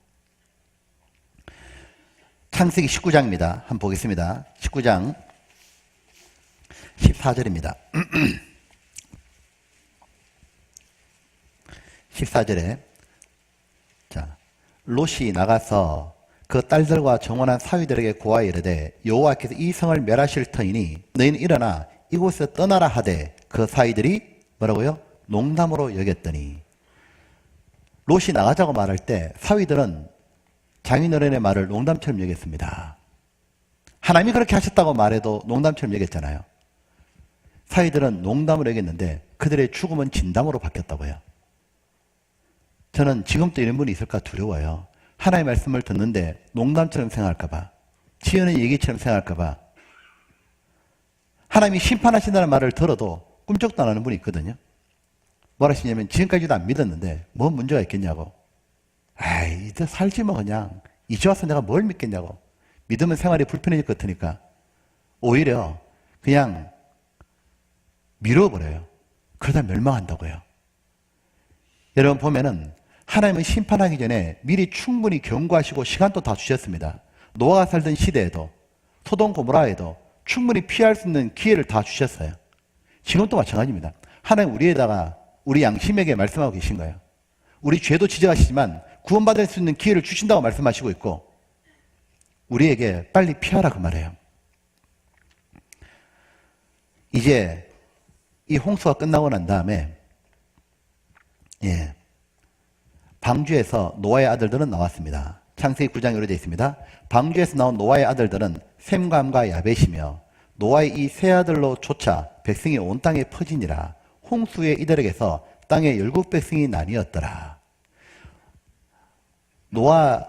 Speaker 1: 창세기 19장입니다. 한번 보겠습니다. 19장 14절입니다. 14절에 자, 롯이 나가서 그 딸들과 정원한 사위들에게 고하여 이르되 여호와께서 이 성을 멸하실 터이니 너희는 일어나 이곳에서 떠나라 하되 그 사위들이 뭐라고요? 농담으로 여겼더니 롯이 나가자고 말할 때 사위들은 장인어른의 말을 농담처럼 여겼습니다. 하나님이 그렇게 하셨다고 말해도 농담처럼 여겼잖아요. 사위들은 농담으로 여겼는데 그들의 죽음은 진담으로 바뀌었다고요. 저는 지금도 이런 분이 있을까 두려워요. 하나님의 말씀을 듣는데 농담처럼 생각할까봐, 지어낸 얘기처럼 생각할까봐. 하나님이 심판하신다는 말을 들어도 꿈쩍도 안 하는 분이 있거든요. 뭐라 하시냐면 지금까지도 안 믿었는데 뭔 문제가 있겠냐고. 아이, 이제 살지 뭐 그냥. 이제 와서 내가 뭘 믿겠냐고. 믿으면 생활이 불편해질 것 같으니까 오히려 그냥 미뤄버려요. 그러다 멸망한다고요. 여러분 보면은 하나님은 심판하기 전에 미리 충분히 경고하시고 시간도 다 주셨습니다. 노아가 살던 시대에도 소돔 고모라에도 충분히 피할 수 있는 기회를 다 주셨어요. 지금도 마찬가지입니다. 하나님 우리에다가 우리 양심에게 말씀하고 계신 거예요. 우리 죄도 지적하시지만 구원받을 수 있는 기회를 주신다고 말씀하시고 있고 우리에게 빨리 피하라 그 말이에요. 이제 이 홍수가 끝나고 난 다음에 방주에서 노아의 아들들은 나왔습니다. 창세기 9장에 이렇게 되어 있습니다. 방주에서 나온 노아의 아들들은 셈과 함과 야벳이며 노아의 이 세 아들로 조차 백성이 온 땅에 퍼지니라. 홍수의 이들에게서 땅의 7백성이 나뉘었더라. 노아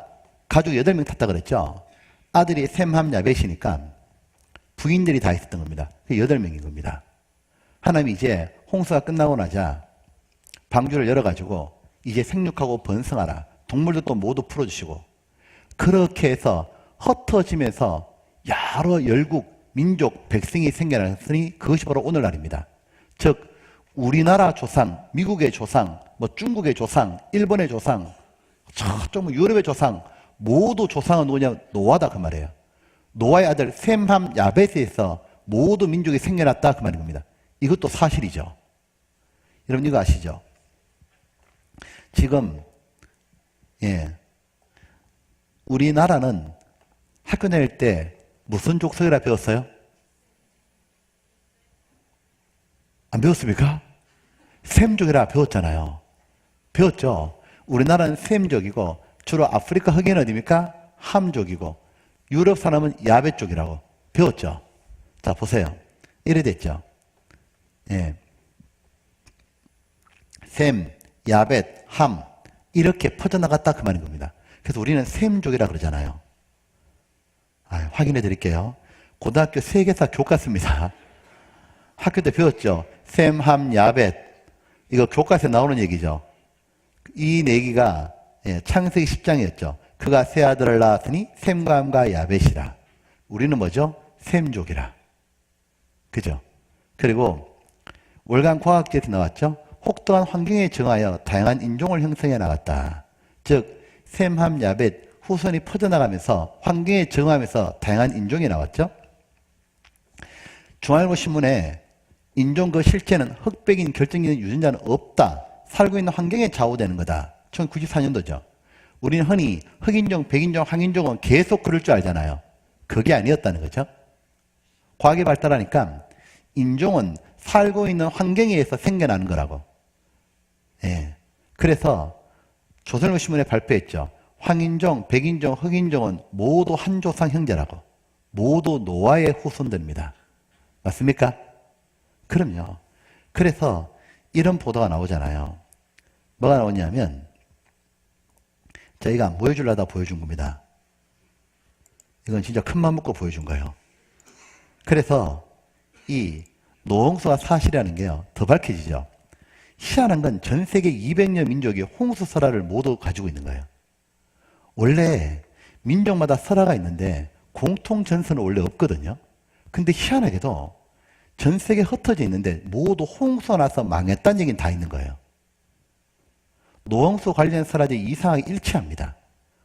Speaker 1: 가족 8명 탔다 그랬죠. 아들이 셈, 함, 야벳이니까 부인들이 다 있었던 겁니다. 8명인 겁니다. 하나님이 이제 홍수가 끝나고 나자 방주를 열어가지고 이제 생육하고 번성하라. 동물들도 모두 풀어주시고 그렇게 해서 흩어지면서 여러 열국, 민족, 백성이 생겨났으니 그것이 바로 오늘날입니다. 즉 우리나라 조상, 미국의 조상, 중국의 조상, 일본의 조상, 저쪽 유럽의 조상 모두 조상은 누구냐? 노아다 그 말이에요. 노아의 아들 셈, 함, 야벳에서 모두 민족이 생겨났다 그 말인 겁니다. 이것도 사실이죠. 여러분 이거 아시죠? 지금 우리나라는 학교 다닐 때 무슨 족속이라 배웠어요? 안 배웠습니까? 셈족이라 배웠잖아요. 배웠죠? 우리나라는 셈족이고 주로 아프리카 흑인은 어디입니까? 함족이고 유럽 사람은 야벳 쪽이라고 배웠죠? 자 보세요. 이래 됐죠? 셈, 야벳, 함 이렇게 퍼져나갔다 그 말인 겁니다. 그래서 우리는 셈족이라 그러잖아요. 확인해 드릴게요. 고등학교 세계사 교과서입니다. 학교 때 배웠죠. 셈, 함, 야벳 이거 교과서에 나오는 얘기죠. 이 얘기가 창세기 10장이었죠. 그가 세 아들을 낳았으니 셈과 함과 야벳이라. 우리는 뭐죠? 셈족이라. 그죠? 그리고 월간 과학지에서 나왔죠. 혹독한 환경에 정하여 다양한 인종을 형성해 나갔다. 즉 셈, 함, 야벳 후손이 퍼져나가면서 환경에 적응하면서 다양한 인종이 나왔죠. 중앙일보 신문에 인종 그 실체는 흑백인 결정적인 유전자는 없다. 살고 있는 환경에 좌우되는 거다. 1994년도죠. 우리는 흔히 흑인종, 백인종, 황인종은 계속 그럴 줄 알잖아요. 그게 아니었다는 거죠. 과학이 발달하니까 인종은 살고 있는 환경에 의해서 생겨나는 거라고. 그래서 조선일보 신문에 발표했죠. 황인종, 백인종, 흑인종은 모두 한 조상 형제라고. 모두 노아의 후손들입니다. 맞습니까? 그럼요. 그래서 이런 보도가 나오잖아요. 뭐가 나오냐면 저희가 보여주려다 보여준 겁니다. 이건 진짜 큰맘 먹고 보여준 거예요. 그래서 이 노홍수가 사실이라는 게요. 더 밝혀지죠. 희한한 건 전 세계 200여 민족이 홍수 설화를 모두 가지고 있는 거예요. 원래 민족마다 설화가 있는데 공통 전선은 원래 없거든요. 근데 희한하게도 전 세계에 흩어져 있는데 모두 홍수가 나서 망했다는 얘기는 다 있는 거예요. 노홍수 관련 설화들이 이상하게 일치합니다.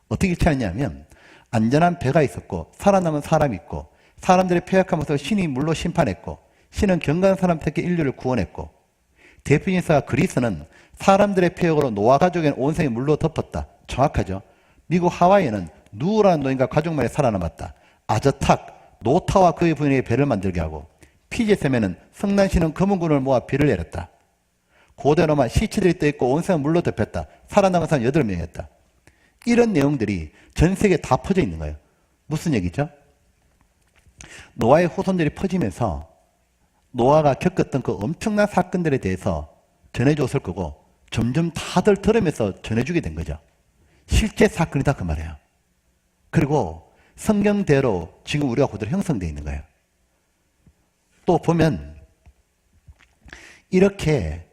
Speaker 1: 어떻게 일치하냐면 안전한 배가 있었고 살아남은 사람이 있고 사람들의 폐역하면서 신이 물로 심판했고 신은 경건한 사람 택해 인류를 구원했고 대표적인 사가 그리스는 사람들의 폐역으로 노아 가족의 온 생이 물로 덮었다. 정확하죠. 미국 하와이는 누라는 노인과 가족만이 살아남았다. 아저탁, 노타와 그의 부인에게 배를 만들게 하고 피지 섬에는 성난신은 검은 군을 모아 비를 내렸다. 고대 로마 시체들이 떠있고 온 생은 물로 덮였다. 살아남은 사람 8명이었다. 이런 내용들이 전 세계에 다 퍼져 있는 거예요. 무슨 얘기죠? 노아의 후손들이 퍼지면서 노아가 겪었던 그 엄청난 사건들에 대해서 전해줬을 거고 점점 다들 들으면서 전해주게 된 거죠. 실제 사건이다 그 말이에요. 그리고 성경대로 지금 우리가 그대로 형성되어 있는 거예요. 또 보면 이렇게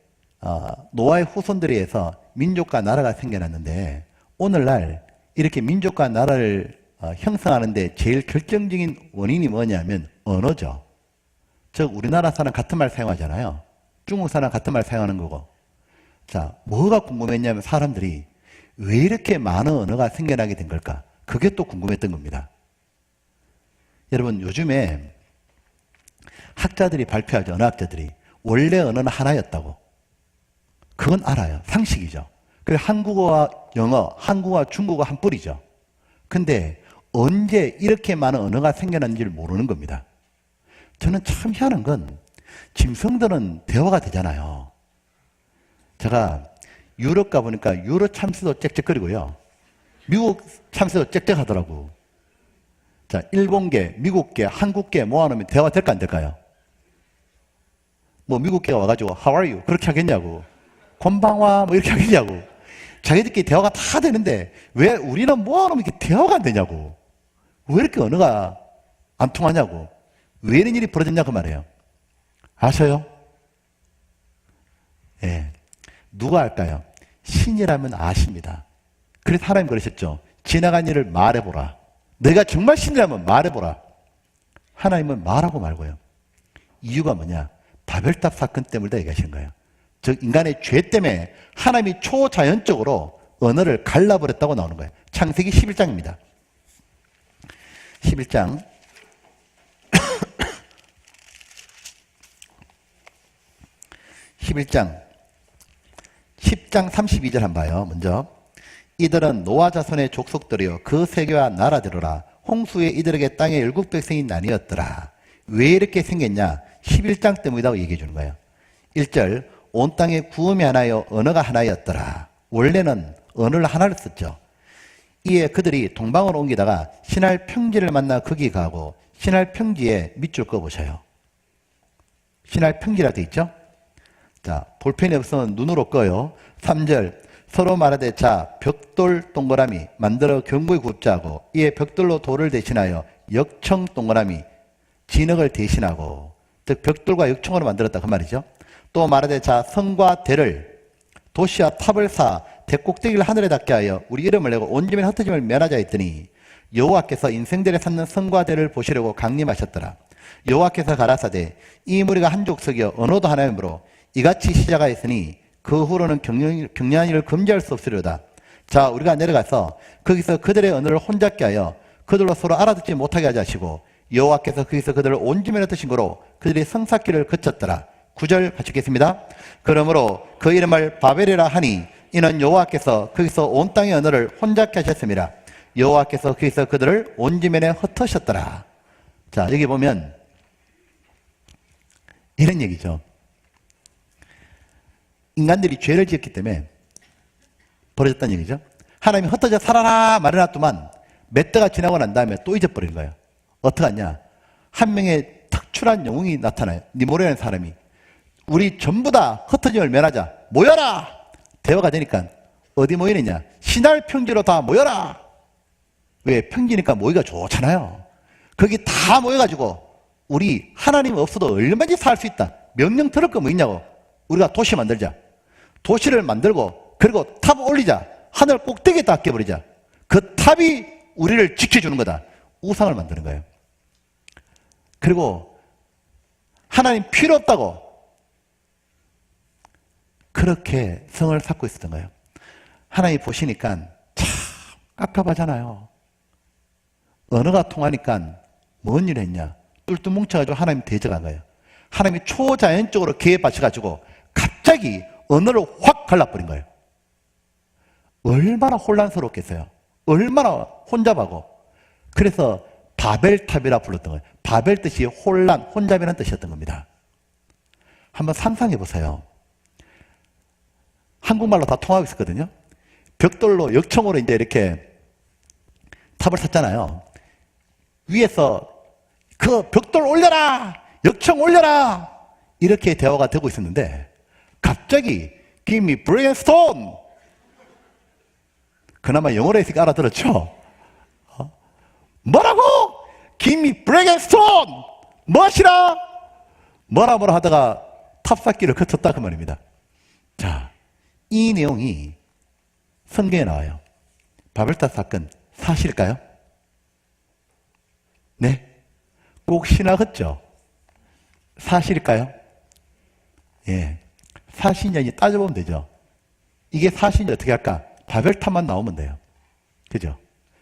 Speaker 1: 노아의 후손들에 의해서 민족과 나라가 생겨났는데 오늘날 이렇게 민족과 나라를 형성하는데 제일 결정적인 원인이 뭐냐면 언어죠. 즉 우리나라 사람 같은 말 사용하잖아요. 중국 사람 같은 말 사용하는 거고. 자, 뭐가 궁금했냐면 사람들이 왜 이렇게 많은 언어가 생겨나게 된 걸까? 그게 또 궁금했던 겁니다. 여러분 요즘에 학자들이 발표하죠. 언어학자들이. 원래 언어는 하나였다고. 그건 알아요. 상식이죠. 그래서 한국어와 영어, 한국어와 중국어 한 뿌리죠. 근데 언제 이렇게 많은 언어가 생겨났는지를 모르는 겁니다. 저는 참 희한한 건 짐승들은 대화가 되잖아요. 제가 유럽 가보니까 유럽 참새도 짹짹거리고요. 미국 참새도 짹짹하더라고. 자, 일본계, 미국계, 한국계 모아놓으면 대화 될까 안 될까요? 뭐 미국계가 와가지고 How are you? 그렇게 하겠냐고. 곤방와 뭐 이렇게 하겠냐고. 자기들끼리 대화가 다 되는데 왜 우리는 모아놓으면 이렇게 대화가 안 되냐고. 왜 이렇게 언어가 안 통하냐고. 왜 이런 일이 벌어졌냐 그 말이에요. 아셔요? 예. 누가 알까요? 신이라면 아십니다. 그래서 하나님 그러셨죠. 지나간 일을 말해보라. 내가 정말 신이라면 말해보라. 하나님은 말하고 말고요. 이유가 뭐냐? 바벨탑 사건 때문에 얘기하시는 거예요. 즉 인간의 죄 때문에 하나님이 초자연적으로 언어를 갈라버렸다고 나오는 거예요. 창세기 11장입니다. 11장 11장 10장 32절 한번 봐요. 먼저 이들은 노아 자손의 족속들이요 그 세계와 나라들어라. 홍수에 이들에게 땅의 열국 백성이 나뉘었더라. 왜 이렇게 생겼냐? 11장 때문이라고 얘기해 주는 거예요. 1절 온 땅에 구음이 하나요 언어가 하나였더라. 원래는 언어를 하나를 썼죠. 이에 그들이 동방으로 옮기다가 신할 평지를 만나 거기 가고 신할 평지에 밑줄 그어보셔요. 신할 평지라 돼 있죠? 자, 볼펜이 없으면 눈으로 꺼요. 3절 서로 말하되 자 벽돌 동그라미 만들어 견고히 굽자고 이에 벽돌로 돌을 대신하여 역청 동그라미 진흙을 대신하고 즉 벽돌과 역청으로 만들었다 그 말이죠. 또 말하되 자 성과 대를 도시와 탑을 쌓아 대꼭대기를 하늘에 닿게 하여 우리 이름을 내고 온 집에 흩어짐을 면하자 했더니 여호와께서 인생들에 쌓는 성과 대를 보시려고 강림하셨더라. 여호와께서 가라사대 이 무리가 한 족속이여 언어도 하나이므로 이같이 시작하였으니 그 후로는 경륜한 일을 금지할 수 없으리로다. 자 우리가 내려가서 거기서 그들의 언어를 혼잡게 하여 그들로 서로 알아듣지 못하게 하자 하시고 여호와께서 거기서 그들을 온 집에 흩으신 거로 그들이 성사길을 거쳤더라. 9절 같이 읽겠습니다. 그러므로 그 이름을 바벨이라 하니 이는 여호와께서 거기서 온 땅의 언어를 혼잡게 하셨습니다. 여호와께서 거기서 그들을 온 지면에 흩으셨더라. 자 여기 보면 이런 얘기죠. 인간들이 죄를 지었기 때문에 벌어졌다는 얘기죠. 하나님이 흩어져 살아라 말해놨더만 몇 대가 지나고 난 다음에 또 잊어버린 거예요. 어떡하냐? 한 명의 특출한 영웅이 나타나요. 니모레라는 사람이 우리 전부 다 흩어짐을 면하자. 모여라! 대화가 되니까 어디 모이느냐? 신할 평지로 다 모여라! 왜? 평지니까 모이기가 좋잖아요. 거기 다 모여가지고 우리 하나님 없어도 얼마든지 살 수 있다. 명령 들을 거 뭐 있냐고. 우리가 도시 만들자. 도시를 만들고 그리고 탑 올리자. 하늘 꼭대기에다 아껴버리자. 그 탑이 우리를 지켜주는 거다. 우상을 만드는 거예요. 그리고 하나님 필요 없다고. 그렇게 성을 쌓고 있었던 거예요. 하나님 보시니까 참 깝깝하잖아요. 언어가 통하니까 뭔 일 했냐? 뚫뚫 뭉쳐가지고 하나님 대적한 거예요. 하나님이 초자연적으로 개입하셔가지고 갑자기 언어를 확 갈라버린 거예요. 얼마나 혼란스럽겠어요. 얼마나 혼잡하고. 그래서 바벨탑이라 불렀던 거예요. 바벨 뜻이 혼란, 혼잡이라는 뜻이었던 겁니다. 한번 상상해 보세요. 한국말로 다 통하고 있었거든요. 벽돌로 역청으로 이제 이렇게 탑을 샀잖아요. 위에서 그 벽돌 올려라! 역청 올려라! 이렇게 대화가 되고 있었는데 갑자기 Give me brick and stone! 그나마 영어로 했으니까 알아들었죠? 뭐라고? Give me brick and stone! 무엇이라? 뭐라 하다가 탑 쌓기를 거쳤다 그 말입니다. 자, 이 내용이 성경에 나와요. 바벨탑 사건 사실일까요? 네? 꼭 신화겠죠? 사실일까요? 예. 사실인지 따져보면 되죠. 이게 사실인지 어떻게 할까? 바벨탑만 나오면 돼요. 그죠?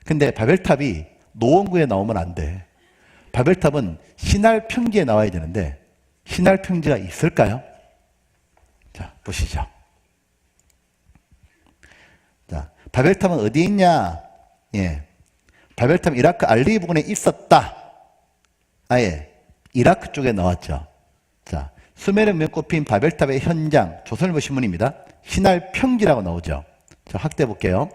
Speaker 1: 근데 바벨탑이 노원구에 나오면 안 돼. 바벨탑은 신할 평지에 나와야 되는데 신할 평지가 있을까요? 자, 보시죠. 자, 바벨탑은 어디에 있냐? 예. 바벨탑은 이라크 알리 부근에 있었다. 아예 이라크 쪽에 나왔죠. 자, 수메르 면꼽힌 바벨탑의 현장, 조선일보 신문입니다. 신할 평지라고 나오죠. 자, 확대해 볼게요.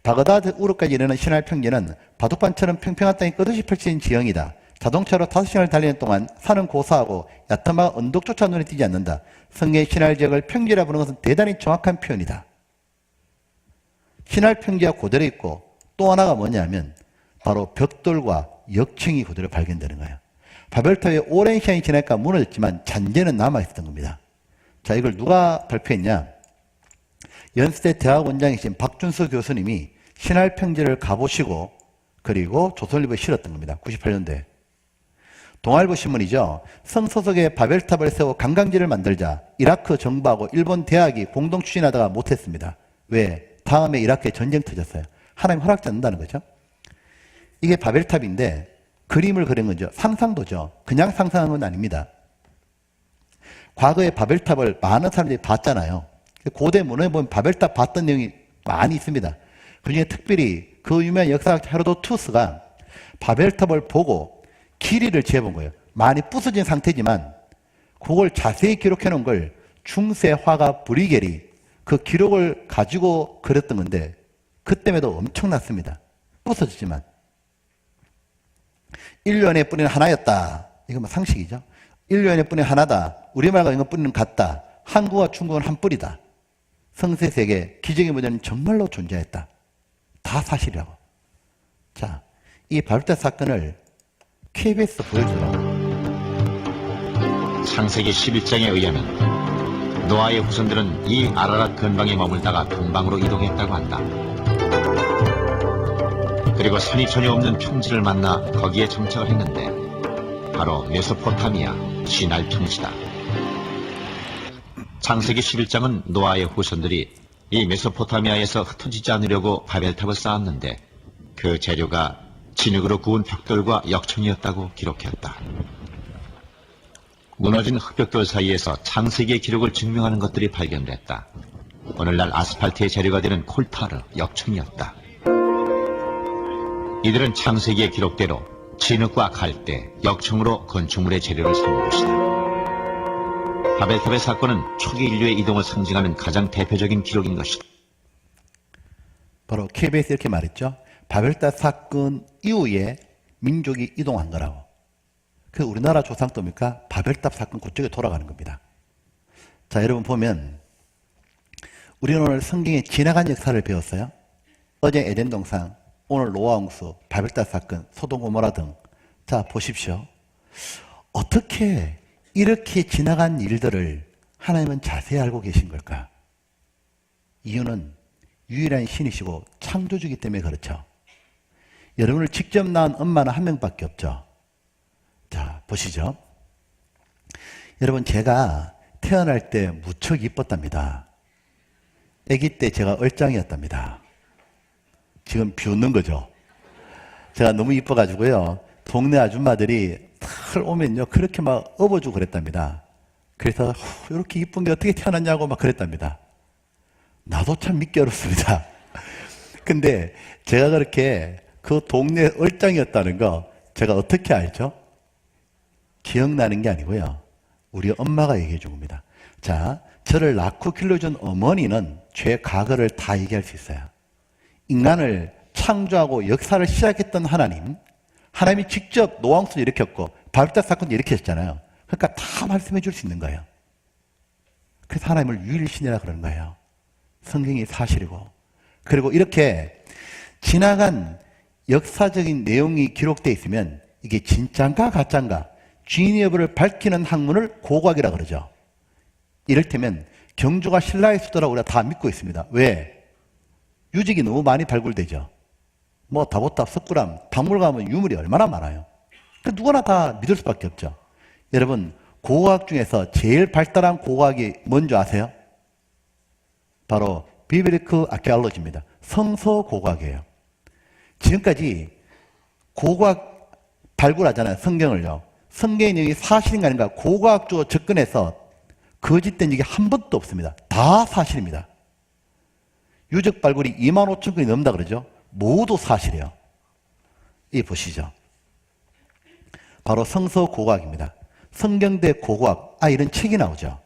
Speaker 1: 바그다드 우르까지 이르는 신할 평지는 바둑판처럼 평평한 땅이 끝없이 펼쳐진 지형이다. 자동차로 5시간을 달리는 동안 산은 고사하고 얕은 언덕조차 눈에 띄지 않는다. 성경의 신할 지역을 평지라 부르는 것은 대단히 정확한 표현이다. 신할 평지가 그대로 있고 또 하나가 뭐냐면 바로 벽돌과 역청이 그대로 발견되는 거예요. 바벨탑이 오랜 시간이 지나니까 무너졌지만 잔재는 남아있었던 겁니다. 자, 이걸 누가 발표했냐? 연세대 대학원장이신 박준수 교수님이 신할 평지를 가보시고 그리고 조선일보에 실었던 겁니다. 98년도에. 동아일보 신문이죠. 성소속의 바벨탑을 세워 관광지를 만들자 이라크 정부하고 일본 대학이 공동 추진하다가 못했습니다. 왜? 다음에 이라크에 전쟁 터졌어요. 하나님 허락지 않는다는 거죠. 이게 바벨탑인데 그림을 그린 거죠. 상상도죠. 그냥 상상한 건 아닙니다. 과거에 바벨탑을 많은 사람들이 봤잖아요. 고대 문헌에 보면 바벨탑 봤던 내용이 많이 있습니다. 그중에 특별히 그 유명한 역사학자 헤로도투스가 바벨탑을 보고 길이를 재본 거예요. 많이 부서진 상태지만 그걸 자세히 기록해 놓은 걸 중세 화가 브리겔이 그 기록을 가지고 그렸던 건데 그때에도 엄청났습니다. 부서졌지만 인류원의 뿌리는 하나였다. 이건 뭐 상식이죠. 인류원의 뿌리는 하나다. 우리말과 이거 뿌리는 같다. 한국과 중국은 한 뿌리다. 성세세계 기적의 문제는 정말로 존재했다. 다 사실이라고. 자, 이 바벨탑 사건을 KBS에서 보여주더라고.
Speaker 8: 창세기 11장에 의하면 노아의 후손들은 이 아라랏 근방에 머물다가 동방으로 이동했다고 한다. 그리고 산이 전혀 없는 평지를 만나 거기에 정착을 했는데 바로 메소포타미아 신할 평지다. 창세기 11장은 노아의 후손들이 이 메소포타미아에서 흩어지지 않으려고 바벨탑을 쌓았는데 그 재료가 진흙으로 구운 벽돌과 역청이었다고 기록했다. 무너진 흙벽돌 사이에서 창세기의 기록을 증명하는 것들이 발견됐다. 오늘날 아스팔트의 재료가 되는 콜타르, 역청이었다. 이들은 창세기의 기록대로 진흙과 갈대, 역청으로 건축물의 재료를 삼은 것이다. 바벨탑의 사건은 초기 인류의 이동을 상징하는 가장 대표적인 기록인 것이다.
Speaker 1: 바로 KBS 이렇게 말했죠. 바벨탑 사건 이후에 민족이 이동한 거라고. 그 우리나라 조상도입니까? 바벨탑 사건 그쪽에 돌아가는 겁니다. 자, 여러분 보면 우리는 오늘 성경에 지나간 역사를 배웠어요. 어제 에덴 동산, 오늘 노아 홍수, 바벨탑 사건, 소돔 고모라 등. 자, 보십시오. 어떻게 이렇게 지나간 일들을 하나님은 자세히 알고 계신 걸까? 이유는 유일한 신이시고 창조주이기 때문에 그렇죠. 여러분을 직접 낳은 엄마는 한 명밖에 없죠. 자, 보시죠. 여러분, 제가 태어날 때 무척 이뻤답니다. 아기 때 제가 얼짱이었답니다. 지금 비웃는 거죠. 제가 너무 이뻐가지고요, 동네 아줌마들이 털 오면요 그렇게 막 업어주고 그랬답니다. 그래서 이렇게 이쁜 게 어떻게 태어났냐고 막 그랬답니다. 나도 참 믿기 어렵습니다. 근데 제가 그렇게 그 동네 얼짱이었다는 거 제가 어떻게 알죠? 기억나는 게 아니고요, 우리 엄마가 얘기해 준 겁니다. 자, 저를 낳고 길러준 어머니는 죄 과거를 다 얘기할 수 있어요. 인간을 창조하고 역사를 시작했던 하나님이 직접 노왕수를 일으켰고 발작 사건도 일으켰잖아요. 그러니까 다 말씀해 줄 수 있는 거예요. 그래서 하나님을 유일신이라 그러는 거예요. 성경이 사실이고. 그리고 이렇게 지나간 역사적인 내용이 기록되어 있으면 이게 진짜인가 가짜인가 주인의 여부를 밝히는 학문을 고고학이라 그러죠. 이를테면 경주가 신라의 수도라고 우리가 다 믿고 있습니다. 왜? 유적이 너무 많이 발굴되죠. 뭐 다보탑, 석굴암, 박물관 가면 유물이 얼마나 많아요. 그 누구나 다 믿을 수밖에 없죠. 여러분, 고고학 중에서 제일 발달한 고고학이 뭔지 아세요? 바로 비블리컬 아키올로지입니다. 성서 고고학이에요. 지금까지 고고학 발굴하잖아요, 성경을요. 성경의 내용이 사실인가 아닌가 고고학적으로 접근해서 거짓된 적이 한 번도 없습니다. 다 사실입니다. 유적 발굴이 25,000건이 넘는다 그러죠. 모두 사실이에요. 이 보시죠. 바로 성서 고고학입니다. 성경대 고고학, 이런 책이 나오죠.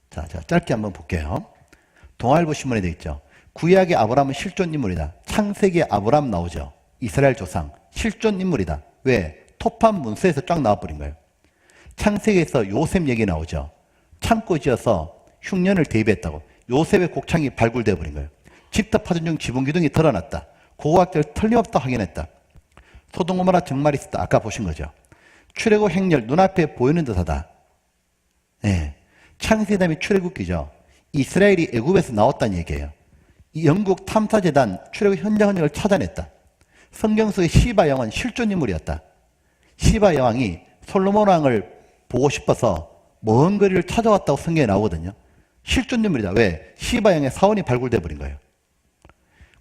Speaker 1: 자, 짧게 한번 볼게요. 동아일보 신문에 되어 있죠. 구약의 아브라함은 실존 인물이다. 창세기의 아브라함 나오죠. 이스라엘 조상, 실존 인물이다. 왜? 토판 문서에서 쫙 나와버린 거예요. 창세기에서 요셉 얘기 나오죠. 창고 지어서 흉년을 대입했다고. 요셉의 곡창이 발굴되어 버린 거예요. 집터 파전 중 지붕 기둥이 드러났다. 고고학자를 틀림없다 확인했다. 소돔고모라 정말이 있었다. 아까 보신 거죠. 출애굽 행렬 눈앞에 보이는 듯하다. 네. 창세기 다음에 출애굽기죠. 이스라엘이 애굽에서 나왔다는 얘기예요. 이 영국 탐사재단 출애굽 현장 흔적을 찾아냈다. 성경 속의 시바 여왕은 실존 인물이었다. 시바 여왕이 솔로몬 왕을 보고 싶어서 먼 거리를 찾아왔다고 성경에 나오거든요. 실존 인물이다. 왜? 시바 여왕의 사원이 발굴돼 버린 거예요.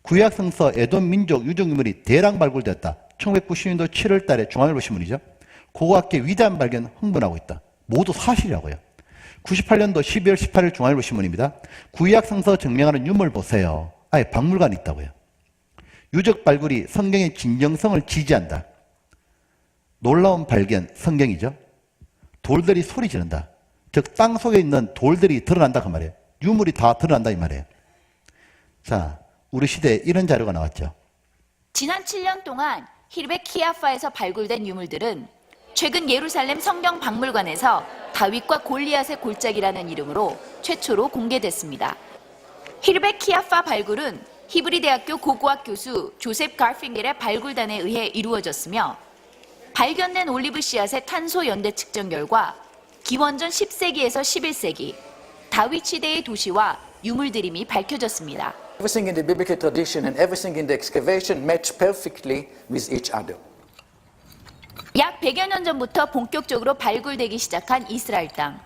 Speaker 1: 구약 성서 에돔 민족 유적 인물이 대량 발굴되었다. 1990년도 7월 달에 중앙일보 신문이죠. 고고학계 위대한 발견 흥분하고 있다. 모두 사실이라고요. 98년도 12월 18일 중앙일보 신문입니다. 구약 성서 증명하는 유물 보세요. 아예 박물관이 있다고요. 유적 발굴이 성경의 진정성을 지지한다. 놀라운 발견, 성경이죠. 돌들이 소리 지른다. 즉 땅 속에 있는 돌들이 드러난다 그 말이에요. 유물이 다 드러난다 이 말이에요. 자, 우리 시대에 이런 자료가 나왔죠.
Speaker 9: 지난 7년 동안 히르베 키아파에서 발굴된 유물들은 최근 예루살렘 성경 박물관에서 다윗과 골리앗의 골짜기라는 이름으로 최초로 공개됐습니다. 히르베 키아파 발굴은 히브리 대학교 고고학 교수 조셉 가핑겔의 발굴단에 의해 이루어졌으며 발견된 올리브 씨앗의 탄소 연대 측정 결과 기원전 10세기에서 11세기 다윗 시대의 도시와 유물들임이 밝혀졌습니다.
Speaker 10: Everything in the biblical tradition and everything in the excavation match perfectly with each other.
Speaker 9: 약 100여 년 전부터 본격적으로 발굴되기 시작한 이스라엘 땅.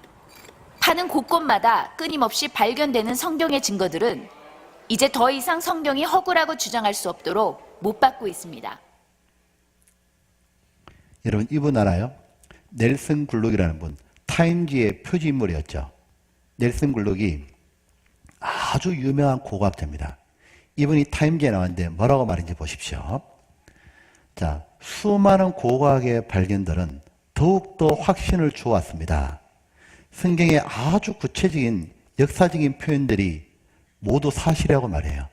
Speaker 9: 하는 곳곳마다 끊임없이 발견되는 성경의 증거들은 이제 더 이상 성경이 허구라고 주장할 수 없도록 못 받고 있습니다.
Speaker 1: 여러분, 이분 알아요? 넬슨 굴룩이라는 분, 타임지의 표지인물이었죠. 넬슨 굴룩이 아주 유명한 고고학자입니다. 이분이 타임지에 나왔는데 뭐라고 말인지 보십시오. 자, 수많은 고고학의 발견들은 더욱더 확신을 주었습니다. 성경의 아주 구체적인 역사적인 표현들이 모두 사실이라고 말해요.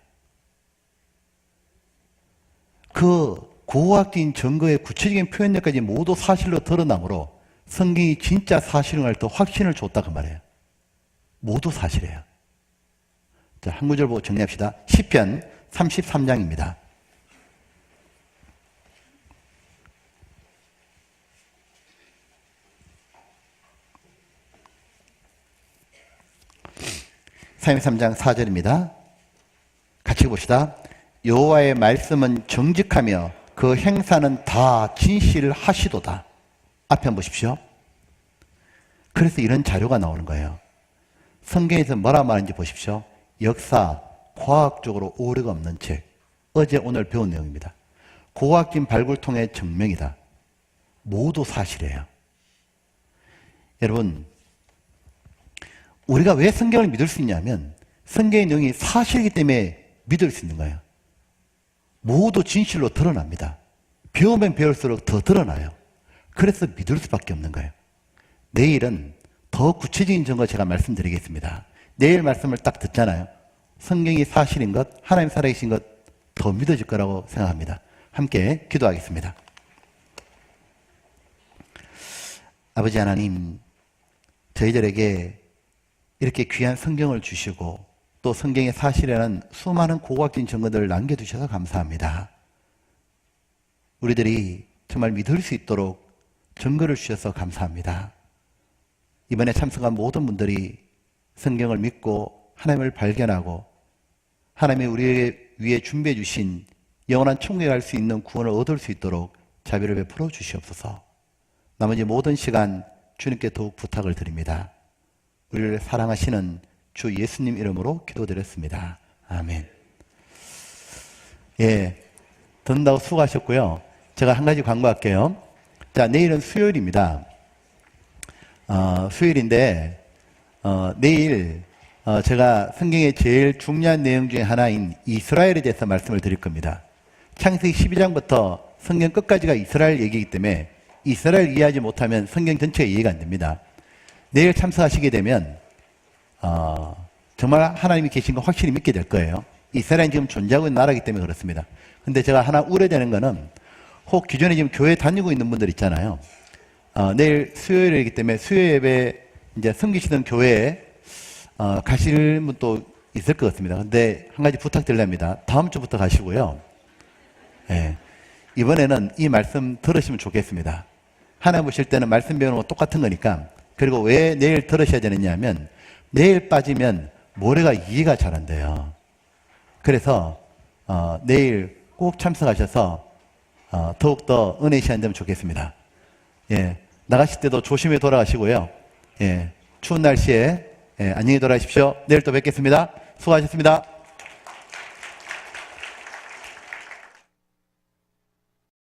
Speaker 1: 그 고고학적인 증거의 구체적인 표현들까지 모두 사실로 드러나므로 성경이 진짜 사실인 걸 더 확신을 줬다 그 말이에요. 모두 사실이에요. 자, 한 구절 보고 정리합시다. 시편 33장입니다. (33장) 4절입니다. 같이 봅시다. 여호와의 말씀은 정직하며 그 행사는 다 진실하시도다. 앞에 한번 보십시오. 그래서 이런 자료가 나오는 거예요. 성경에서 뭐라 말하는지 보십시오. 역사, 과학적으로 오류가 없는 책. 어제 오늘 배운 내용입니다. 고고학적인 발굴통의 증명이다. 모두 사실이에요. 여러분, 우리가 왜 성경을 믿을 수 있냐면 성경의 내용이 사실이기 때문에 믿을 수 있는 거예요. 모두 진실로 드러납니다. 배우면 배울수록 더 드러나요. 그래서 믿을 수밖에 없는 거예요. 내일은 더 구체적인 증거 제가 말씀드리겠습니다. 내일 말씀을 딱 듣잖아요. 성경이 사실인 것, 하나님 살아계신 것 더 믿어질 거라고 생각합니다. 함께 기도하겠습니다. 아버지 하나님, 저희들에게 이렇게 귀한 성경을 주시고 또 성경의 사실이라는 수많은 고고학적인 증거들을 남겨두셔서 감사합니다. 우리들이 정말 믿을 수 있도록 증거를 주셔서 감사합니다. 이번에 참석한 모든 분들이 성경을 믿고 하나님을 발견하고 하나님이 우리 위에 준비해 주신 영원한 천국에 갈 수 있는 구원을 얻을 수 있도록 자비를 베풀어 주시옵소서. 나머지 모든 시간 주님께 더욱 부탁을 드립니다. 우리를 사랑하시는 주 예수님 이름으로 기도드렸습니다. 아멘. 예, 듣는다고 수고하셨고요. 제가 한 가지 광고할게요. 자, 내일은 수요일입니다. 수요일인데 내일 제가 성경의 제일 중요한 내용 중에 하나인 이스라엘에 대해서 말씀을 드릴 겁니다. 창세기 12장부터 성경 끝까지가 이스라엘 얘기이기 때문에 이스라엘 이해하지 못하면 성경 전체가 이해가 안 됩니다. 내일 참석하시게 되면 정말 하나님이 계신 거 확실히 믿게 될 거예요. 이스라엘은 지금 존재하고 있는 나라이기 때문에 그렇습니다. 근데 제가 하나 우려되는 거는 혹 기존에 지금 교회 다니고 있는 분들 있잖아요. 내일 수요일이기 때문에 수요 예배 이제 섬기시던 교회에 가실 분도 있을 것 같습니다. 근데 한 가지 부탁드립니다. 다음 주부터 가시고요. 예, 이번에는 이 말씀 들으시면 좋겠습니다. 하나님 보실 때는 말씀 배우는 거 똑같은 거니까. 그리고 왜 내일 들으셔야 되느냐 하면 내일 빠지면 모레가 이해가 잘 안 돼요. 그래서 내일 꼭 참석하셔서 더욱더 은혜 시간 되면 좋겠습니다. 예, 나가실 때도 조심히 돌아가시고요. 예, 추운 날씨에 안녕히 돌아가십시오. 내일 또 뵙겠습니다. 수고하셨습니다.